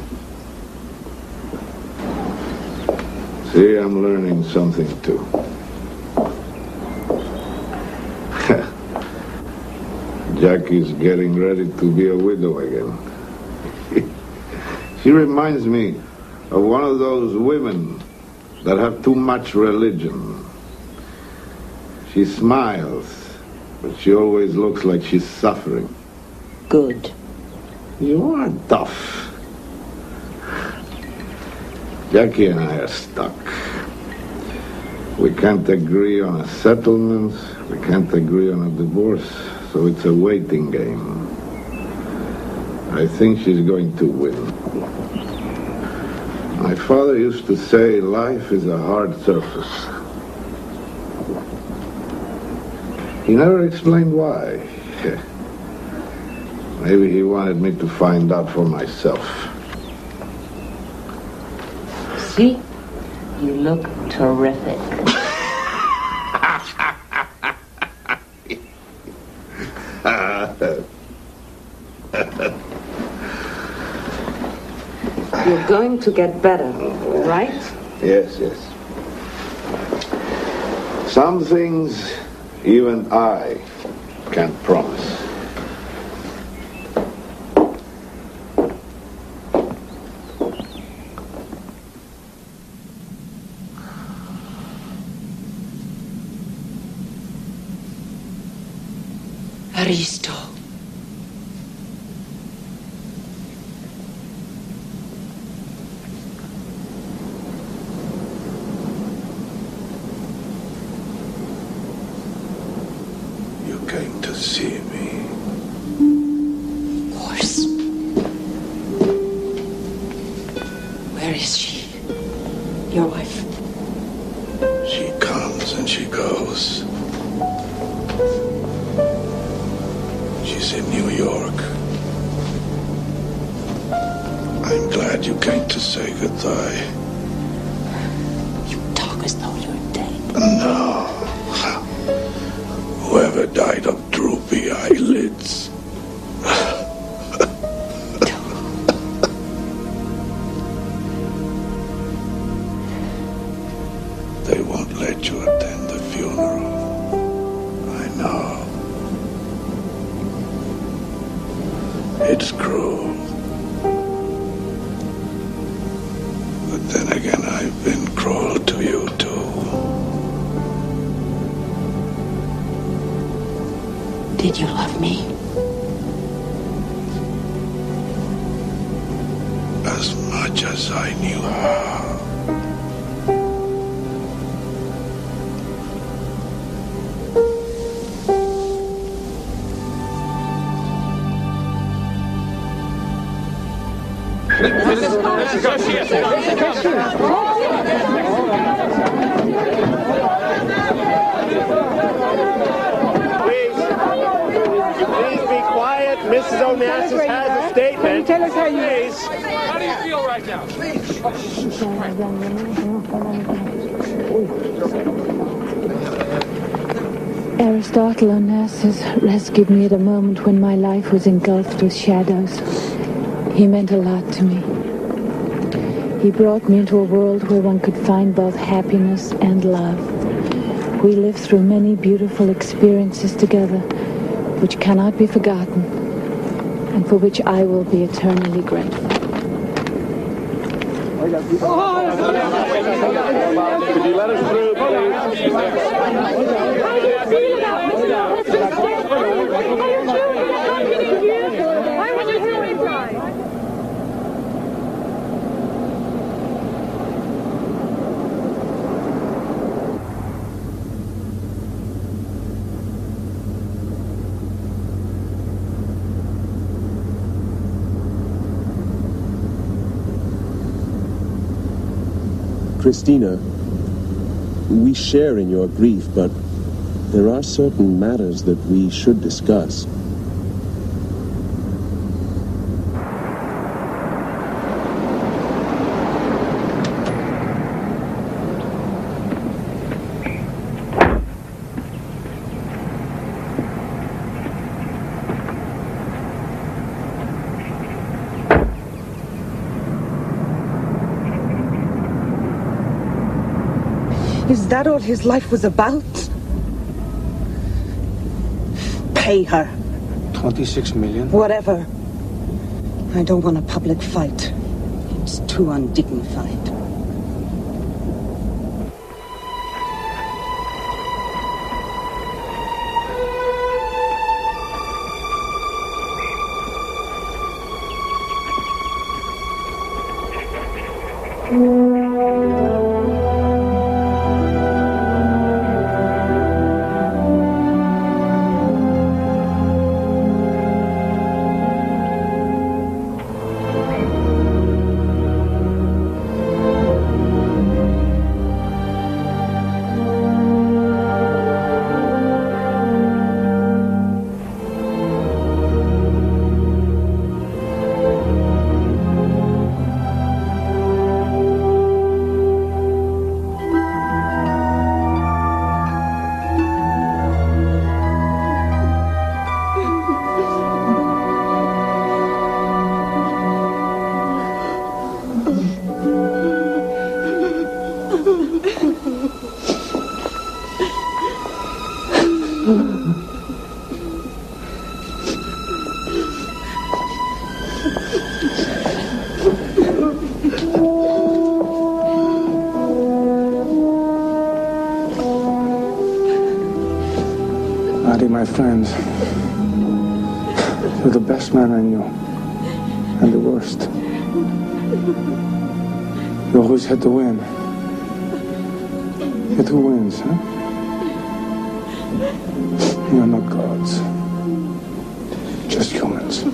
See, I'm learning something too. Jackie's getting ready to be a widow again. She reminds me of one of those women that have too much religion. She smiles, but she always looks like she's suffering. Good. You are tough. Jackie and I are stuck. We can't agree on a settlement. We can't agree on a divorce. So it's a waiting game. I think she's going to win. My father used to say life is a hard surface. He never explained why. Maybe he wanted me to find out for myself. See? You look terrific. You're going to get better, right? Yes, yes. Some things even I can't promise. Aristo. You came to see me. Of course. Where is she? Your wife? She comes and she goes. She's in New York. I'm glad you came to say goodbye. You talk as though you're dead. No. Whoever died of droopy eyelids. They won't let you attend the funeral. I know. It's cruel. But then again, I've been cruel to you too. Did you love me? As much as I knew how. Please be quiet. Mrs. Onassis has a statement. Can you tell us how you... Please. How do you feel right now? Aristotle Onassis rescued me at a moment when my life was engulfed with shadows. He meant a lot to me. He brought me into a world where one could find both happiness and love. We lived through many beautiful experiences together, which cannot be forgotten, and for which I will be eternally grateful. Could you let us through, please? Christina, we share in your grief, but there are certain matters that we should discuss. Is that all his life was about? Pay her. 26 million? Whatever. I don't want a public fight. It's too undignified. My friends, you're the best man I knew, and the worst. You always had to win. Yet who wins, huh? You're not gods, just humans.